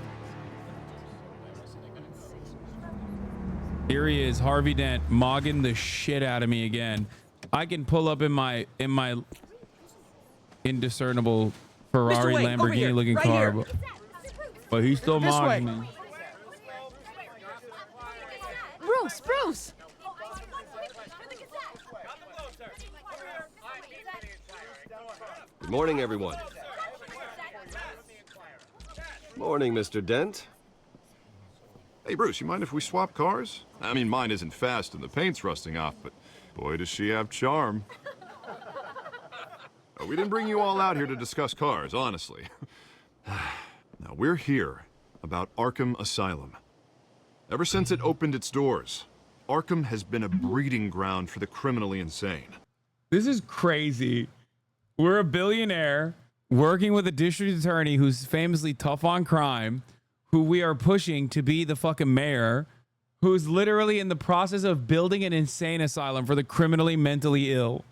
[SPEAKER 1] Here he is, Harvey Dent, mogging the shit out of me again. I can pull up in my indiscernible Ferrari
[SPEAKER 17] Wayne, over
[SPEAKER 1] Lamborghini
[SPEAKER 17] here,
[SPEAKER 1] looking
[SPEAKER 17] right
[SPEAKER 1] car,
[SPEAKER 17] here.
[SPEAKER 1] but he's still
[SPEAKER 17] This
[SPEAKER 1] mogging
[SPEAKER 17] way.
[SPEAKER 1] me.
[SPEAKER 19] Bruce!
[SPEAKER 15] Good morning, everyone. Morning, Mr. Dent.
[SPEAKER 20] Hey, Bruce, you mind if we swap cars? I mean, mine isn't fast and the paint's rusting off, but boy, does she have charm. We didn't bring you all out here to discuss cars, honestly. Now, we're here about Arkham Asylum. Ever since it opened its doors, Arkham has been a breeding ground for the criminally insane.
[SPEAKER 1] This is crazy. We're a billionaire working with a district attorney who's famously tough on crime, who we are pushing to be the fucking mayor, who's literally in the process of building an insane asylum for the criminally mentally ill.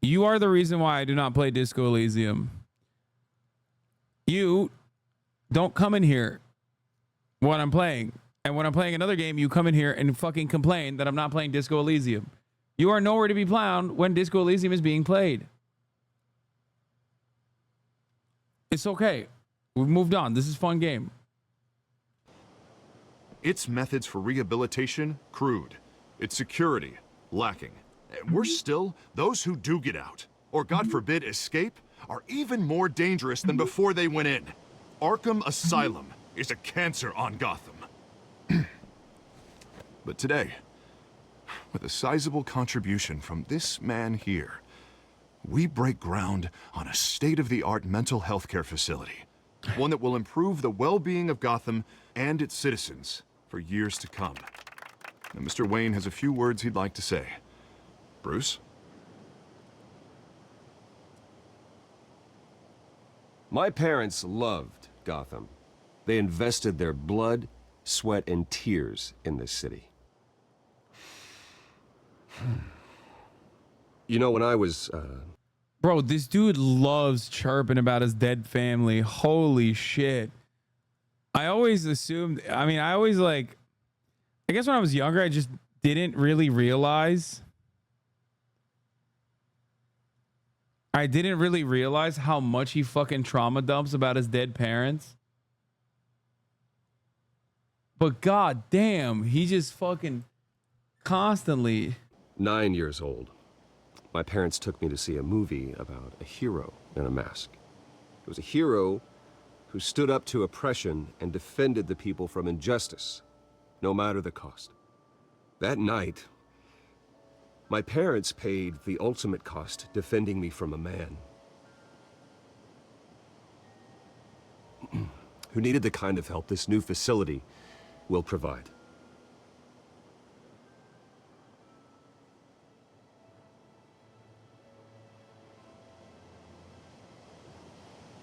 [SPEAKER 1] You are the reason why I do not play Disco Elysium. You don't come in here when I'm playing. And when I'm playing another game, you come in here and fucking complain that I'm not playing Disco Elysium. You are nowhere to be found when Disco Elysium is being played. It's okay. We've moved on. This is a fun game.
[SPEAKER 20] Its methods for rehabilitation, crude. Its security, lacking. And worse still, those who do get out, or God forbid escape, are even more dangerous than before they went in. Arkham Asylum is a cancer on Gotham. But today, with a sizable contribution from this man here, we break ground on a state-of-the-art mental health care facility. One that will improve the well-being of Gotham and its citizens for years to come. Now, Mr. Wayne has a few words he'd like to say. Bruce?
[SPEAKER 15] My parents loved Gotham. They invested their blood, sweat, and tears in this city. You know, when I was,
[SPEAKER 1] Bro, this dude loves chirping about his dead family. Holy shit. I always assumed, I guess when I was younger, I just didn't really realize. I didn't really realize how much he fucking trauma dumps about his dead parents. But god damn, he just fucking constantly.
[SPEAKER 15] 9 years old. My parents took me to see a movie about a hero in a mask. It was a hero who stood up to oppression and defended the people from injustice, no matter the cost. That night, my parents paid the ultimate cost defending me from a man who needed the kind of help this new facility will provide.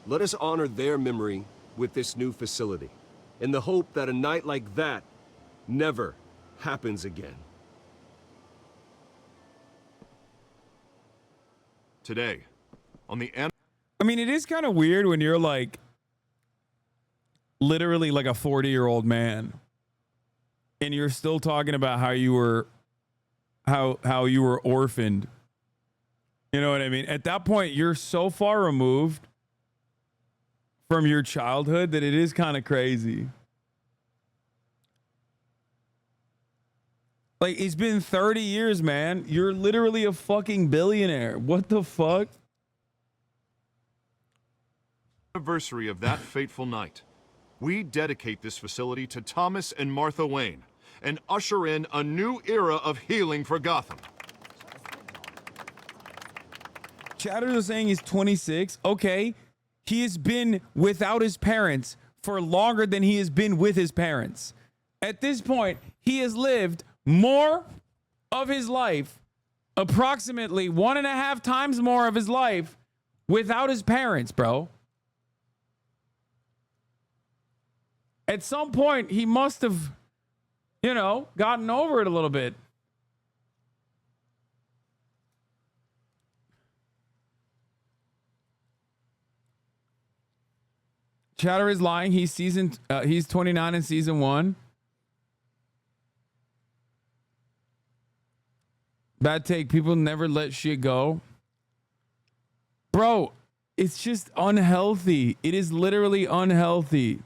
[SPEAKER 15] Let us honor their memory with this new facility, in the hope that a night like that never happens again.
[SPEAKER 20] Today, on the end.
[SPEAKER 1] I mean, it is kind of weird when you're like literally like a 40-year-old man and you're still talking about how you were orphaned. You know what I mean? At that point, you're so far removed from your childhood that it is kind of crazy. Like, it's been 30 years, man. You're literally a fucking billionaire. What the fuck?
[SPEAKER 20] Anniversary of that fateful night, we dedicate this facility to Thomas and Martha Wayne and usher in a new era of healing for Gotham.
[SPEAKER 1] Chatters are saying he's 26. Okay. He has been without his parents for longer than he has been with his parents. At this point, he has lived more of his life, approximately 1.5 times more of his life without his parents, bro. At some point, he must have, you know, gotten over it a little bit. Chatter is lying. He's 29 in season 1. Bad take. People never let shit go. Bro, it's just unhealthy. It is literally unhealthy.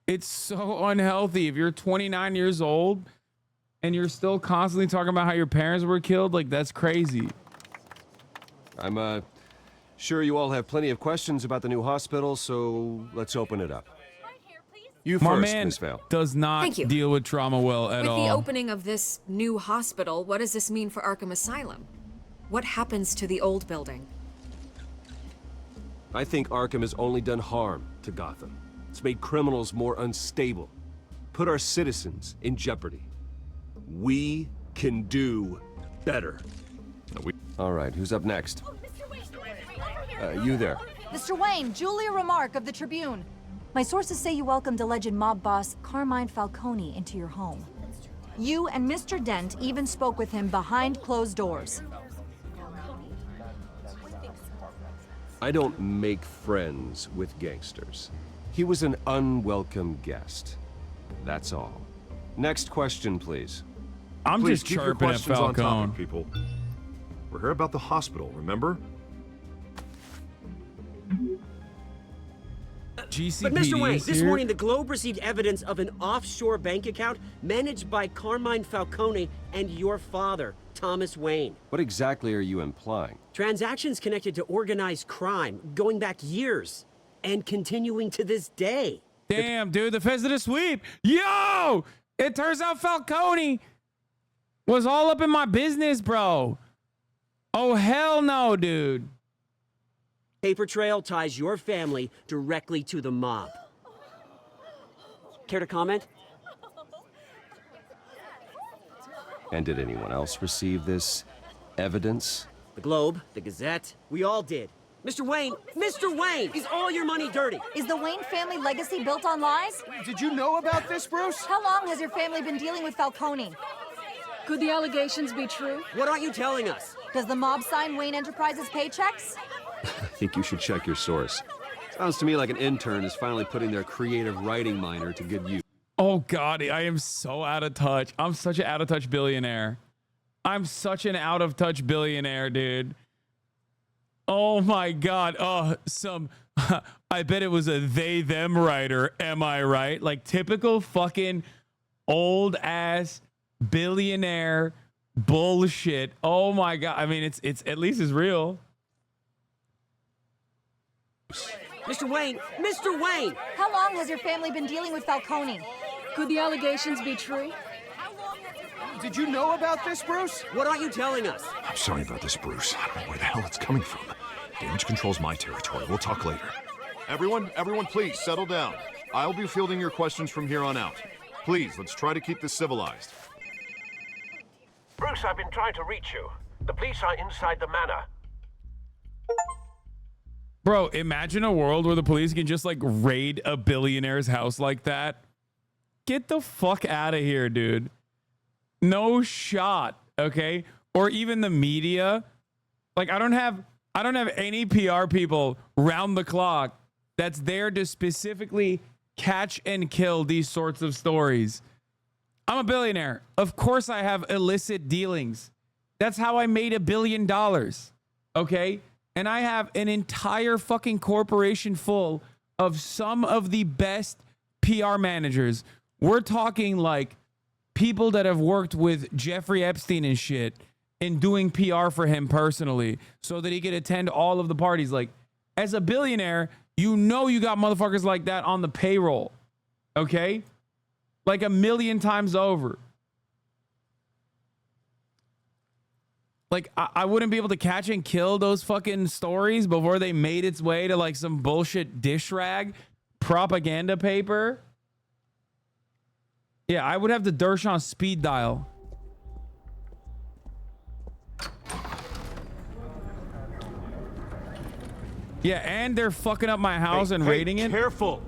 [SPEAKER 1] It's so unhealthy. If you're 29 years old and you're still constantly talking about how your parents were killed, like, that's crazy.
[SPEAKER 15] I'm sure you all have plenty of questions about the new hospital, so let's open it up. You
[SPEAKER 1] My
[SPEAKER 15] first,
[SPEAKER 1] man
[SPEAKER 15] Ms. Vale.
[SPEAKER 1] does not
[SPEAKER 14] Thank you.
[SPEAKER 1] deal with trauma well at
[SPEAKER 14] With
[SPEAKER 1] all.
[SPEAKER 14] the opening of this new hospital, what does this mean for Arkham Asylum? What happens to the old building?
[SPEAKER 15] I think Arkham has only done harm to Gotham. It's made criminals more unstable, put our citizens in jeopardy. We can do better. All right, who's up next? You there.
[SPEAKER 19] Mr. Wayne, Julia Remark of the Tribune. My sources say you welcomed alleged mob boss Carmine Falcone into your home. You and Mr. Dent even spoke with him behind closed doors.
[SPEAKER 15] I don't make friends with gangsters. He was an unwelcome guest. That's all. Next question, please.
[SPEAKER 1] I'm
[SPEAKER 20] Please
[SPEAKER 1] just
[SPEAKER 20] keep your
[SPEAKER 1] chirping at
[SPEAKER 20] questions on
[SPEAKER 1] Falcone.
[SPEAKER 20] topic, people. We're here about the hospital, remember?
[SPEAKER 1] GCPD
[SPEAKER 17] But Mr. Wayne,
[SPEAKER 1] is
[SPEAKER 17] this
[SPEAKER 1] here.
[SPEAKER 17] morning the Globe received evidence of an offshore bank account managed by Carmine Falcone and your father, Thomas Wayne.
[SPEAKER 15] What exactly are you implying?
[SPEAKER 17] Transactions connected to organized crime going back years and continuing to this day.
[SPEAKER 1] Damn, dude, the feds did a sweep. Yo! It turns out Falcone was all up in my business, bro. Oh, hell no, dude.
[SPEAKER 17] Paper trail ties your family directly to the mob. Care to comment?
[SPEAKER 15] And did anyone else receive this evidence?
[SPEAKER 17] The Globe, the Gazette, we all did. Mr. Wayne, is all your money dirty?
[SPEAKER 19] Is the Wayne family legacy built on lies?
[SPEAKER 12] Did you know about this, Bruce?
[SPEAKER 19] How long has your family been dealing with Falcone?
[SPEAKER 13] Could the allegations be true?
[SPEAKER 17] What aren't you telling us?
[SPEAKER 19] Does the mob sign Wayne Enterprises paychecks?
[SPEAKER 15] I think you should check your source. Sounds to me like an intern is finally putting their creative writing minor to good use.
[SPEAKER 1] Oh, God, I am so out of touch. I'm such an out of touch billionaire. I'm such an out of touch billionaire, dude. Oh, my God. Oh, I bet it was a they, them writer. Am I right? Like typical fucking old ass billionaire bullshit. Oh, my God. I mean, it's at least it's real.
[SPEAKER 17] Mr. Wayne!
[SPEAKER 19] How long has your family been dealing with Falcone?
[SPEAKER 13] Could the allegations be true?
[SPEAKER 12] Did you know about this, Bruce?
[SPEAKER 17] What aren't you telling us?
[SPEAKER 20] I'm sorry about this, Bruce. I don't know where the hell it's coming from. Damage control's my territory. We'll talk later. Everyone, please settle down. I'll be fielding your questions from here on out. Please, let's try to keep this civilized.
[SPEAKER 18] Bruce, I've been trying to reach you. The police are inside the manor.
[SPEAKER 1] Bro, imagine a world where the police can just like raid a billionaire's house like that. Get the fuck out of here, dude. No shot, okay? Or even the media. Like I don't have any PR people round the clock that's there to specifically catch and kill these sorts of stories. I'm a billionaire. Of course I have illicit dealings. That's how I made $1 billion. Okay? And I have an entire fucking corporation full of some of the best PR managers. We're talking like people that have worked with Jeffrey Epstein and shit and doing PR for him personally so that he could attend all of the parties. Like, as a billionaire, you know you got motherfuckers like that on the payroll. Okay? Like 1,000,000 times over. Like, I wouldn't be able to catch and kill those fucking stories before they made its way to like some bullshit dish rag propaganda paper. Yeah, I would have the Dershon speed dial. Yeah, and they're fucking up my house and raiding it.
[SPEAKER 20] Careful.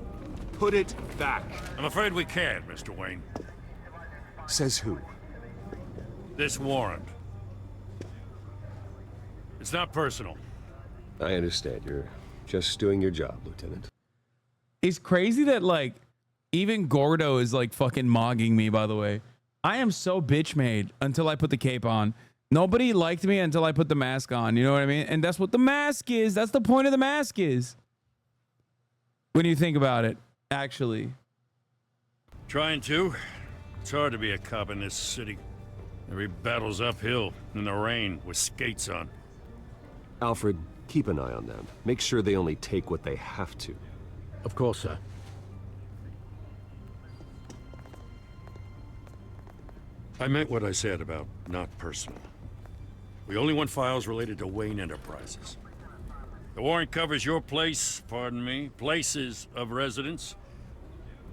[SPEAKER 20] Put it back.
[SPEAKER 5] I'm afraid we can't, Mr. Wayne.
[SPEAKER 20] Says who?
[SPEAKER 5] This warrant. It's not personal.
[SPEAKER 15] I understand. You're just doing your job, Lieutenant.
[SPEAKER 1] It's crazy that like even Gordo is like fucking mogging me, by the way. I am so bitch made until I put the cape on. Nobody liked me until I put the mask on. You know what I mean? And that's what the mask is. That's the point of the mask is. When you think about it, actually.
[SPEAKER 5] Trying to. It's hard to be a cop in this city. Every battle's uphill in the rain with skates on.
[SPEAKER 15] Alfred, keep an eye on them. Make sure they only take what they have to.
[SPEAKER 2] Of course, sir.
[SPEAKER 5] I meant what I said about not personal. We only want files related to Wayne Enterprises. The warrant covers your place, pardon me, places of residence,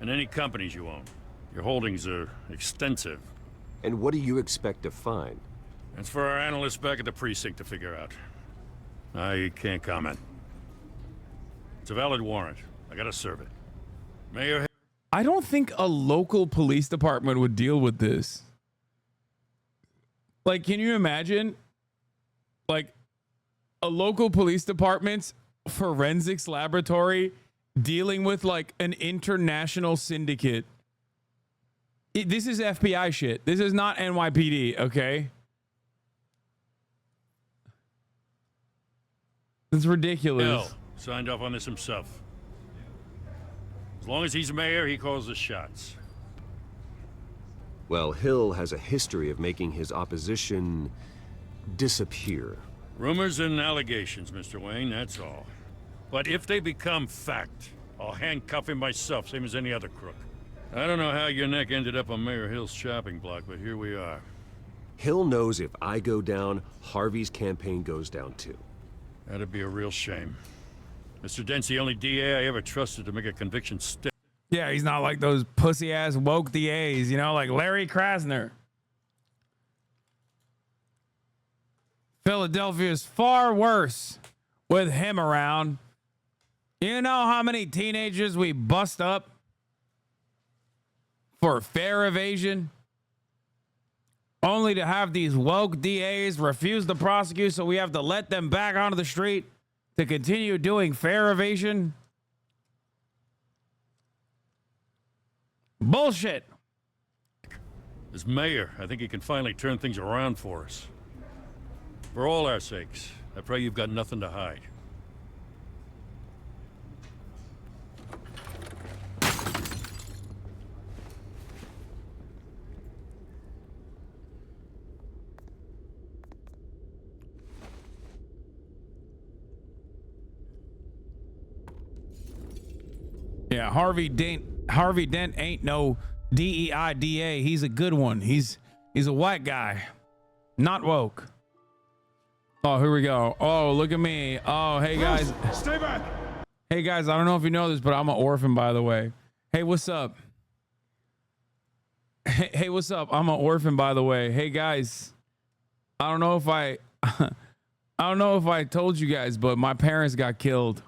[SPEAKER 5] and any companies you own. Your holdings are extensive.
[SPEAKER 15] And what do you expect to find?
[SPEAKER 5] That's for our analysts back at the precinct to figure out. I can't comment. It's a valid warrant. I gotta serve it. Mayor...
[SPEAKER 1] I don't think a local police department would deal with this. Like, can you imagine? Like, a local police department's forensics laboratory dealing with, like, an international syndicate. This is FBI shit. This is not NYPD, okay? It's ridiculous.
[SPEAKER 5] Hill signed off on this himself. As long as he's mayor, he calls the shots.
[SPEAKER 15] Well, Hill has a history of making his opposition disappear.
[SPEAKER 5] Rumors and allegations, Mr. Wayne, that's all. But if they become fact, I'll handcuff him myself, same as any other crook. I don't know how your neck ended up on Mayor Hill's shopping block, but here we are.
[SPEAKER 15] Hill knows if I go down, Harvey's campaign goes down too.
[SPEAKER 5] That'd be a real shame. Mr. Dent's the only DA I ever trusted to make a conviction stick.
[SPEAKER 1] Yeah, he's not like those pussy-ass woke DAs, you know, like Larry Krasner. Philadelphia's far worse with him around. You know how many teenagers we bust up for fare evasion? Only to have these woke DAs refuse to prosecute, so we have to let them back onto the street to continue doing fare evasion? Bullshit.
[SPEAKER 5] As mayor, I think he can finally turn things around for us. For all our sakes, I pray you've got nothing to hide.
[SPEAKER 1] Yeah, Harvey Dent ain't no DEI DA. He's a good one. He's a white guy, not woke. Oh, here we go. Oh, look at me. Oh, hey guys.
[SPEAKER 5] Stay back.
[SPEAKER 1] Hey guys, I don't know if you know this, but I'm an orphan, by the way. Hey, what's up? Hey, what's up? I'm an orphan, by the way. Hey guys, I don't know if I told you guys, but my parents got killed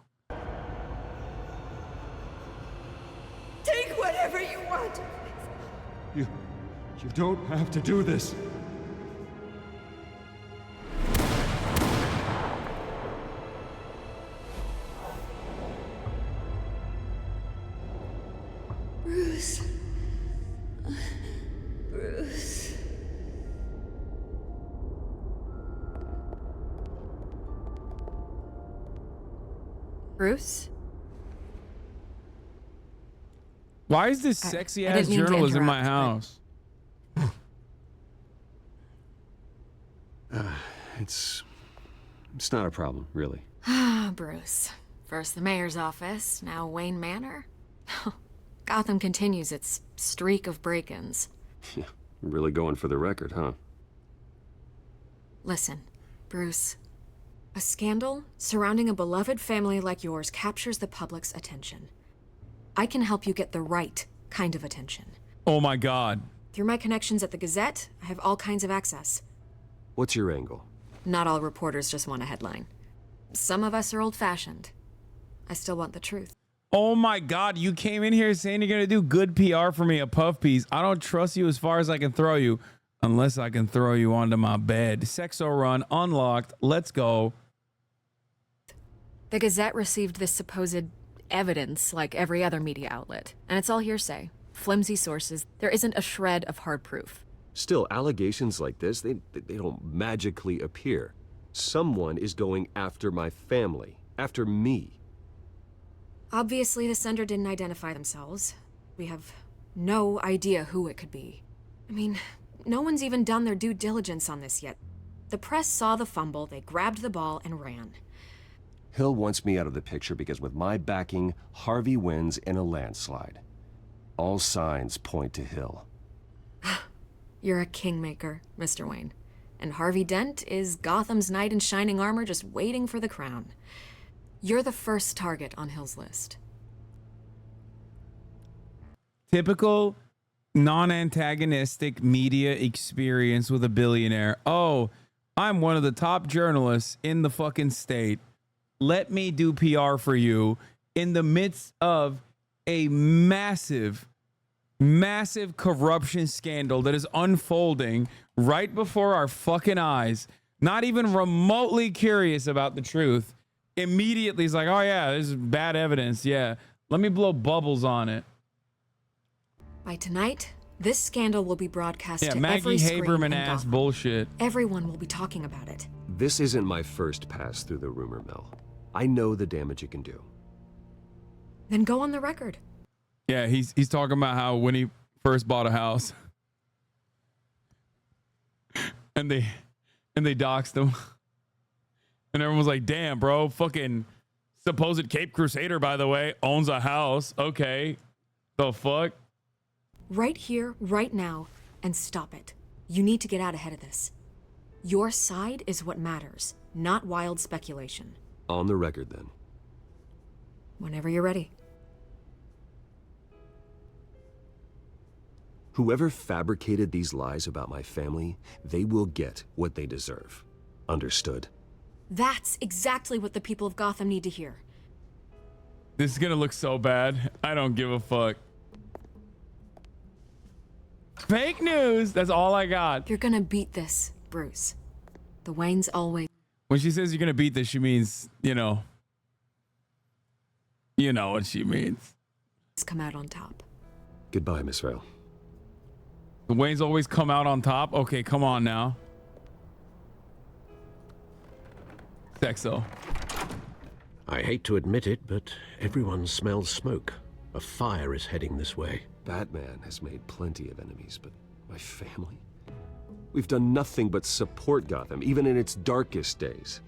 [SPEAKER 15] You don't have to do this.
[SPEAKER 14] Bruce. Bruce. Bruce?
[SPEAKER 1] Why is this sexy
[SPEAKER 14] I
[SPEAKER 1] ass
[SPEAKER 14] didn't mean to
[SPEAKER 1] journalist in my
[SPEAKER 14] interrupt,
[SPEAKER 1] house?
[SPEAKER 15] It's not a problem, really.
[SPEAKER 14] Ah, Bruce. First the mayor's office, now Wayne Manor. Gotham continues its streak of break-ins.
[SPEAKER 15] Yeah, really going for the record, huh?
[SPEAKER 14] Listen, Bruce. A scandal surrounding a beloved family like yours captures the public's attention. I can help you get the right kind of attention.
[SPEAKER 1] Oh my God.
[SPEAKER 14] Through my connections at the Gazette, I have all kinds of access.
[SPEAKER 15] What's your angle?
[SPEAKER 14] Not all reporters just want a headline. Some of us are old-fashioned. I still want the truth.
[SPEAKER 1] Oh my God, you came in here saying you're gonna do good PR for me, a puff piece. I don't trust you as far as I can throw you, unless I can throw you onto my bed. Sexo run, unlocked, let's go.
[SPEAKER 14] The Gazette received this supposed evidence like every other media outlet, and it's all hearsay. Flimsy sources. There isn't a shred of hard proof.
[SPEAKER 15] Still, allegations like this, they don't magically appear. Someone is going after my family, after me.
[SPEAKER 14] Obviously, the sender didn't identify themselves. We have no idea who it could be. I mean, no one's even done their due diligence on this yet. The press saw the fumble, they grabbed the ball and ran.
[SPEAKER 15] Hill wants me out of the picture because with my backing, Harvey wins in a landslide. All signs point to Hill.
[SPEAKER 14] You're a kingmaker, Mr. Wayne. And Harvey Dent is Gotham's knight in shining armor just waiting for the crown. You're the first target on Hill's list.
[SPEAKER 1] Typical non-antagonistic media experience with a billionaire. Oh, I'm one of the top journalists in the fucking state. Let me do PR for you in the midst of a massive corruption scandal that is unfolding right before our fucking eyes. Not even remotely curious about the truth. Immediately he's like, oh yeah, this is bad evidence. Yeah, let me blow bubbles on it.
[SPEAKER 14] By tonight, this scandal will be broadcast to
[SPEAKER 1] Maggie
[SPEAKER 14] every screen
[SPEAKER 1] Haberman
[SPEAKER 14] in
[SPEAKER 1] ass
[SPEAKER 14] Gotham.
[SPEAKER 1] bullshit.
[SPEAKER 14] Everyone will be talking about it.
[SPEAKER 15] This isn't my first pass through the rumor mill. I know the damage it can do.
[SPEAKER 14] Then go on the record.
[SPEAKER 1] Yeah, he's talking about how when he first bought a house and they doxed him. And everyone was like, damn, bro, fucking supposed Cape Crusader, by the way, owns a house. Okay. The fuck?
[SPEAKER 14] Right here, right now, and stop it. You need to get out ahead of this. Your side is what matters, not wild speculation.
[SPEAKER 15] On the record, then.
[SPEAKER 14] Whenever you're ready.
[SPEAKER 15] Whoever fabricated these lies about my family, they will get what they deserve. Understood?
[SPEAKER 14] That's exactly what the people of Gotham need to hear.
[SPEAKER 1] This is gonna look so bad. I don't give a fuck. Fake news. That's all I got.
[SPEAKER 14] You're gonna beat this, Bruce. The Waynes always.
[SPEAKER 1] When she says you're gonna beat this, she means, you know what she means.
[SPEAKER 14] Come out on top.
[SPEAKER 15] Goodbye, Miss Rail.
[SPEAKER 1] The Waynes always come out on top. Okay, come on now. Sexo.
[SPEAKER 2] I hate to admit it, but everyone smells smoke. A fire is heading this way.
[SPEAKER 15] Batman has made plenty of enemies, but my family? We've done nothing but support Gotham, even in its darkest days.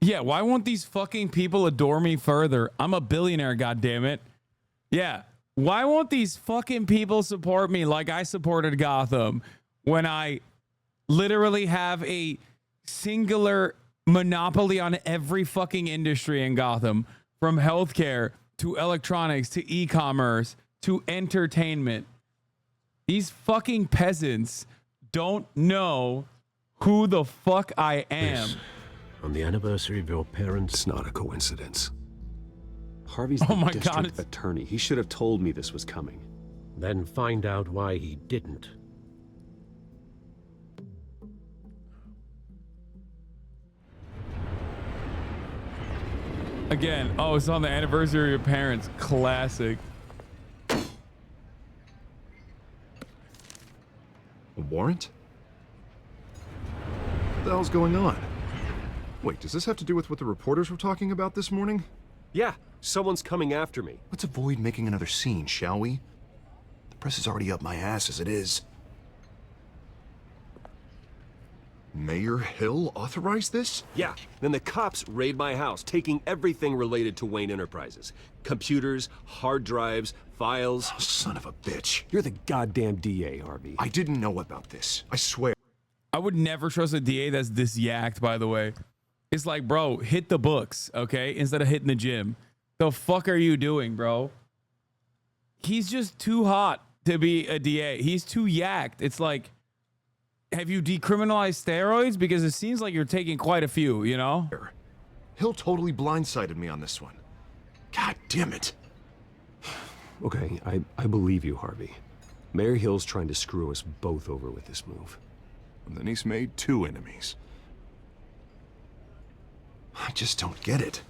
[SPEAKER 1] Yeah, why won't these fucking people adore me further? I'm a billionaire, goddammit. Yeah, why won't these fucking people support me like I supported Gotham when I literally have a singular monopoly on every fucking industry in Gotham, from healthcare to electronics to e-commerce to entertainment? These fucking peasants don't know who the fuck I am.
[SPEAKER 2] This, on the anniversary of your parents.
[SPEAKER 15] It's not a coincidence. Harvey's the district attorney. He should have told me this was coming.
[SPEAKER 2] Then find out why he didn't.
[SPEAKER 1] Again, oh, it's on the anniversary of your parents. Classic.
[SPEAKER 20] A warrant? What the hell's going on? Wait, does this have to do with what the reporters were talking about this morning?
[SPEAKER 15] Yeah, someone's coming after me.
[SPEAKER 20] Let's avoid making another scene, shall we? The press is already up my ass as it is. Mayor Hill authorized this?
[SPEAKER 15] Yeah, then the cops raid my house, taking everything related to Wayne Enterprises. Computers, hard drives, files.
[SPEAKER 20] Oh, son of a bitch.
[SPEAKER 15] You're the goddamn DA, Harvey.
[SPEAKER 20] I didn't know about this. I swear.
[SPEAKER 1] I would never trust a DA that's this yacked, by the way. It's like, bro, hit the books, okay? Instead of hitting the gym. The fuck are you doing, bro? He's just too hot to be a DA. He's too yacked. It's like, have you decriminalized steroids? Because it seems like you're taking quite a few, you know?
[SPEAKER 20] Hill totally blindsided me on this one. God damn it.
[SPEAKER 15] Okay, I believe you, Harvey. Mayor Hill's trying to screw us both over with this move.
[SPEAKER 20] And then he's made 2 enemies. I just don't get it.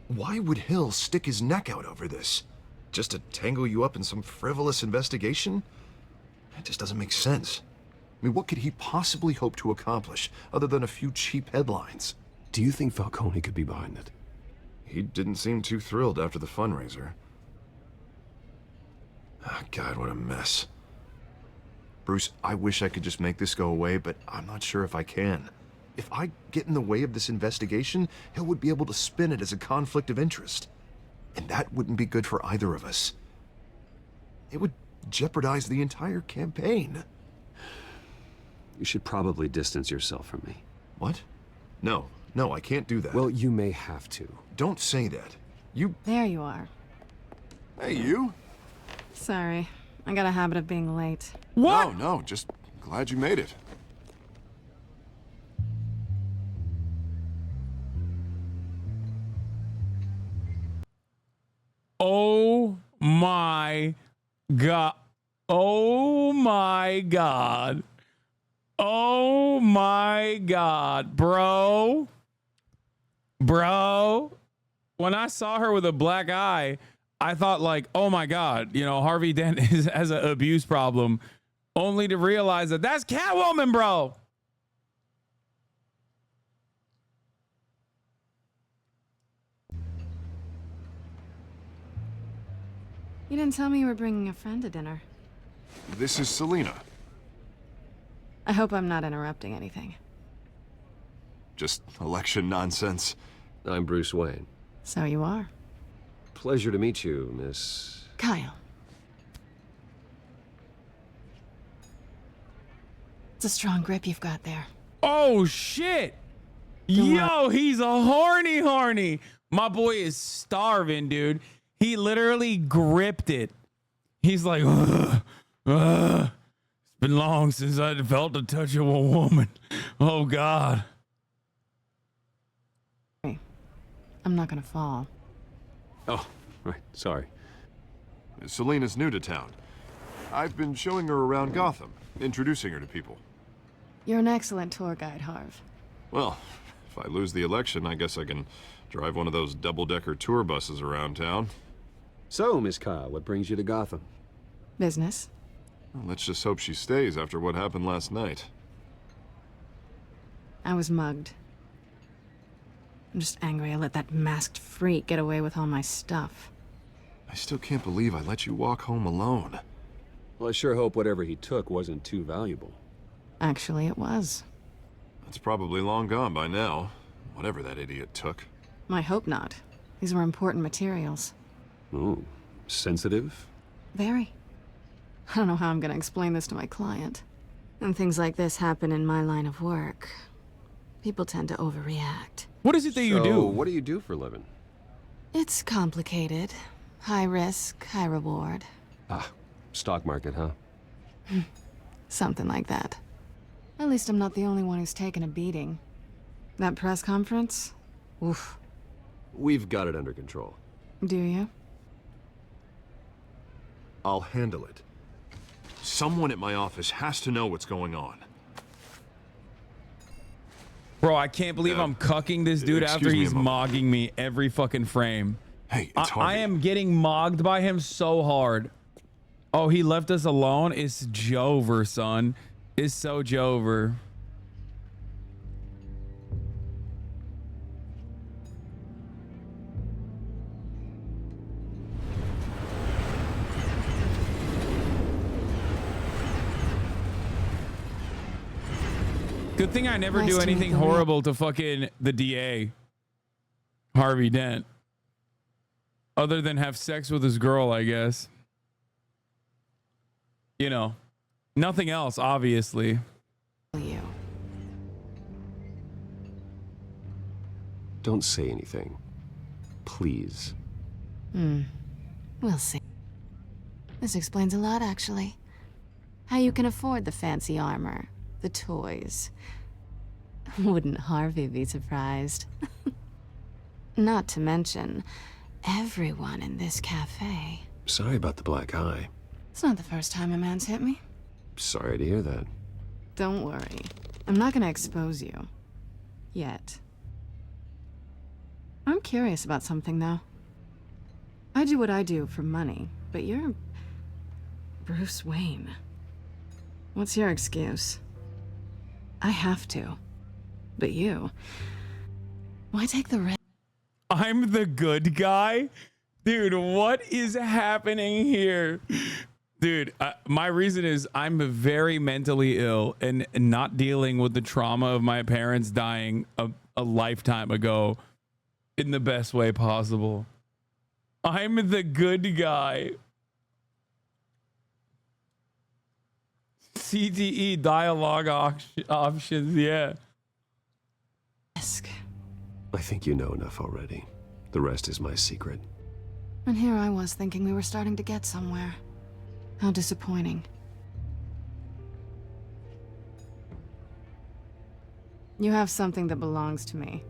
[SPEAKER 20] Why would Hill stick his neck out over this? Just to tangle you up in some frivolous investigation? It just doesn't make sense. I mean, what could he possibly hope to accomplish other than a few cheap headlines?
[SPEAKER 15] Do you think Falcone could be behind it?
[SPEAKER 20] He didn't seem too thrilled after the fundraiser. Oh, God, what a mess. Bruce, I wish I could just make this go away, but I'm not sure if I can. If I get in the way of this investigation, Hill would be able to spin it as a conflict of interest. And that wouldn't be good for either of us. It would jeopardize the entire campaign.
[SPEAKER 15] You should probably distance yourself from me.
[SPEAKER 20] What? No, I can't do that.
[SPEAKER 15] Well, you may have to.
[SPEAKER 20] Don't say that. You...
[SPEAKER 3] There you are.
[SPEAKER 20] Hey, you?
[SPEAKER 3] Sorry. I got a habit of being late.
[SPEAKER 1] What?
[SPEAKER 20] No, just glad you made it.
[SPEAKER 1] Oh my God. Oh my God. Oh my God, bro. Bro. When I saw her with a black eye, I thought like, oh my God, you know, Harvey Dent has an abuse problem, only to realize that that's Catwoman, bro.
[SPEAKER 3] You didn't tell me you were bringing a friend to dinner.
[SPEAKER 20] This is Selena.
[SPEAKER 3] I hope I'm not interrupting anything.
[SPEAKER 20] Just election nonsense.
[SPEAKER 15] I'm Bruce Wayne.
[SPEAKER 3] So you are.
[SPEAKER 15] Pleasure to meet you, Miss...
[SPEAKER 3] Kyle. It's a strong grip you've got there.
[SPEAKER 1] Oh, shit. Yo, he's a horny. My boy is starving, dude. He literally gripped it. He's like, it's been long since I felt the touch of a woman. Oh, God.
[SPEAKER 3] I'm not gonna fall.
[SPEAKER 15] Oh, right. Sorry.
[SPEAKER 20] Selena's new to town. I've been showing her around Gotham, introducing her to people.
[SPEAKER 3] You're an excellent tour guide, Harv.
[SPEAKER 20] Well, if I lose the election, I guess I can drive one of those double-decker tour buses around town.
[SPEAKER 15] So, Miss Kyle, what brings you to Gotham?
[SPEAKER 3] Business.
[SPEAKER 20] Well, let's just hope she stays after what happened last night.
[SPEAKER 3] I was mugged. I'm just angry I let that masked freak get away with all my stuff.
[SPEAKER 20] I still can't believe I let you walk home alone.
[SPEAKER 15] Well, I sure hope whatever he took wasn't too valuable.
[SPEAKER 3] Actually, it was.
[SPEAKER 20] It's probably long gone by now, whatever that idiot took.
[SPEAKER 3] I hope not. These were important materials.
[SPEAKER 15] Ooh, sensitive?
[SPEAKER 3] Very. I don't know how I'm gonna explain this to my client. When things like this happen in my line of work, people tend to overreact.
[SPEAKER 1] What is it that you do?
[SPEAKER 15] What do you do for a living?
[SPEAKER 3] It's complicated. High risk, high reward.
[SPEAKER 15] Ah, stock market, huh?
[SPEAKER 3] Something like that. At least I'm not the only one who's taken a beating. That press conference? Oof.
[SPEAKER 15] We've got it under control.
[SPEAKER 3] Do you?
[SPEAKER 20] I'll handle it. Someone at my office has to know what's going on.
[SPEAKER 1] Bro, I can't believe I'm cucking this dude after he's mogging me every fucking frame.
[SPEAKER 20] Hey, it's
[SPEAKER 1] I am getting mogged by him so hard. Oh, he left us alone? It's Jover, son. It's so Jover. Good thing I never do anything horrible to fucking the DA, Harvey Dent. Other than have sex with his girl, I guess. You know, nothing else, obviously.
[SPEAKER 15] Don't say anything. Please.
[SPEAKER 3] We'll see. This explains a lot, actually. How you can afford the fancy armor, the toys. Wouldn't Harvey be surprised? Not to mention, everyone in this cafe.
[SPEAKER 15] Sorry about the black eye.
[SPEAKER 3] It's not the first time a man's hit me.
[SPEAKER 15] Sorry to hear that.
[SPEAKER 3] Don't worry. I'm not gonna expose you. Yet. I'm curious about something, though. I do what I do for money, but you're Bruce Wayne. What's your excuse? I have to. But you... why take the risk?
[SPEAKER 1] I'm the good guy? Dude, what is happening here? Dude, my reason is I'm very mentally ill and not dealing with the trauma of my parents dying a lifetime ago in the best way possible. I'm the good guy. CTE dialogue options, yeah.
[SPEAKER 15] I think you know enough already. The rest is my secret.
[SPEAKER 3] And here I was thinking we were starting to get somewhere. How disappointing. You have something that belongs to me.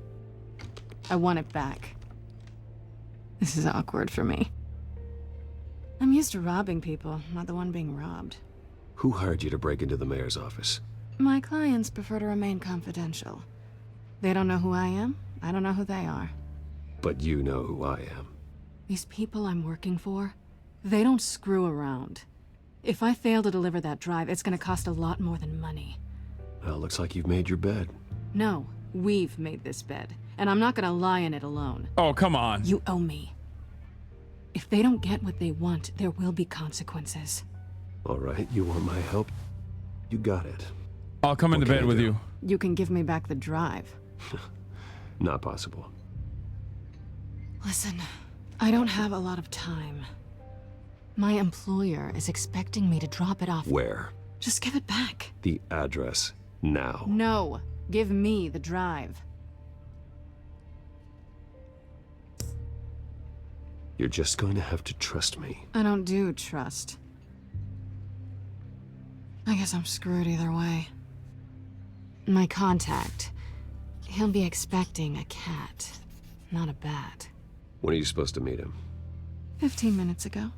[SPEAKER 3] I want it back. This is awkward for me. I'm used to robbing people, not the one being robbed.
[SPEAKER 15] Who hired you to break into the mayor's office?
[SPEAKER 3] My clients prefer to remain confidential. They don't know who I am. I don't know who they are.
[SPEAKER 15] But you know who I am.
[SPEAKER 3] These people I'm working for, they don't screw around. If I fail to deliver that drive, it's gonna cost a lot more than money.
[SPEAKER 15] Well, looks like you've made your bed.
[SPEAKER 3] No, we've made this bed, and I'm not gonna lie in it alone.
[SPEAKER 1] Oh, come on.
[SPEAKER 3] You owe me. If they don't get what they want, there will be consequences.
[SPEAKER 15] All right, you want my help? You got it.
[SPEAKER 1] I'll come into bed with you.
[SPEAKER 3] You can give me back the drive.
[SPEAKER 15] Not possible.
[SPEAKER 3] Listen, I don't have a lot of time. My employer is expecting me to drop it off.
[SPEAKER 15] Where?
[SPEAKER 3] Just give it back.
[SPEAKER 15] The address, now.
[SPEAKER 3] No, give me the drive.
[SPEAKER 15] You're just going to have to trust me.
[SPEAKER 3] I don't do trust. I guess I'm screwed either way. My contact, he'll be expecting a cat, not a bat.
[SPEAKER 15] When are you supposed to meet him?
[SPEAKER 3] 15 minutes ago.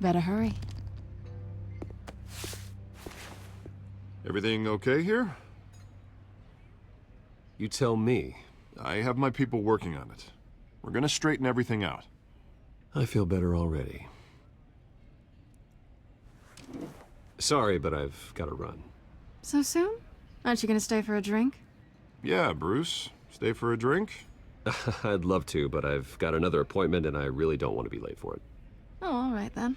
[SPEAKER 3] Better hurry.
[SPEAKER 20] Everything okay here?
[SPEAKER 15] You tell me.
[SPEAKER 20] I have my people working on it. We're gonna straighten everything out.
[SPEAKER 15] I feel better already. Sorry, but I've got to run.
[SPEAKER 3] So soon? Aren't you gonna stay for a drink?
[SPEAKER 20] Yeah, Bruce. Stay for a drink?
[SPEAKER 15] I'd love to, but I've got another appointment and I really don't want to be late for it.
[SPEAKER 3] Oh, all right then.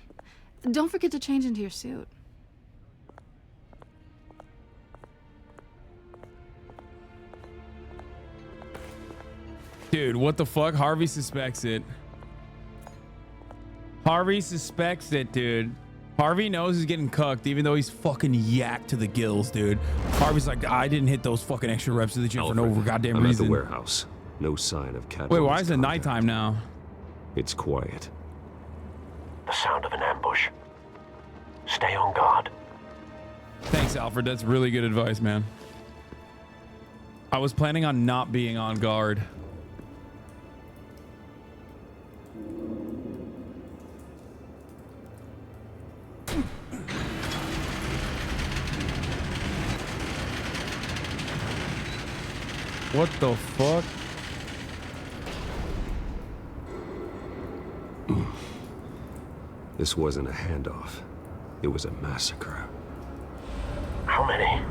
[SPEAKER 3] Don't forget to change into your suit.
[SPEAKER 1] Dude, what the fuck? Harvey suspects it. Harvey suspects it, dude. Harvey knows he's getting cucked, even though he's fucking yacked to the gills, dude. Harvey's like, I didn't hit those fucking extra reps to the gym for no goddamn
[SPEAKER 15] I'm
[SPEAKER 1] reason.
[SPEAKER 15] at the warehouse. No sign of cat.
[SPEAKER 1] Wait, why is it nighttime now?
[SPEAKER 15] It's quiet.
[SPEAKER 2] The sound of an ambush. Stay on guard.
[SPEAKER 1] Thanks, Alfred. That's really good advice, man. I was planning on not being on guard. What the fuck?
[SPEAKER 15] This wasn't a handoff. It was a massacre.
[SPEAKER 2] How many?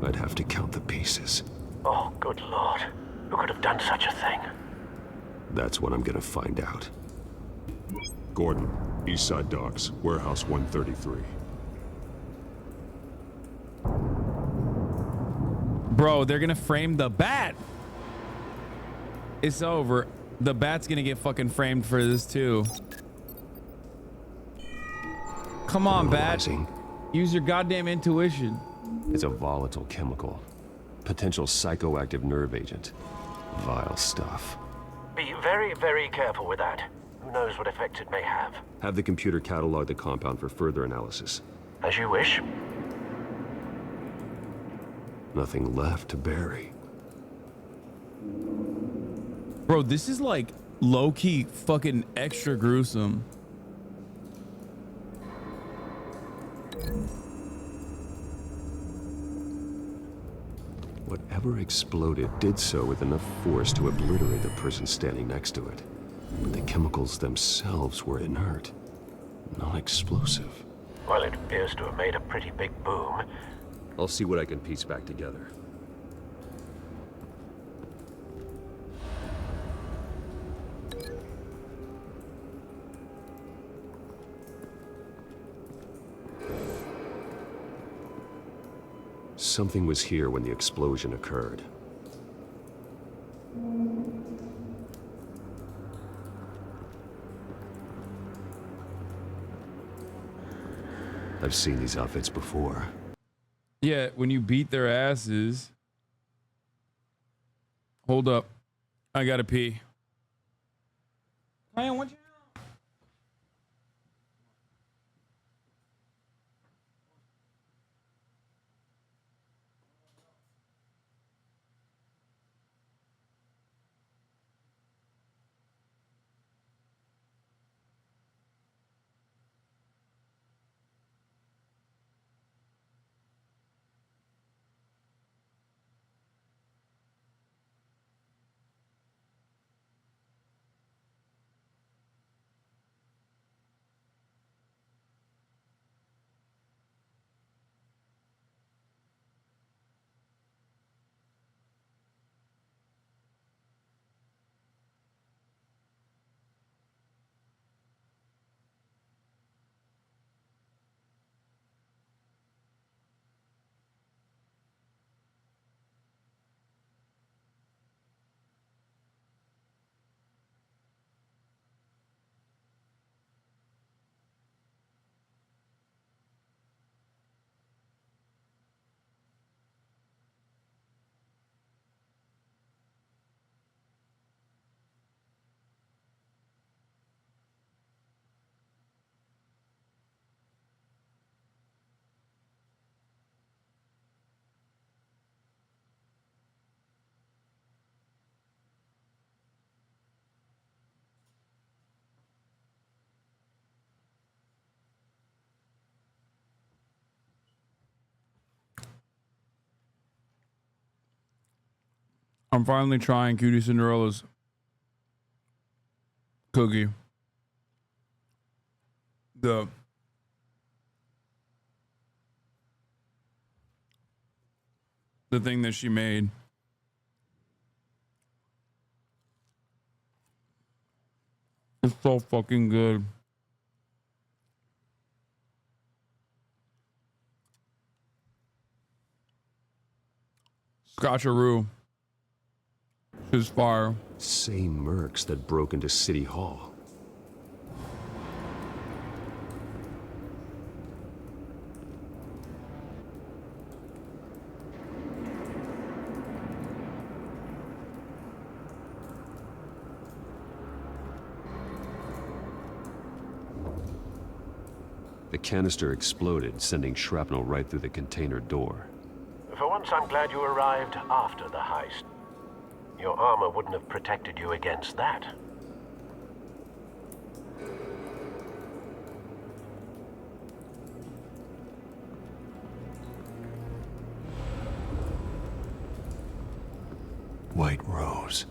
[SPEAKER 15] I'd have to count the pieces.
[SPEAKER 2] Oh, good lord. Who could have done such a thing?
[SPEAKER 15] That's what I'm gonna find out.
[SPEAKER 20] Gordon, East Side Docks, Warehouse 133.
[SPEAKER 1] Bro, they're gonna frame the bat. It's over. The bat's gonna get fucking framed for this too. Come on, bat. Use your goddamn intuition.
[SPEAKER 15] It's a volatile chemical. Potential psychoactive nerve agent. Vile stuff.
[SPEAKER 2] Be very, very careful with that. Who knows what effects it may have.
[SPEAKER 15] Have the computer catalog the compound for further analysis.
[SPEAKER 2] As you wish.
[SPEAKER 15] Nothing left to bury.
[SPEAKER 1] Bro, this is like low-key fucking extra gruesome.
[SPEAKER 15] Whatever exploded did so with enough force to obliterate the person standing next to it. But the chemicals themselves were inert, non-explosive.
[SPEAKER 2] Well, it appears to have made a pretty big boom.
[SPEAKER 15] I'll see what I can piece back together. Something was here when the explosion occurred. I've seen these outfits before.
[SPEAKER 1] Yeah, when you beat their asses. Hold up. I gotta pee. I want you. I'm finally trying Cutie Cinderella's cookie. The thing that she made. It's so fucking good. Scotcheroo. Is fire.
[SPEAKER 15] Same mercs that broke into City Hall. The canister exploded, sending shrapnel right through the container door.
[SPEAKER 2] For once, I'm glad you arrived after the heist. Your armor wouldn't have protected you against that.
[SPEAKER 20] white rose.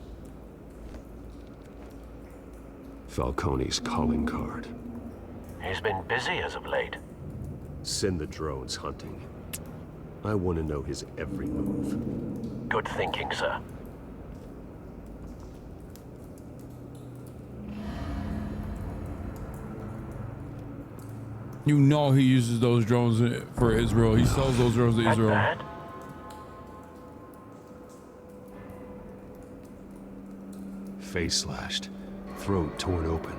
[SPEAKER 15] Falcone's calling card.
[SPEAKER 2] He's been busy as of late.
[SPEAKER 15] Send the drones hunting. I want to know his every move.
[SPEAKER 2] Good thinking, sir.
[SPEAKER 1] You know he uses those drones for Israel. He sells those drones to Israel.
[SPEAKER 2] Bad?
[SPEAKER 15] Face slashed, throat torn open.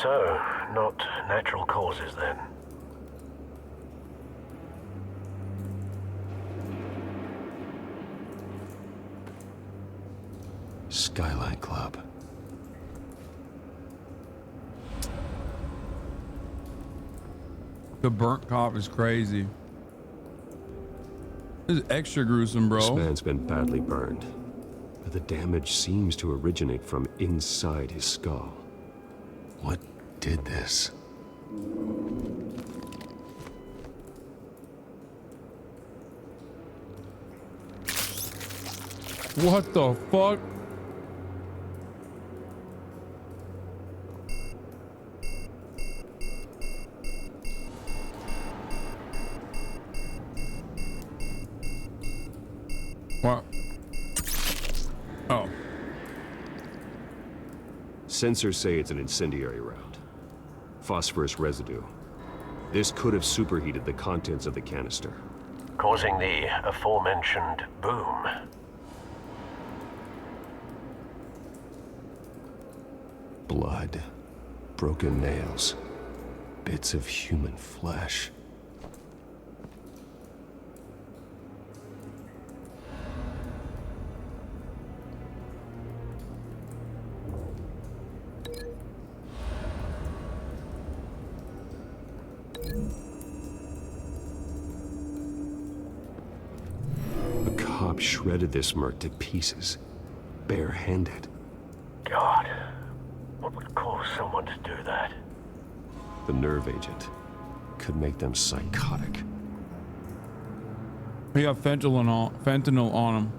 [SPEAKER 2] So, not natural causes then.
[SPEAKER 15] Skyline Club.
[SPEAKER 1] The burnt cop is crazy. This is extra gruesome, bro.
[SPEAKER 15] This man's been badly burned, but the damage seems to originate from inside his skull.
[SPEAKER 20] What did this?
[SPEAKER 1] What the fuck? What? Oh.
[SPEAKER 15] Sensors say it's an incendiary round. Phosphorus residue. This could have superheated the contents of the canister,
[SPEAKER 2] Causing the aforementioned boom.
[SPEAKER 15] blood, broken nails, bits of human flesh. A cop shredded this merc to pieces, barehanded.
[SPEAKER 2] God, what would cause someone to do that?
[SPEAKER 15] The nerve agent could make them psychotic.
[SPEAKER 1] We got fentanyl on him.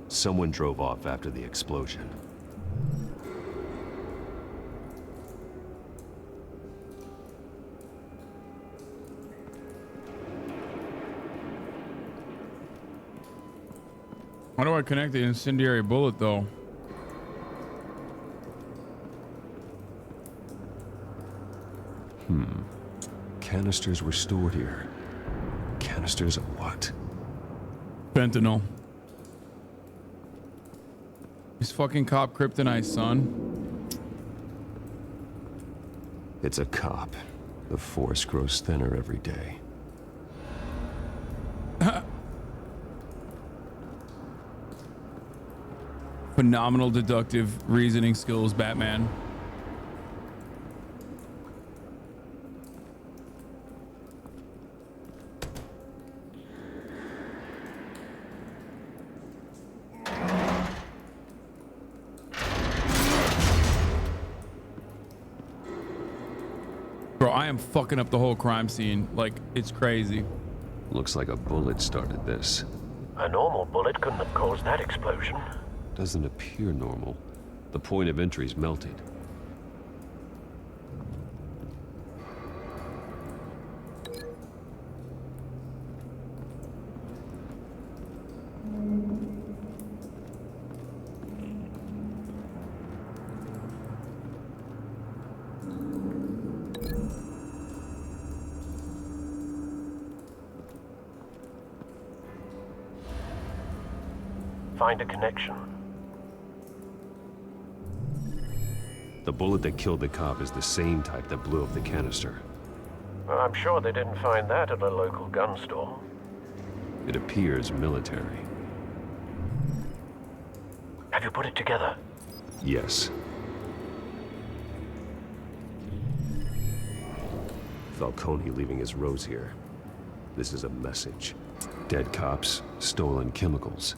[SPEAKER 15] Someone drove off after the explosion.
[SPEAKER 1] How do I connect the incendiary bullet though?
[SPEAKER 15] Canisters were stored here. Canisters of what?
[SPEAKER 1] Fentanyl. He's fucking cop kryptonite, son.
[SPEAKER 15] It's a cop. The force grows thinner every day.
[SPEAKER 1] Phenomenal deductive reasoning skills, Batman. Bro, I am fucking up the whole crime scene. Like, it's crazy.
[SPEAKER 15] Looks like a bullet started this.
[SPEAKER 2] A normal bullet couldn't have caused that explosion.
[SPEAKER 15] Doesn't appear normal. The point of entry's melted.
[SPEAKER 2] Find a connection.
[SPEAKER 15] The bullet that killed the cop is the same type that blew up the canister.
[SPEAKER 2] Well, I'm sure they didn't find that at a local gun store.
[SPEAKER 15] It appears military.
[SPEAKER 2] Have you put it together?
[SPEAKER 15] Yes. Falcone leaving his rose here. This is a message. Dead cops, stolen chemicals.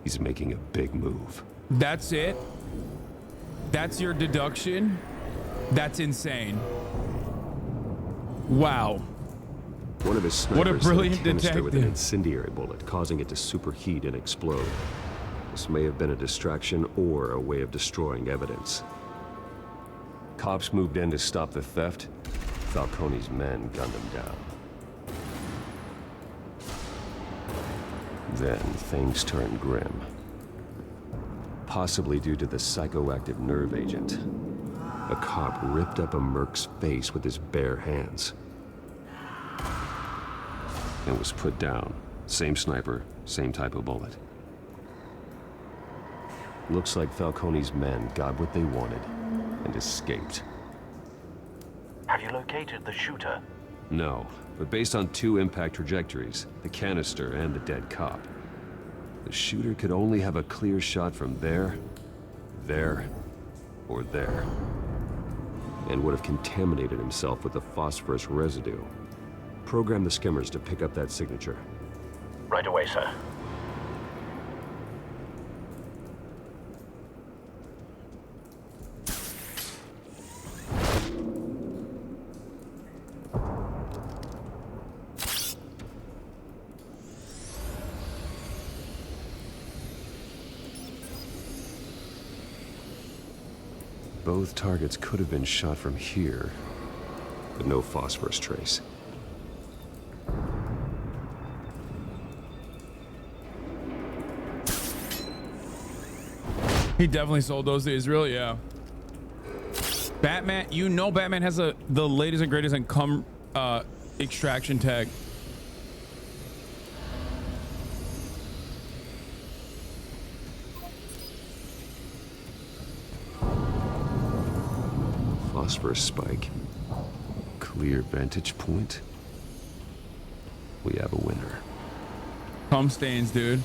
[SPEAKER 15] He's making a big move.
[SPEAKER 1] That's it? That's your deduction? That's insane. Wow.
[SPEAKER 15] One of his snipers
[SPEAKER 1] What a brilliant
[SPEAKER 15] hit a canister with an
[SPEAKER 1] detective.
[SPEAKER 15] incendiary bullet, causing it to superheat and explode. This may have been a distraction or a way of destroying evidence. Cops moved in to stop the theft. Falcone's men gunned him down. Then things turned grim. Possibly due to the psychoactive nerve agent. A cop ripped up a merc's face with his bare hands. And was put down. Same sniper, same type of bullet. Looks like Falcone's men got what they wanted and escaped.
[SPEAKER 18] Have you located the shooter?
[SPEAKER 15] No, but based on 2 impact trajectories, the canister and the dead cop, the shooter could only have a clear shot from there, or there, and would have contaminated himself with the phosphorus residue. Program the skimmers to pick up that signature.
[SPEAKER 18] Right away, sir.
[SPEAKER 15] Both targets could have been shot from here, but no phosphorus trace.
[SPEAKER 1] He definitely sold those to Israel, yeah. Batman, you know Batman has the latest and greatest in extraction tech.
[SPEAKER 15] Phosphorus spike. Clear vantage point. We have a winner.
[SPEAKER 1] Cum stains, dude.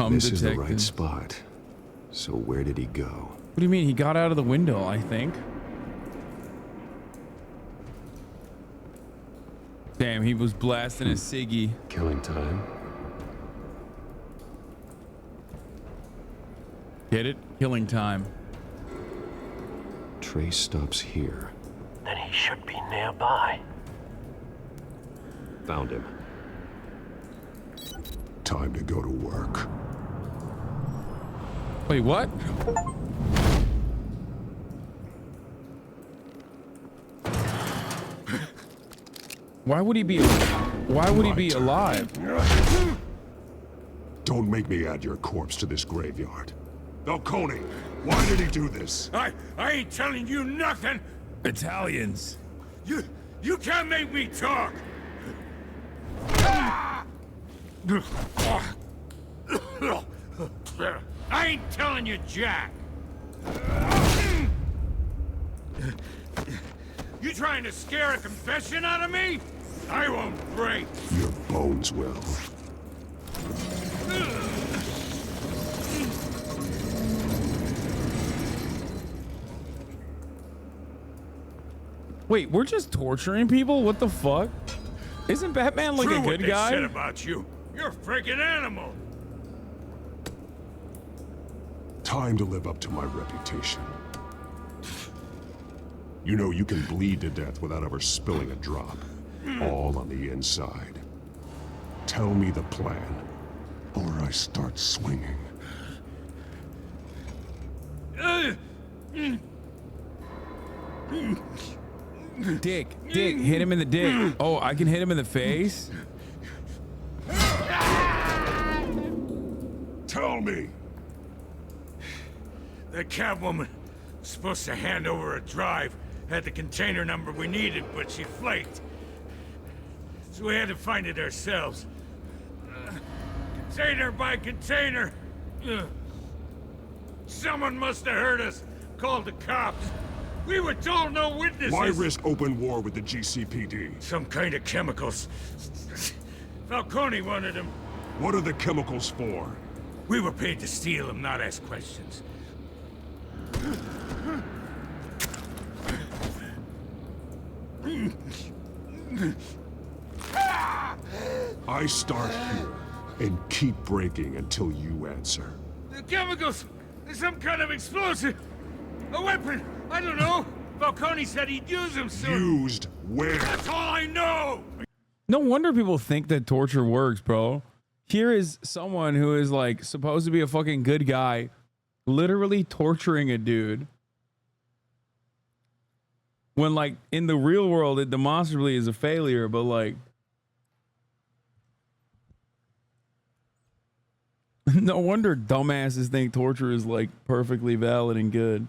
[SPEAKER 15] This is the right spot. So where did he go?
[SPEAKER 1] What do you mean? He got out of the window, I think. Damn, he was blasting a ciggy.
[SPEAKER 15] Killing time.
[SPEAKER 1] Get it? Killing time.
[SPEAKER 15] Trace stops here.
[SPEAKER 18] Then he should be nearby.
[SPEAKER 15] Found him.
[SPEAKER 20] Time to go to work.
[SPEAKER 1] Wait, what? Why would he be? Why would he be alive?
[SPEAKER 20] Don't make me add your corpse to this graveyard. Falcone, why did he do this?
[SPEAKER 5] I ain't telling you nothing.
[SPEAKER 1] Italians.
[SPEAKER 5] You can't make me talk. I ain't telling you jack. You trying to scare a confession out of me? I won't break.
[SPEAKER 20] Your bones will.
[SPEAKER 1] Wait, we're just torturing people? What the fuck? Isn't Batman like
[SPEAKER 5] True
[SPEAKER 1] a good
[SPEAKER 5] what
[SPEAKER 1] guy?
[SPEAKER 5] They said about you. You're a freaking animal.
[SPEAKER 20] Time to live up to my reputation. You know you can bleed to death without ever spilling a drop. All on the inside. Tell me the plan, or I start swinging.
[SPEAKER 1] Dick, hit him in the dick. Oh, I can hit him in the face?
[SPEAKER 20] Tell me.
[SPEAKER 5] The Catwoman was supposed to hand over a drive, had the container number we needed, but she flaked. So we had to find it ourselves. Container by container. Someone must have heard us, called the cops. We were told no witnesses.
[SPEAKER 6] Why risk open war with the GCPD?
[SPEAKER 5] Some kind of chemicals. Falcone wanted them.
[SPEAKER 6] What are the chemicals for?
[SPEAKER 5] We were paid to steal them, not ask questions.
[SPEAKER 6] I start here and keep breaking until you answer.
[SPEAKER 5] The chemicals! There's some kind of explosive! A weapon! I don't know! Falcone said he'd use them soon.
[SPEAKER 6] Used where?
[SPEAKER 5] That's all I know!
[SPEAKER 1] No wonder people think that torture works, bro. Here is someone who is like supposed to be a fucking good guy, literally torturing a dude. When like in the real world, it demonstrably is a failure, but like, no wonder dumbasses think torture is like perfectly valid and good.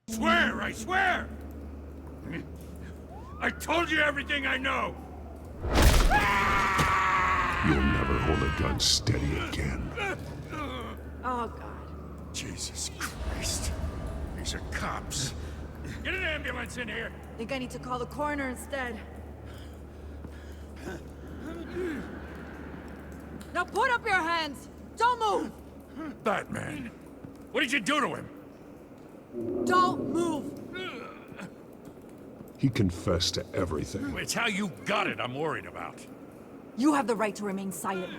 [SPEAKER 5] Swear, I swear! I told you everything I know!
[SPEAKER 6] You'll never hold a gun steady again.
[SPEAKER 14] Oh, God.
[SPEAKER 5] Jesus Christ. These are cops. Get an ambulance in here!
[SPEAKER 19] Think I need to call the coroner instead. Now put up your hands! Don't move!
[SPEAKER 5] Batman, what did you do to him?
[SPEAKER 19] Don't move!
[SPEAKER 6] He confessed to everything.
[SPEAKER 5] It's how you got it I'm worried about.
[SPEAKER 19] You have the right to remain silent.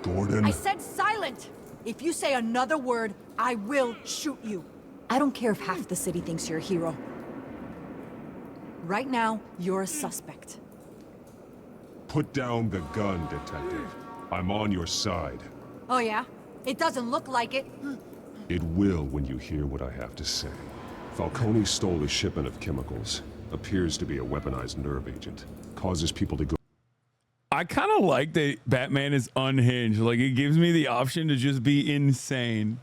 [SPEAKER 6] Gordon?
[SPEAKER 19] I said silent! If you say another word, I will shoot you. I don't care if half the city thinks you're a hero. Right now, you're a suspect.
[SPEAKER 6] Put down the gun, detective. I'm on your side.
[SPEAKER 19] Oh yeah? It doesn't look like it.
[SPEAKER 6] It will when you hear what I have to say. Falcone stole a shipment of chemicals. Appears to be a weaponized nerve agent. Causes people to go...
[SPEAKER 1] I kind of like that Batman is unhinged. Like, it gives me the option to just be insane.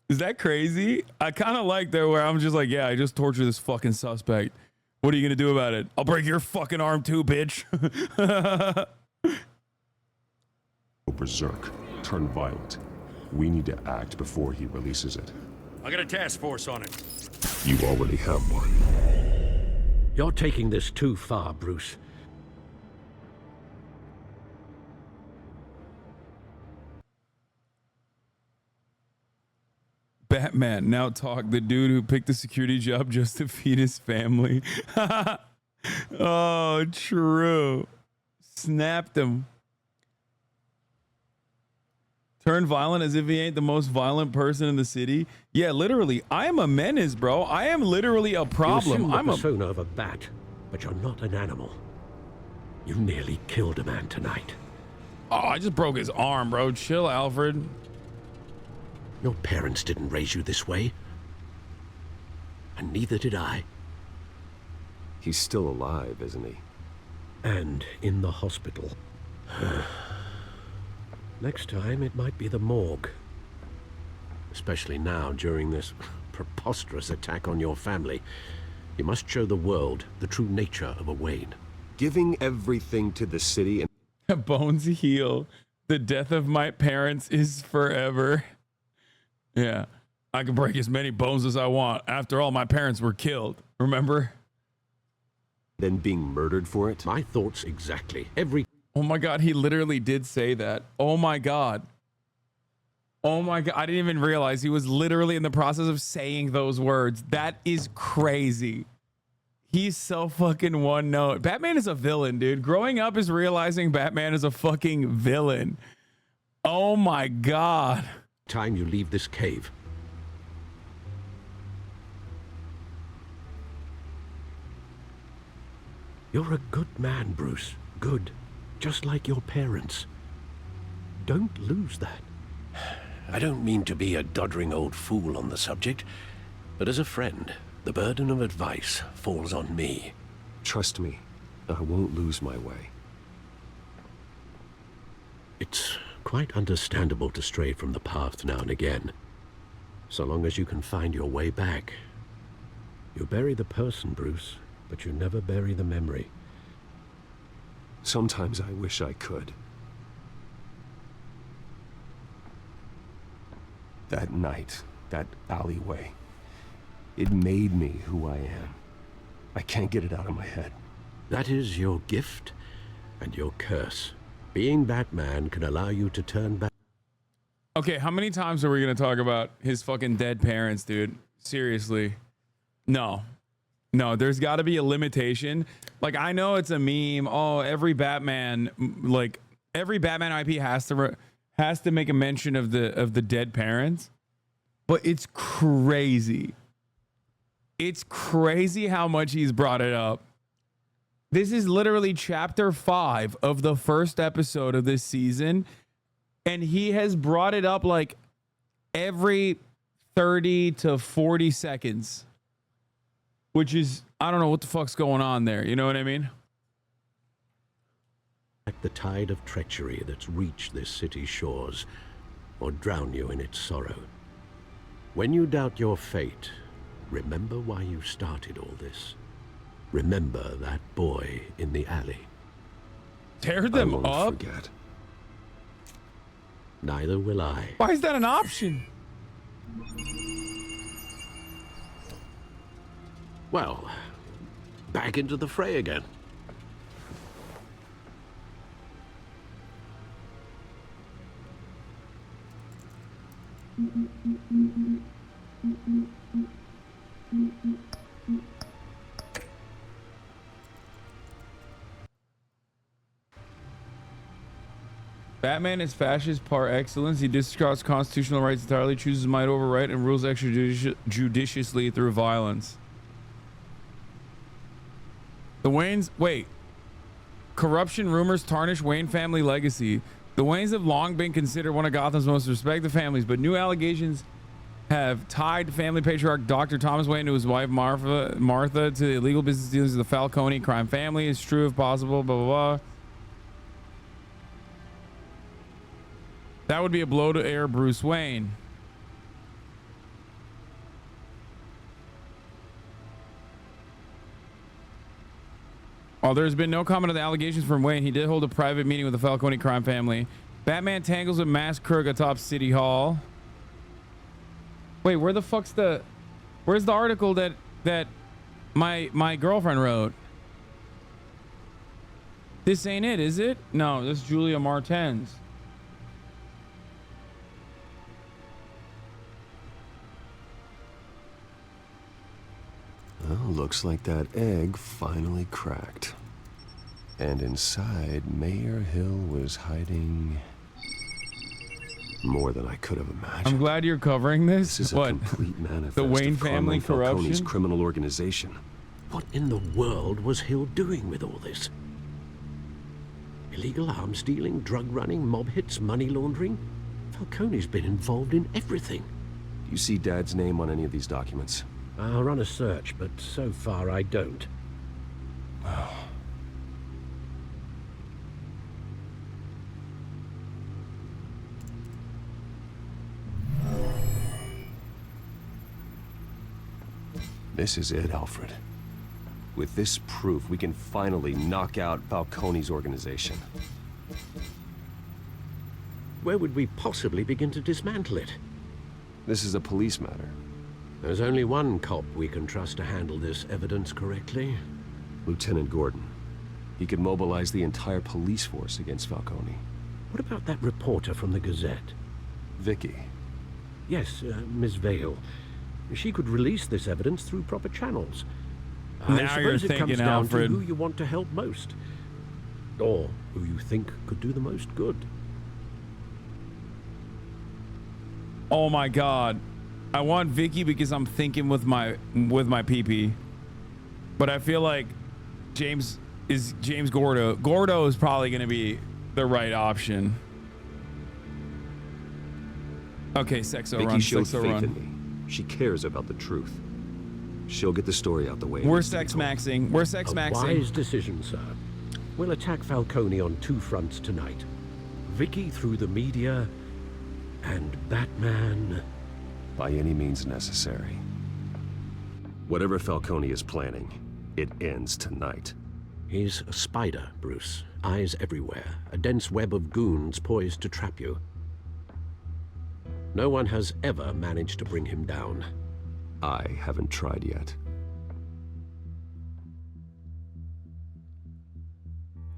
[SPEAKER 1] Is that crazy? I kind of like that where I'm just like, yeah, I just tortured this fucking suspect. What are you going to do about it? I'll break your fucking arm too, bitch.
[SPEAKER 6] berserk. Turn violent. We need to act before he releases it.
[SPEAKER 5] I got a task force on it.
[SPEAKER 6] You already have one.
[SPEAKER 2] You're taking this too far, Bruce.
[SPEAKER 1] Batman, now talk. The dude who picked the security job just to feed his family. Oh, true. Snapped him. Turn violent as if he ain't the most violent person in the city. Yeah, literally. I am a menace, bro. I am literally a problem.
[SPEAKER 2] You assume
[SPEAKER 1] I'm
[SPEAKER 2] the
[SPEAKER 1] a
[SPEAKER 2] persona of a bat, but you're not an animal. You nearly killed a man tonight.
[SPEAKER 1] Oh, I just broke his arm, bro. Chill, Alfred.
[SPEAKER 2] Your parents didn't raise you this way. And neither did I.
[SPEAKER 15] He's still alive, isn't he?
[SPEAKER 2] And in the hospital. Next time, it might be the morgue. Especially now, during this preposterous attack on your family. You must show the world the true nature of a Wayne.
[SPEAKER 15] Giving everything to the city and...
[SPEAKER 1] Bones heal. The death of my parents is forever. Yeah. I can break as many bones as I want. After all, my parents were killed. Remember?
[SPEAKER 15] Then being murdered for it?
[SPEAKER 2] My thoughts exactly.
[SPEAKER 1] Oh my God, he literally did say that. Oh my God. Oh my God, I didn't even realize he was literally in the process of saying those words. That is crazy. He's so fucking one note. Batman is a villain, dude. Growing up is realizing Batman is a fucking villain. Oh my God.
[SPEAKER 2] Time you leave this cave. You're a good man, Bruce. Good. Just like your parents. Don't lose that. I don't mean to be a doddering old fool on the subject, but as a friend, the burden of advice falls on me.
[SPEAKER 15] Trust me, I won't lose my way.
[SPEAKER 2] It's quite understandable to stray from the path now and again, so long as you can find your way back. You bury the person, Bruce, but you never bury the memory.
[SPEAKER 15] Sometimes I wish I could. That night, that alleyway. It made me who I am. I can't get it out of my head.
[SPEAKER 2] That is your gift and your curse. Being Batman can allow you to turn back.
[SPEAKER 1] Okay, how many times are we gonna talk about his fucking dead parents, dude? Seriously. No. No, there's gotta be a limitation. Like, I know it's a meme. Oh, every Batman, like, every Batman IP has to make a mention of the dead parents. But it's crazy. It's crazy how much he's brought it up. This is literally chapter 5 of the first episode of this season. And he has brought it up like every 30 to 40 seconds. Which is, I don't know what the fuck's going on there. You know what I mean?
[SPEAKER 2] The tide of treachery that's reached this city's shores, or drown you in its sorrow. When you doubt your fate, remember why you started all this. Remember that boy in the alley.
[SPEAKER 1] Tear them
[SPEAKER 2] I won't
[SPEAKER 1] up?
[SPEAKER 2] Forget. Neither will I.
[SPEAKER 1] Why is that an option?
[SPEAKER 2] Well, back into the fray again.
[SPEAKER 1] Batman is fascist par excellence. He disregards constitutional rights entirely, chooses might over right, and rules extrajudiciously through violence. The Waynes, wait. Corruption rumors tarnish Wayne family legacy. The Waynes have long been considered one of Gotham's most respected families, but new allegations have tied family patriarch Dr. Thomas Wayne to his wife Martha to the illegal business dealings of the Falcone crime family. It's true if possible, blah, blah, blah. That would be a blow to heir Bruce Wayne. While there's been no comment on the allegations from Wayne, he did hold a private meeting with the Falcone crime family. Batman tangles with mass crook atop City Hall. Wait, where the fuck's the... Where's the article that my girlfriend wrote? This ain't it, is it? No, this is Julia Martens.
[SPEAKER 15] Well, looks like that egg finally cracked. And inside, Mayor Hill was hiding more than I could have imagined.
[SPEAKER 1] I'm glad you're covering this.
[SPEAKER 15] This is a complete manifest
[SPEAKER 1] The Wayne
[SPEAKER 15] of
[SPEAKER 1] family
[SPEAKER 15] Carmine Falcone's
[SPEAKER 1] corruption?
[SPEAKER 15] criminal organization.
[SPEAKER 2] What in the world was Hill doing with all this? Illegal arms dealing, drug running, mob hits, money laundering? Falcone's been involved in everything.
[SPEAKER 15] Do you see Dad's name on any of these documents?
[SPEAKER 2] I'll run a search, but so far I don't.
[SPEAKER 15] This is it, Alfred. With this proof, we can finally knock out Falcone's organization.
[SPEAKER 2] Where would we possibly begin to dismantle it?
[SPEAKER 15] This is a police matter.
[SPEAKER 2] There's only one cop we can trust to handle this evidence correctly.
[SPEAKER 15] Lieutenant Gordon. He could mobilize the entire police force against Falcone.
[SPEAKER 2] What about that reporter from the Gazette?
[SPEAKER 15] Vicky.
[SPEAKER 2] Yes, Miss Vale. She could release this evidence through proper channels. I
[SPEAKER 1] Now you're
[SPEAKER 2] suppose it comes
[SPEAKER 1] thinking,
[SPEAKER 2] down
[SPEAKER 1] Alfred.
[SPEAKER 2] to who you want to help most. Or who you think could do the most good.
[SPEAKER 1] Oh my God. I want Vicky because I'm thinking with my PP. But I feel like James Gordo. Gordo is probably going to be the right option. Okay, Sexo
[SPEAKER 15] Vicky
[SPEAKER 1] run.
[SPEAKER 15] showed
[SPEAKER 1] Sexo
[SPEAKER 15] faith
[SPEAKER 1] run.
[SPEAKER 15] in me. She cares about the truth. She'll get the story out the way.
[SPEAKER 1] We're sex maxing. We're sex
[SPEAKER 2] A
[SPEAKER 1] maxing.
[SPEAKER 2] wise decision, sir. We'll attack Falcone on two fronts tonight. Vicky through the media, and Batman...
[SPEAKER 15] By any means necessary. Whatever Falcone is planning, it ends tonight.
[SPEAKER 2] He's a spider, Bruce. Eyes everywhere. A dense web of goons poised to trap you. No one has ever managed to bring him down.
[SPEAKER 15] I haven't tried yet.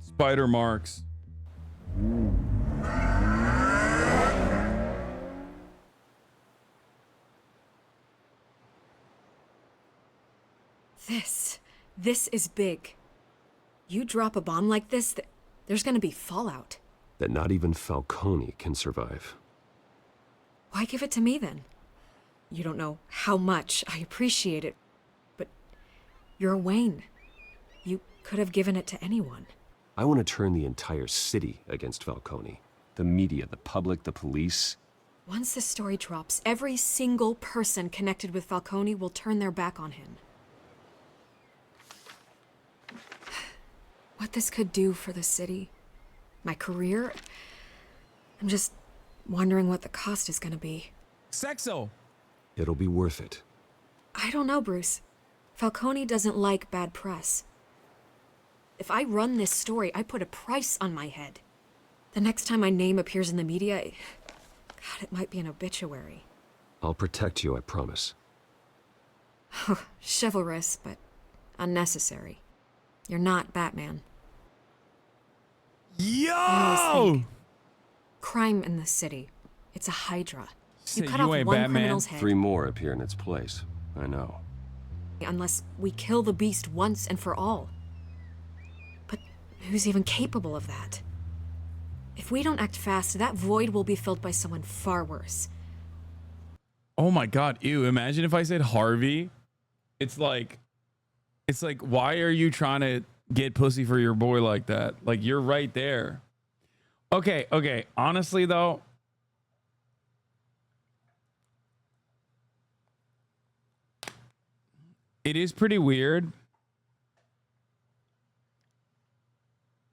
[SPEAKER 1] Spider marks.
[SPEAKER 14] This is big. You drop a bomb like this, there's gonna be fallout.
[SPEAKER 15] That not even Falcone can survive.
[SPEAKER 14] Why give it to me then? You don't know how much I appreciate it, but you're Wayne. You could have given it to anyone.
[SPEAKER 15] I want to turn the entire city against Falcone. The media, the public, the police.
[SPEAKER 14] Once the story drops, every single person connected with Falcone will turn their back on him. What this could do for the city, my career, I'm just wondering what the cost is gonna be.
[SPEAKER 1] Sexo!
[SPEAKER 15] It'll be worth it.
[SPEAKER 14] I don't know, Bruce. Falcone doesn't like bad press. If I run this story, I put a price on my head. The next time my name appears in the media, God, it might be an obituary.
[SPEAKER 15] I'll protect you, I promise.
[SPEAKER 14] Chivalrous, but unnecessary. You're not Batman.
[SPEAKER 1] Yo!
[SPEAKER 14] Crime in the city. It's a hydra. You cut
[SPEAKER 1] you
[SPEAKER 14] off
[SPEAKER 1] ain't
[SPEAKER 14] one
[SPEAKER 1] Batman.
[SPEAKER 14] criminal's head.
[SPEAKER 15] 3 more appear in its place. I know.
[SPEAKER 14] Unless we kill the beast once and for all. But who's even capable of that? If we don't act fast, that void will be filled by someone far worse.
[SPEAKER 1] Oh my god, ew. Imagine if I said Harvey. It's like, why are you trying to get pussy for your boy like that? Like, you're right there. Okay. Honestly, though, it is pretty weird.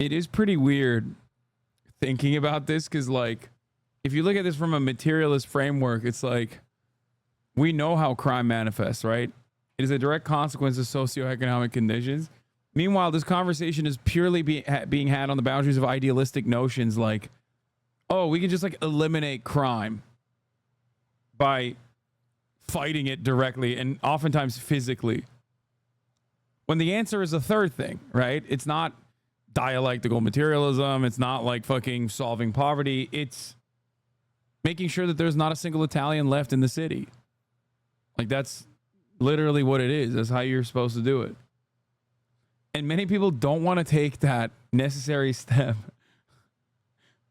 [SPEAKER 1] It is pretty weird thinking about this because, like, if you look at this from a materialist framework, it's like, we know how crime manifests, right? It is a direct consequence of socioeconomic conditions. Meanwhile, this conversation is purely being had on the boundaries of idealistic notions like, oh, we can just like eliminate crime by fighting it directly and oftentimes physically. When the answer is a third thing, right? It's not dialectical materialism. It's not like fucking solving poverty. It's making sure that there's not a single Italian left in the city. Like, that's literally what it is. That's how you're supposed to do it. And many people don't want to take that necessary step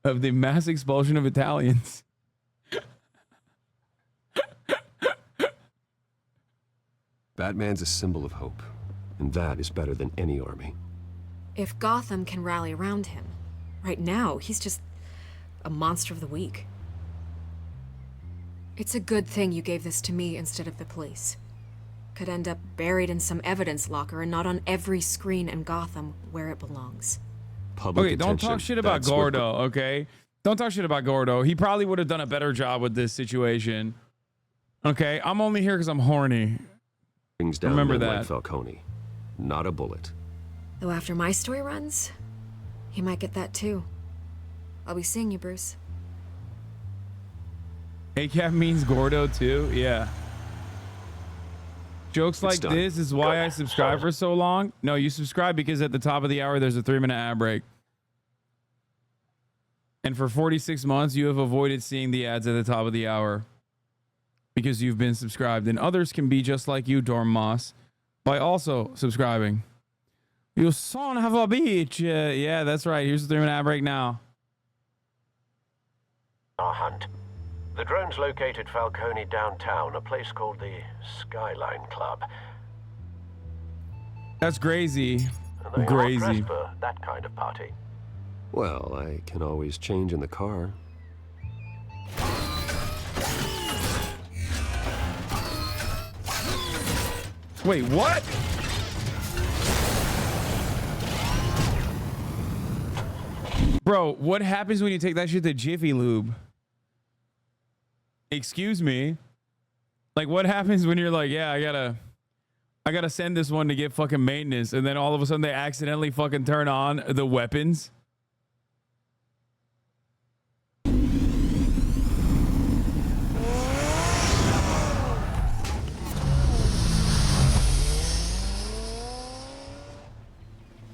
[SPEAKER 1] of the mass expulsion of Italians.
[SPEAKER 15] Batman's a symbol of hope, and that is better than any army.
[SPEAKER 14] If Gotham can rally around him, right now, he's just a monster of the week. It's a good thing you gave this to me instead of the police. Could end up buried in some evidence locker and not on every screen in Gotham where it belongs.
[SPEAKER 1] Okay, don't talk shit about Gordo, okay? Don't talk shit about Gordo. He probably would have done a better job with this situation. Okay, I'm only here because I'm horny.
[SPEAKER 15] Brings down
[SPEAKER 1] Remember
[SPEAKER 15] men
[SPEAKER 1] that.
[SPEAKER 15] like Falcone, not a bullet.
[SPEAKER 14] Though after my story runs, he might get that too. I'll be seeing you, Bruce.
[SPEAKER 1] ACAP means Gordo too? Yeah. Jokes like
[SPEAKER 15] done.
[SPEAKER 1] this is why I subscribe for so long. No, you subscribe because at the top of the hour, there's a 3-minute ad break. And for 46 months, you have avoided seeing the ads at the top of the hour because you've been subscribed. And others can be just like you, Dorm Moss, by also subscribing. You son of a bitch. Yeah, that's right. Here's the 3-minute ad break now.
[SPEAKER 18] Our hunt. The drones located Falcone downtown, a place called the Skyline Club.
[SPEAKER 1] That's crazy.
[SPEAKER 18] And they are
[SPEAKER 1] Crazy.
[SPEAKER 18] dressed for that kind of party.
[SPEAKER 15] Well, I can always change in the car.
[SPEAKER 1] Wait, what? Bro, what happens when you take that shit to Jiffy Lube? Excuse me. Like, what happens when you're like, yeah, I gotta send this one to get fucking maintenance, and then all of a sudden they accidentally fucking turn on the weapons?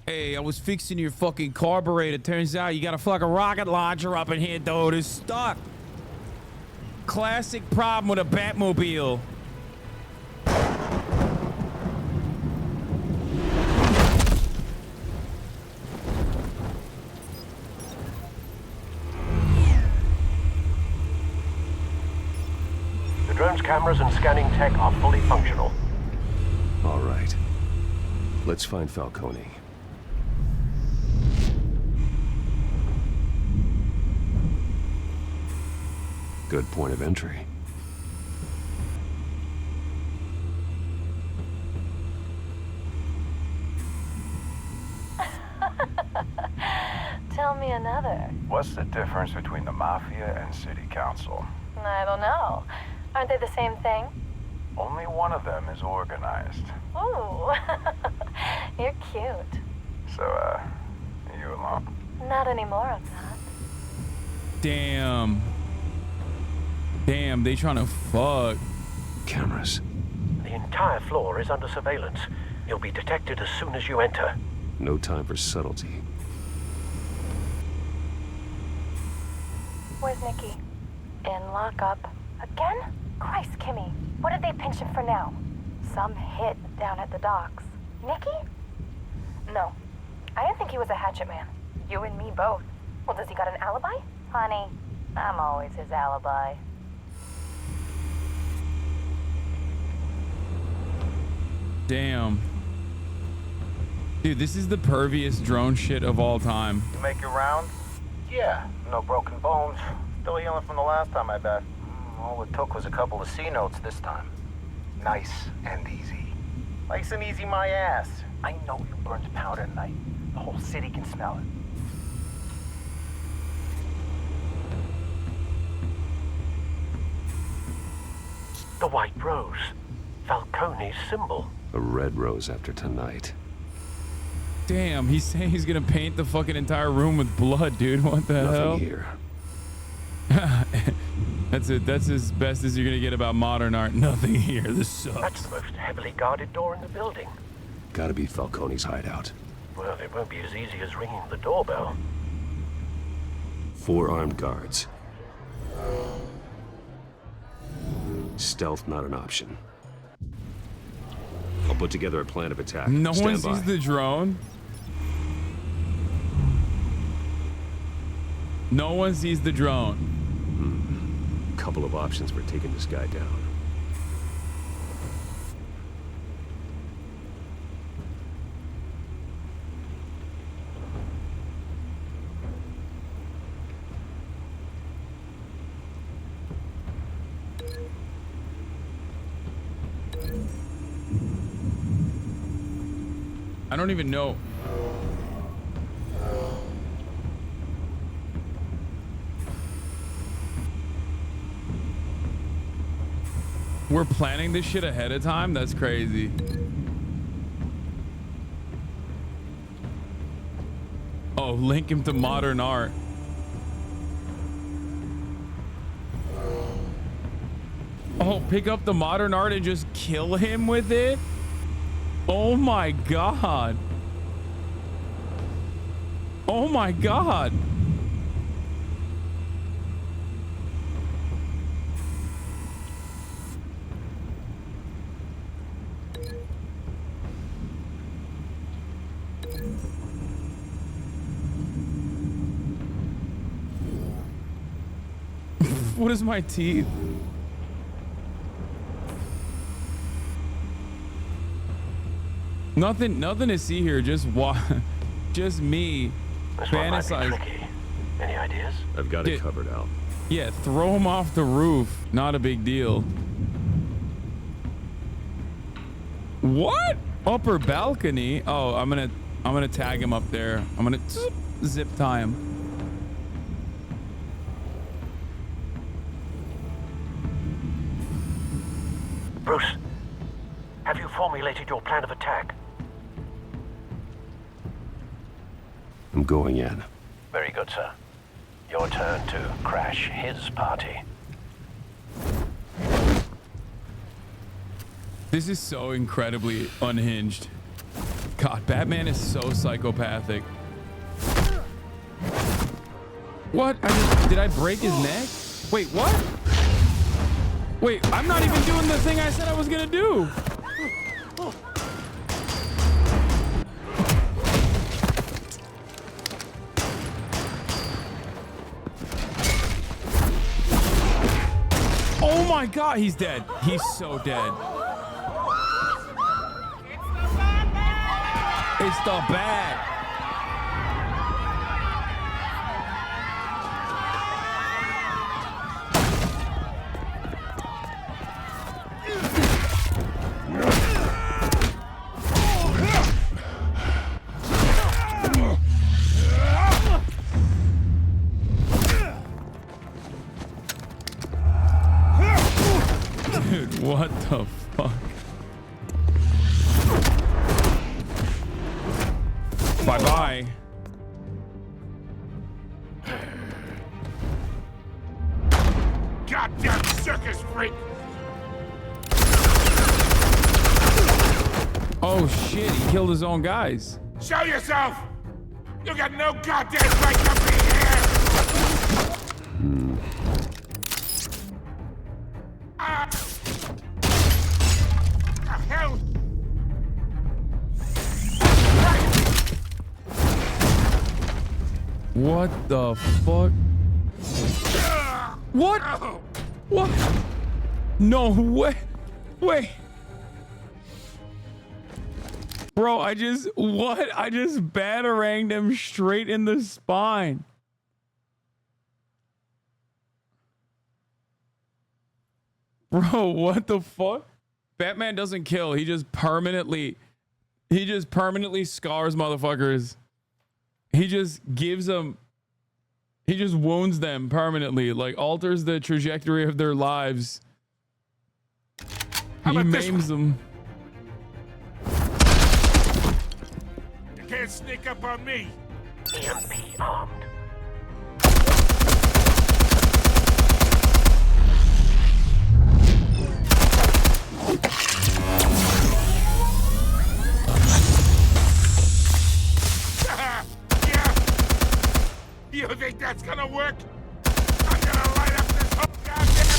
[SPEAKER 1] Hey, I was fixing your fucking carburetor. Turns out you got a fucking rocket launcher up in here, dude. It's stuck. Classic problem with a Batmobile.
[SPEAKER 18] The drone's cameras and scanning tech are fully functional.
[SPEAKER 15] All right. Let's find Falcone. Good point of entry.
[SPEAKER 21] Tell me another.
[SPEAKER 22] What's the difference between the Mafia and City Council?
[SPEAKER 21] I don't know. Aren't they the same thing?
[SPEAKER 22] Only one of them is organized.
[SPEAKER 21] Ooh, you're cute.
[SPEAKER 22] So, you alone?
[SPEAKER 21] Not anymore, I'm not.
[SPEAKER 1] Damn. Damn, they trying to fuck.
[SPEAKER 15] Cameras.
[SPEAKER 18] The entire floor is under surveillance. You'll be detected as soon as you enter.
[SPEAKER 15] No time for subtlety.
[SPEAKER 21] Where's Nikki? In lockup. Again? Christ, Kimmy. What did they pinch him for now? Some hit down at the docks. Nikki? No. I didn't think he was a hatchet man. You and me both. Well, does he got an alibi? Honey, I'm always his alibi.
[SPEAKER 1] Damn. Dude, this is the perviest drone shit of all time.
[SPEAKER 22] You make your round? Yeah, no broken bones. Still healing from the last time, I bet. All it took was a couple of C notes this time. Nice and easy. Nice and easy, my ass. I know you burned powder at night. The whole city can smell it.
[SPEAKER 18] The white rose. Falcone's symbol.
[SPEAKER 15] A red rose after tonight.
[SPEAKER 1] Damn, he's saying he's gonna paint the fucking entire room with blood, dude. What the hell?
[SPEAKER 15] Nothing here.
[SPEAKER 1] That's it. That's as best as you're gonna get about modern art. Nothing here. This sucks.
[SPEAKER 18] That's the most heavily guarded door in the building.
[SPEAKER 15] Gotta be Falcone's hideout.
[SPEAKER 18] Well, it won't be as easy as ringing the doorbell.
[SPEAKER 15] 4 armed guards. Stealth not an option. I'll put together a plan of attack.
[SPEAKER 1] No one
[SPEAKER 15] Stand by.
[SPEAKER 1] sees the drone. No one sees the drone.
[SPEAKER 15] Couple of options for taking this guy down.
[SPEAKER 1] I don't even know. We're planning this shit ahead of time? That's crazy. Oh, link him to modern art. Oh, pick up the modern art and just kill him with it? Oh my god. Oh my god. What is my teeth? Nothing to see here. Just me
[SPEAKER 18] This one might be
[SPEAKER 1] fantasize.
[SPEAKER 18] tricky. Any ideas?
[SPEAKER 15] I've got it covered, Al.
[SPEAKER 1] Yeah, throw him off the roof. Not a big deal. What? Upper balcony? Oh, I'm gonna tag him up there. I'm gonna zip tie him.
[SPEAKER 18] Bruce, have you formulated your plan of attack?
[SPEAKER 15] I'm going in.
[SPEAKER 18] Very good, sir. Your turn to crash his party.
[SPEAKER 1] This is so incredibly unhinged. God, Batman is so psychopathic. What? Did I break his neck? Wait, what? Wait, I'm not even doing the thing I said I was gonna do. Oh my God, he's dead. He's so dead. It's the bat. Dude, what the fuck? Bye-bye.
[SPEAKER 7] Goddamn circus freak!
[SPEAKER 1] Oh shit, he killed his own guys.
[SPEAKER 7] Show yourself! You got no goddamn right to be here! Hell!
[SPEAKER 1] What the fuck? What? What? No way. Wait. Bro, I just bataranged him straight in the spine. Bro, what the fuck? Batman doesn't kill. He just permanently scars motherfuckers. He just gives them, he just wounds them permanently, like alters the trajectory of their lives. He maims them.
[SPEAKER 7] You can't sneak up on me.
[SPEAKER 18] EMP armed.
[SPEAKER 7] You think that's gonna work? I'm gonna light up this whole goddamn...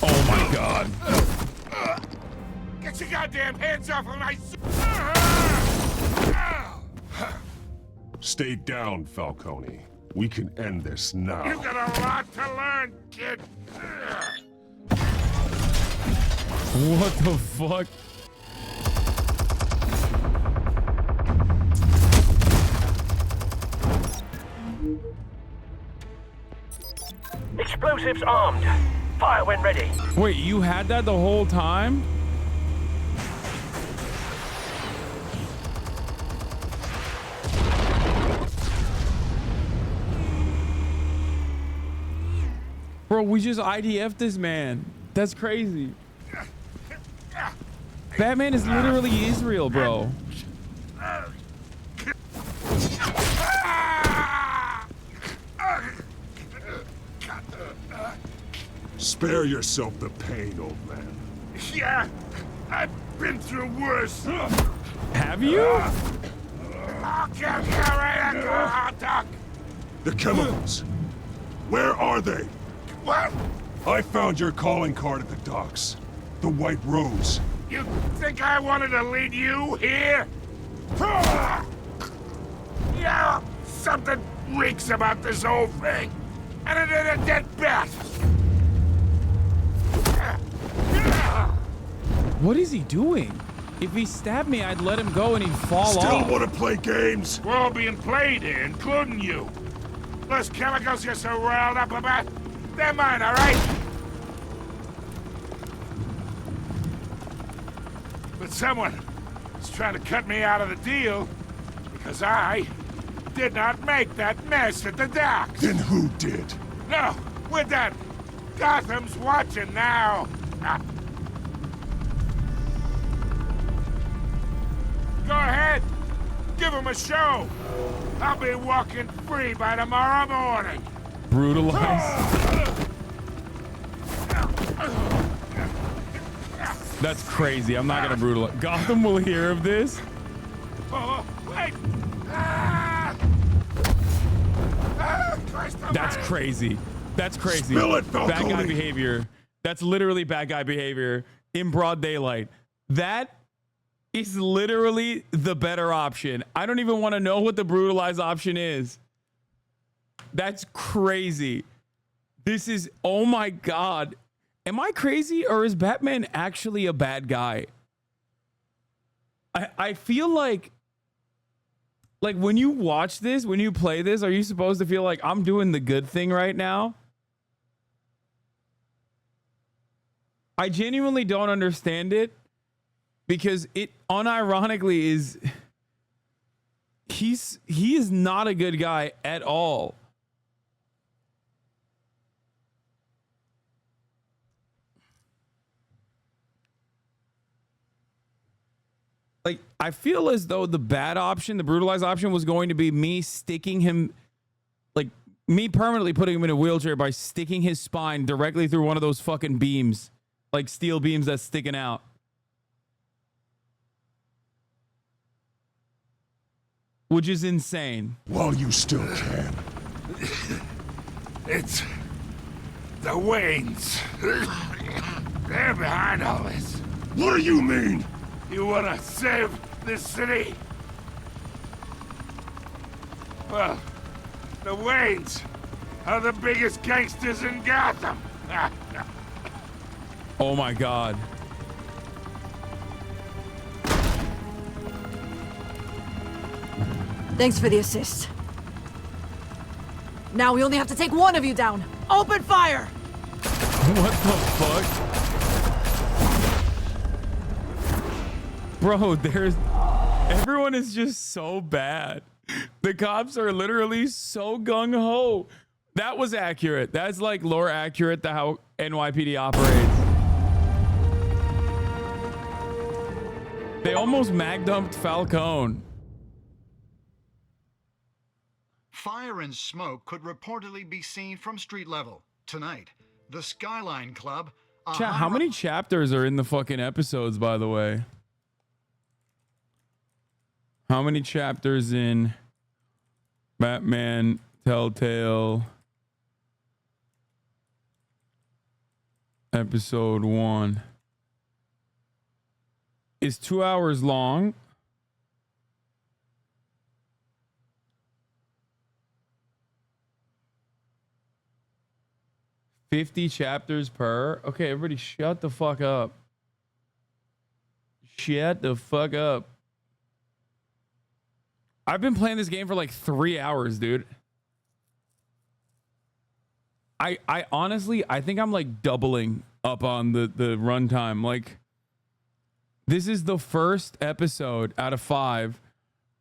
[SPEAKER 1] Oh my God.
[SPEAKER 7] Get your goddamn hands off of my...
[SPEAKER 6] Stay down, Falcone. We can end this now.
[SPEAKER 7] You got a lot to learn, kid.
[SPEAKER 1] What the fuck?
[SPEAKER 18] Explosives armed. Fire when ready.
[SPEAKER 1] Wait, you had that the whole time? Bro, we just IDF'd this man. That's crazy. Batman is literally Israel, bro.
[SPEAKER 6] Spare yourself the pain, old man.
[SPEAKER 7] Yeah, I've been through worse.
[SPEAKER 1] Have you?
[SPEAKER 7] I'll kill you right at the hot dog.
[SPEAKER 6] The chemicals. Where are they?
[SPEAKER 7] What?
[SPEAKER 6] I found your calling card at the docks. The White Rose.
[SPEAKER 7] You think I wanted to lead you here? Yeah, something reeks about this whole thing. And it ain't a dead bat.
[SPEAKER 1] What is he doing? If he stabbed me, I'd let him go and he'd fall off.
[SPEAKER 6] Still want to play games?
[SPEAKER 7] We're all being played here, including you. Those chemicals you're so riled up about, they're mine, all right? But someone is trying to cut me out of the deal because I did not make that mess at the docks.
[SPEAKER 6] Then who did?
[SPEAKER 7] No, we're done. Gotham's watching now. Go ahead. Give him a show. I'll be walking free by tomorrow morning.
[SPEAKER 1] Brutalized. That's crazy. I'm not gonna brutalize. Gotham will hear of this.
[SPEAKER 7] Oh, wait! Ah! Ah, Christ
[SPEAKER 1] That's
[SPEAKER 7] almighty!
[SPEAKER 1] crazy. That's crazy.
[SPEAKER 7] Spill it,
[SPEAKER 1] bad guy
[SPEAKER 7] Falcone.
[SPEAKER 1] behavior. That's literally bad guy behavior in broad daylight. That is literally the better option. I don't even want to know what the brutalized option is. That's crazy. This is, oh my God. Am I crazy or is Batman actually a bad guy? I feel like when you watch this, when you play this, are you supposed to feel like I'm doing the good thing right now? I genuinely don't understand it because it unironically is he is not a good guy at all. Like, I feel as though the bad option, the brutalized option, was going to be me sticking him, like, me permanently putting him in a wheelchair by sticking his spine directly through one of those fucking beams, like steel beams that's sticking out. Which is insane.
[SPEAKER 7] While you still can. It's the Waynes. They're behind all this.
[SPEAKER 6] What do you mean?
[SPEAKER 7] You wanna save this city? Well, the Waynes are the biggest gangsters in Gotham.
[SPEAKER 1] Oh my God.
[SPEAKER 19] Thanks for the assist. Now we only have to take one of you down. Open fire!
[SPEAKER 1] What the fuck? Bro, everyone is just so bad. The cops are literally so gung-ho. That was accurate. That's like lore accurate to how NYPD operates. They almost mag-dumped Falcone.
[SPEAKER 8] Fire and smoke could reportedly be seen from street level. Tonight, the Skyline Club...
[SPEAKER 1] Chat, how many chapters are in the fucking episodes, by the way? How many chapters in Batman, Telltale, episode 1? Is 2 hours long. $50 chapters per. Okay, everybody shut the fuck up. Shut the fuck up. I've been playing this game for like 3 hours, dude. I honestly, I think I'm like doubling up on the runtime. Like, this is the first episode out of 5,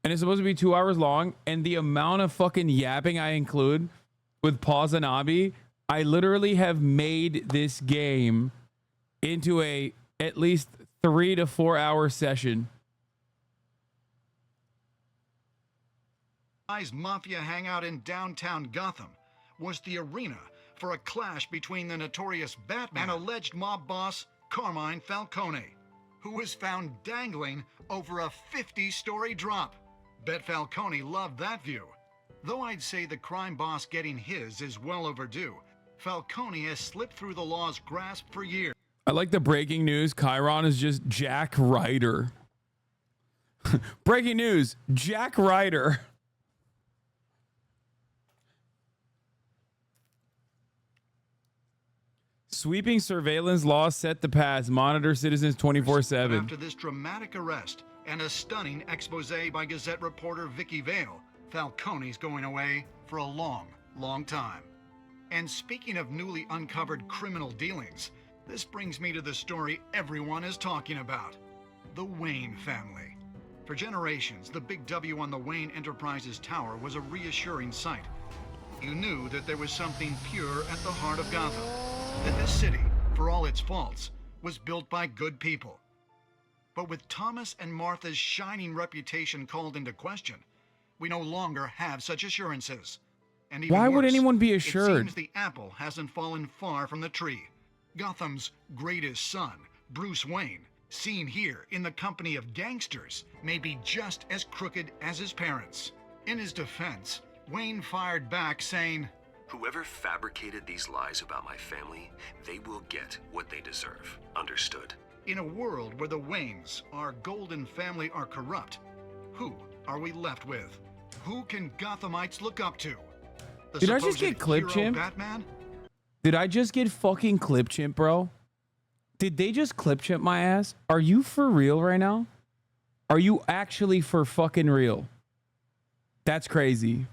[SPEAKER 1] and it's supposed to be 2 hours long, and the amount of fucking yapping I include with HasanAbi, I literally have made this game into a at least 3 to 4 hour session.
[SPEAKER 8] Mafia hangout in downtown Gotham was the arena for a clash between the notorious Batman and alleged mob boss Carmine Falcone, who was found dangling over a 50-story drop. Bet Falcone loved that view. Though I'd say the crime boss getting his is well overdue, Falcone has slipped through the law's grasp for years.
[SPEAKER 1] I like the breaking news. Chiron is just Jack Ryder. Breaking news. Jack Ryder. Sweeping surveillance laws set to pass. Monitor citizens 24/7.
[SPEAKER 8] After this dramatic arrest and a stunning expose by Gazette reporter Vicky Vale, Falcone's going away for a long, long time. And speaking of newly uncovered criminal dealings, this brings me to the story everyone is talking about. The Wayne family. For generations, the big W on the Wayne Enterprises Tower was a reassuring sight. You knew that there was something pure at the heart of Gotham. That this city, for all its faults, was built by good people. But with Thomas and Martha's shining reputation called into question, we no longer have such assurances. And even
[SPEAKER 1] Why would
[SPEAKER 8] worse,
[SPEAKER 1] anyone be
[SPEAKER 8] It
[SPEAKER 1] assured?
[SPEAKER 8] seems the apple hasn't fallen far from the tree. Gotham's greatest son, Bruce Wayne, seen here in the company of gangsters, may be just as crooked as his parents. In his defense, Wayne fired back saying,
[SPEAKER 15] "Whoever fabricated these lies about my family, they will get what they deserve. Understood?"
[SPEAKER 8] in a world where the Waynes, our golden family, are corrupt, who are we left with? Who can Gothamites look up to? The
[SPEAKER 1] Did I just get clip
[SPEAKER 8] hero
[SPEAKER 1] chimp?
[SPEAKER 8] Batman?
[SPEAKER 1] Did I just get fucking clip chimp, bro? Did they just clip chimp my ass? Are you for real right now? Are you actually for fucking real? That's crazy.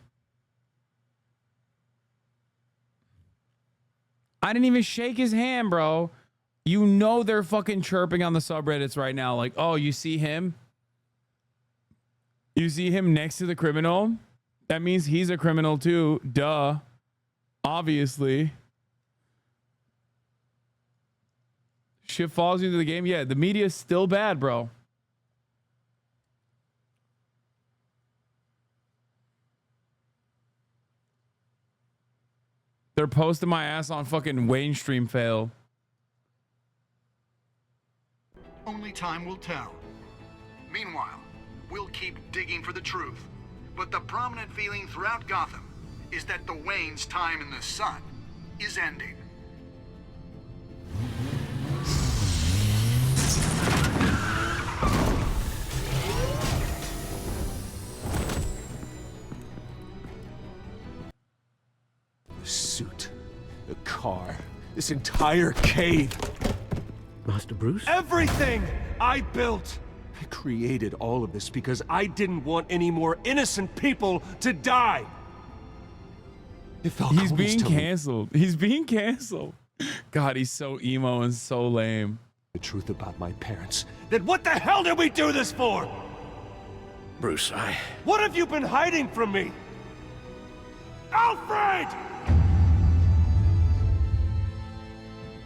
[SPEAKER 1] I didn't even shake his hand, bro. You know they're fucking chirping on the subreddits right now. Like, oh, you see him? You see him next to the criminal? That means he's a criminal too. Duh. Obviously. Shit falls into the game. Yeah, the media's still bad, bro. They're posting my ass on fucking Wayne stream fail.
[SPEAKER 8] Only time will tell. Meanwhile, we'll keep digging for the truth. But the prominent feeling throughout Gotham is that the Wayne's time in the sun is ending.
[SPEAKER 2] The suit, the car, this entire cave. Master Bruce? Everything I built! I created all of this because I didn't want any more innocent people to die!
[SPEAKER 1] He's being canceled. He's being canceled. God, he's so emo and so lame.
[SPEAKER 2] The truth about my parents. Then what the hell did we do this for?
[SPEAKER 15] Bruce,
[SPEAKER 2] What have you been hiding from me? Alfred!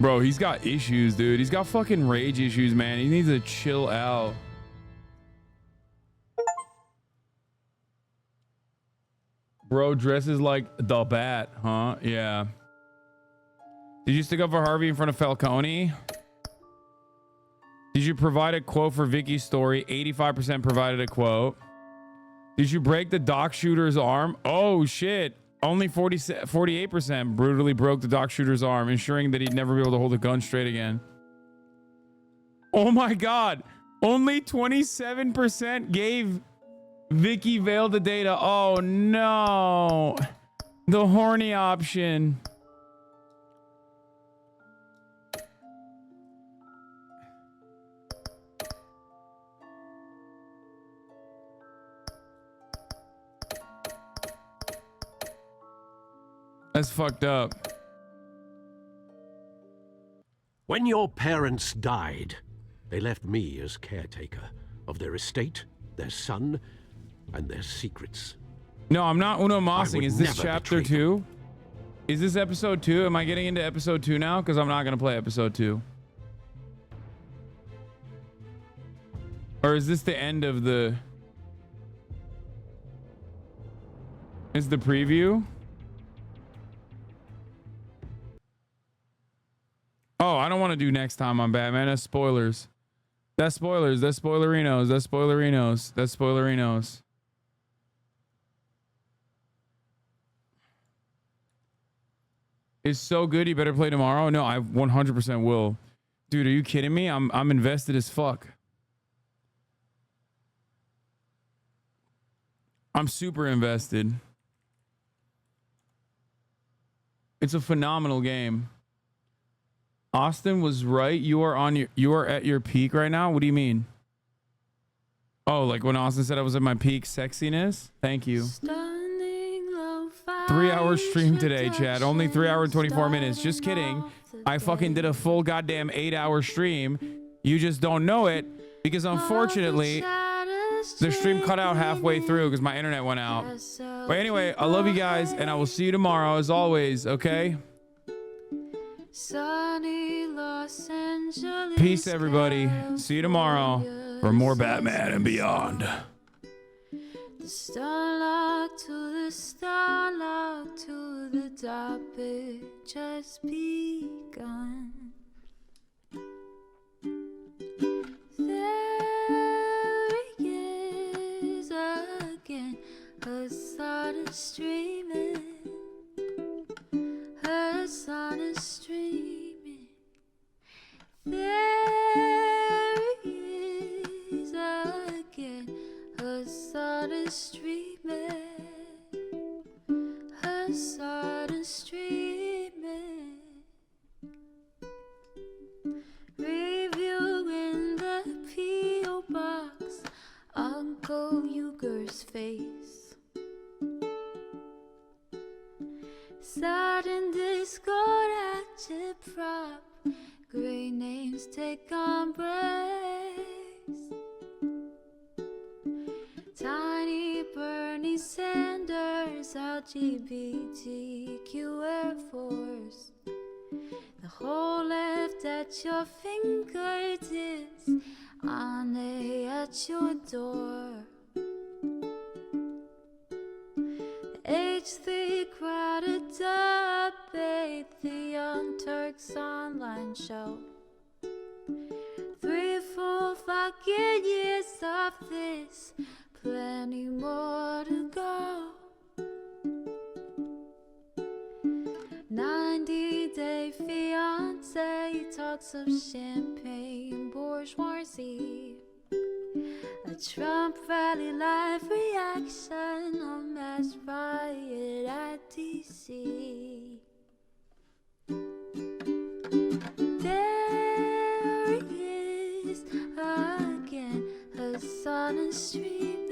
[SPEAKER 1] Bro, he's got issues, dude. He's got fucking rage issues, man. He needs to chill out. Bro dresses like the Bat, huh? Yeah. Did you stick up for Harvey in front of Falcone? Did you provide a quote for Vicky's story? 85% provided a quote. Did you break the dock shooter's arm? Oh, shit. Only 48% brutally broke the dock shooter's arm, ensuring that he'd never be able to hold a gun straight again. Oh my God. Only 27% gave Vicky Vale the data. Oh no. The horny option. That's fucked up.
[SPEAKER 2] When your parents died, they left me as caretaker of their estate, their son, and their secrets.
[SPEAKER 1] No, I'm not Uno Mossing. Is this
[SPEAKER 2] never
[SPEAKER 1] chapter 2? Is this episode 2? Am I getting into episode 2 now? Because I'm not going to play episode 2. Or is this the end of the... Is the preview? Oh, I don't want to do next time on Batman. That's spoilers. That's spoilers. That's spoilerinos. That's spoilerinos. That's spoilerinos. It's so good. You better play tomorrow. No, I 100% will. Dude, are you kidding me? I'm invested as fuck. I'm super invested. It's a phenomenal game. Austin was right. You are at your peak right now. What do you mean? Oh, like when Austin said I was at my peak sexiness? Thank you. 3-hour stream today, Chad. Only 3 hours and 24 minutes. Just kidding. I fucking did a full goddamn 8-hour stream. You just don't know it because unfortunately the stream cut out halfway through because my internet went out. But anyway, I love you guys and I will see you tomorrow as always, okay? Peace, everybody. See you tomorrow for more Batman and beyond.
[SPEAKER 9] The starlight to the starlight to the topic just begun. is streaming. Hasan is streaming. Reviewing the P.O. box. Uncle Uger's face. Sat in Discord agitprop. Great names take embrace. Tiny Bernie Sanders, LGBTQ Air Force. The whole left at your fingertips, on at your door. The H3 crowded debate, the Young Turks online show. 3 full fucking years of this, plenty more to go. 90-day fiance talks of champagne bourgeoisie. A Trump rally live reaction, a mass riot at DC. There he is again, Hasan is streaming.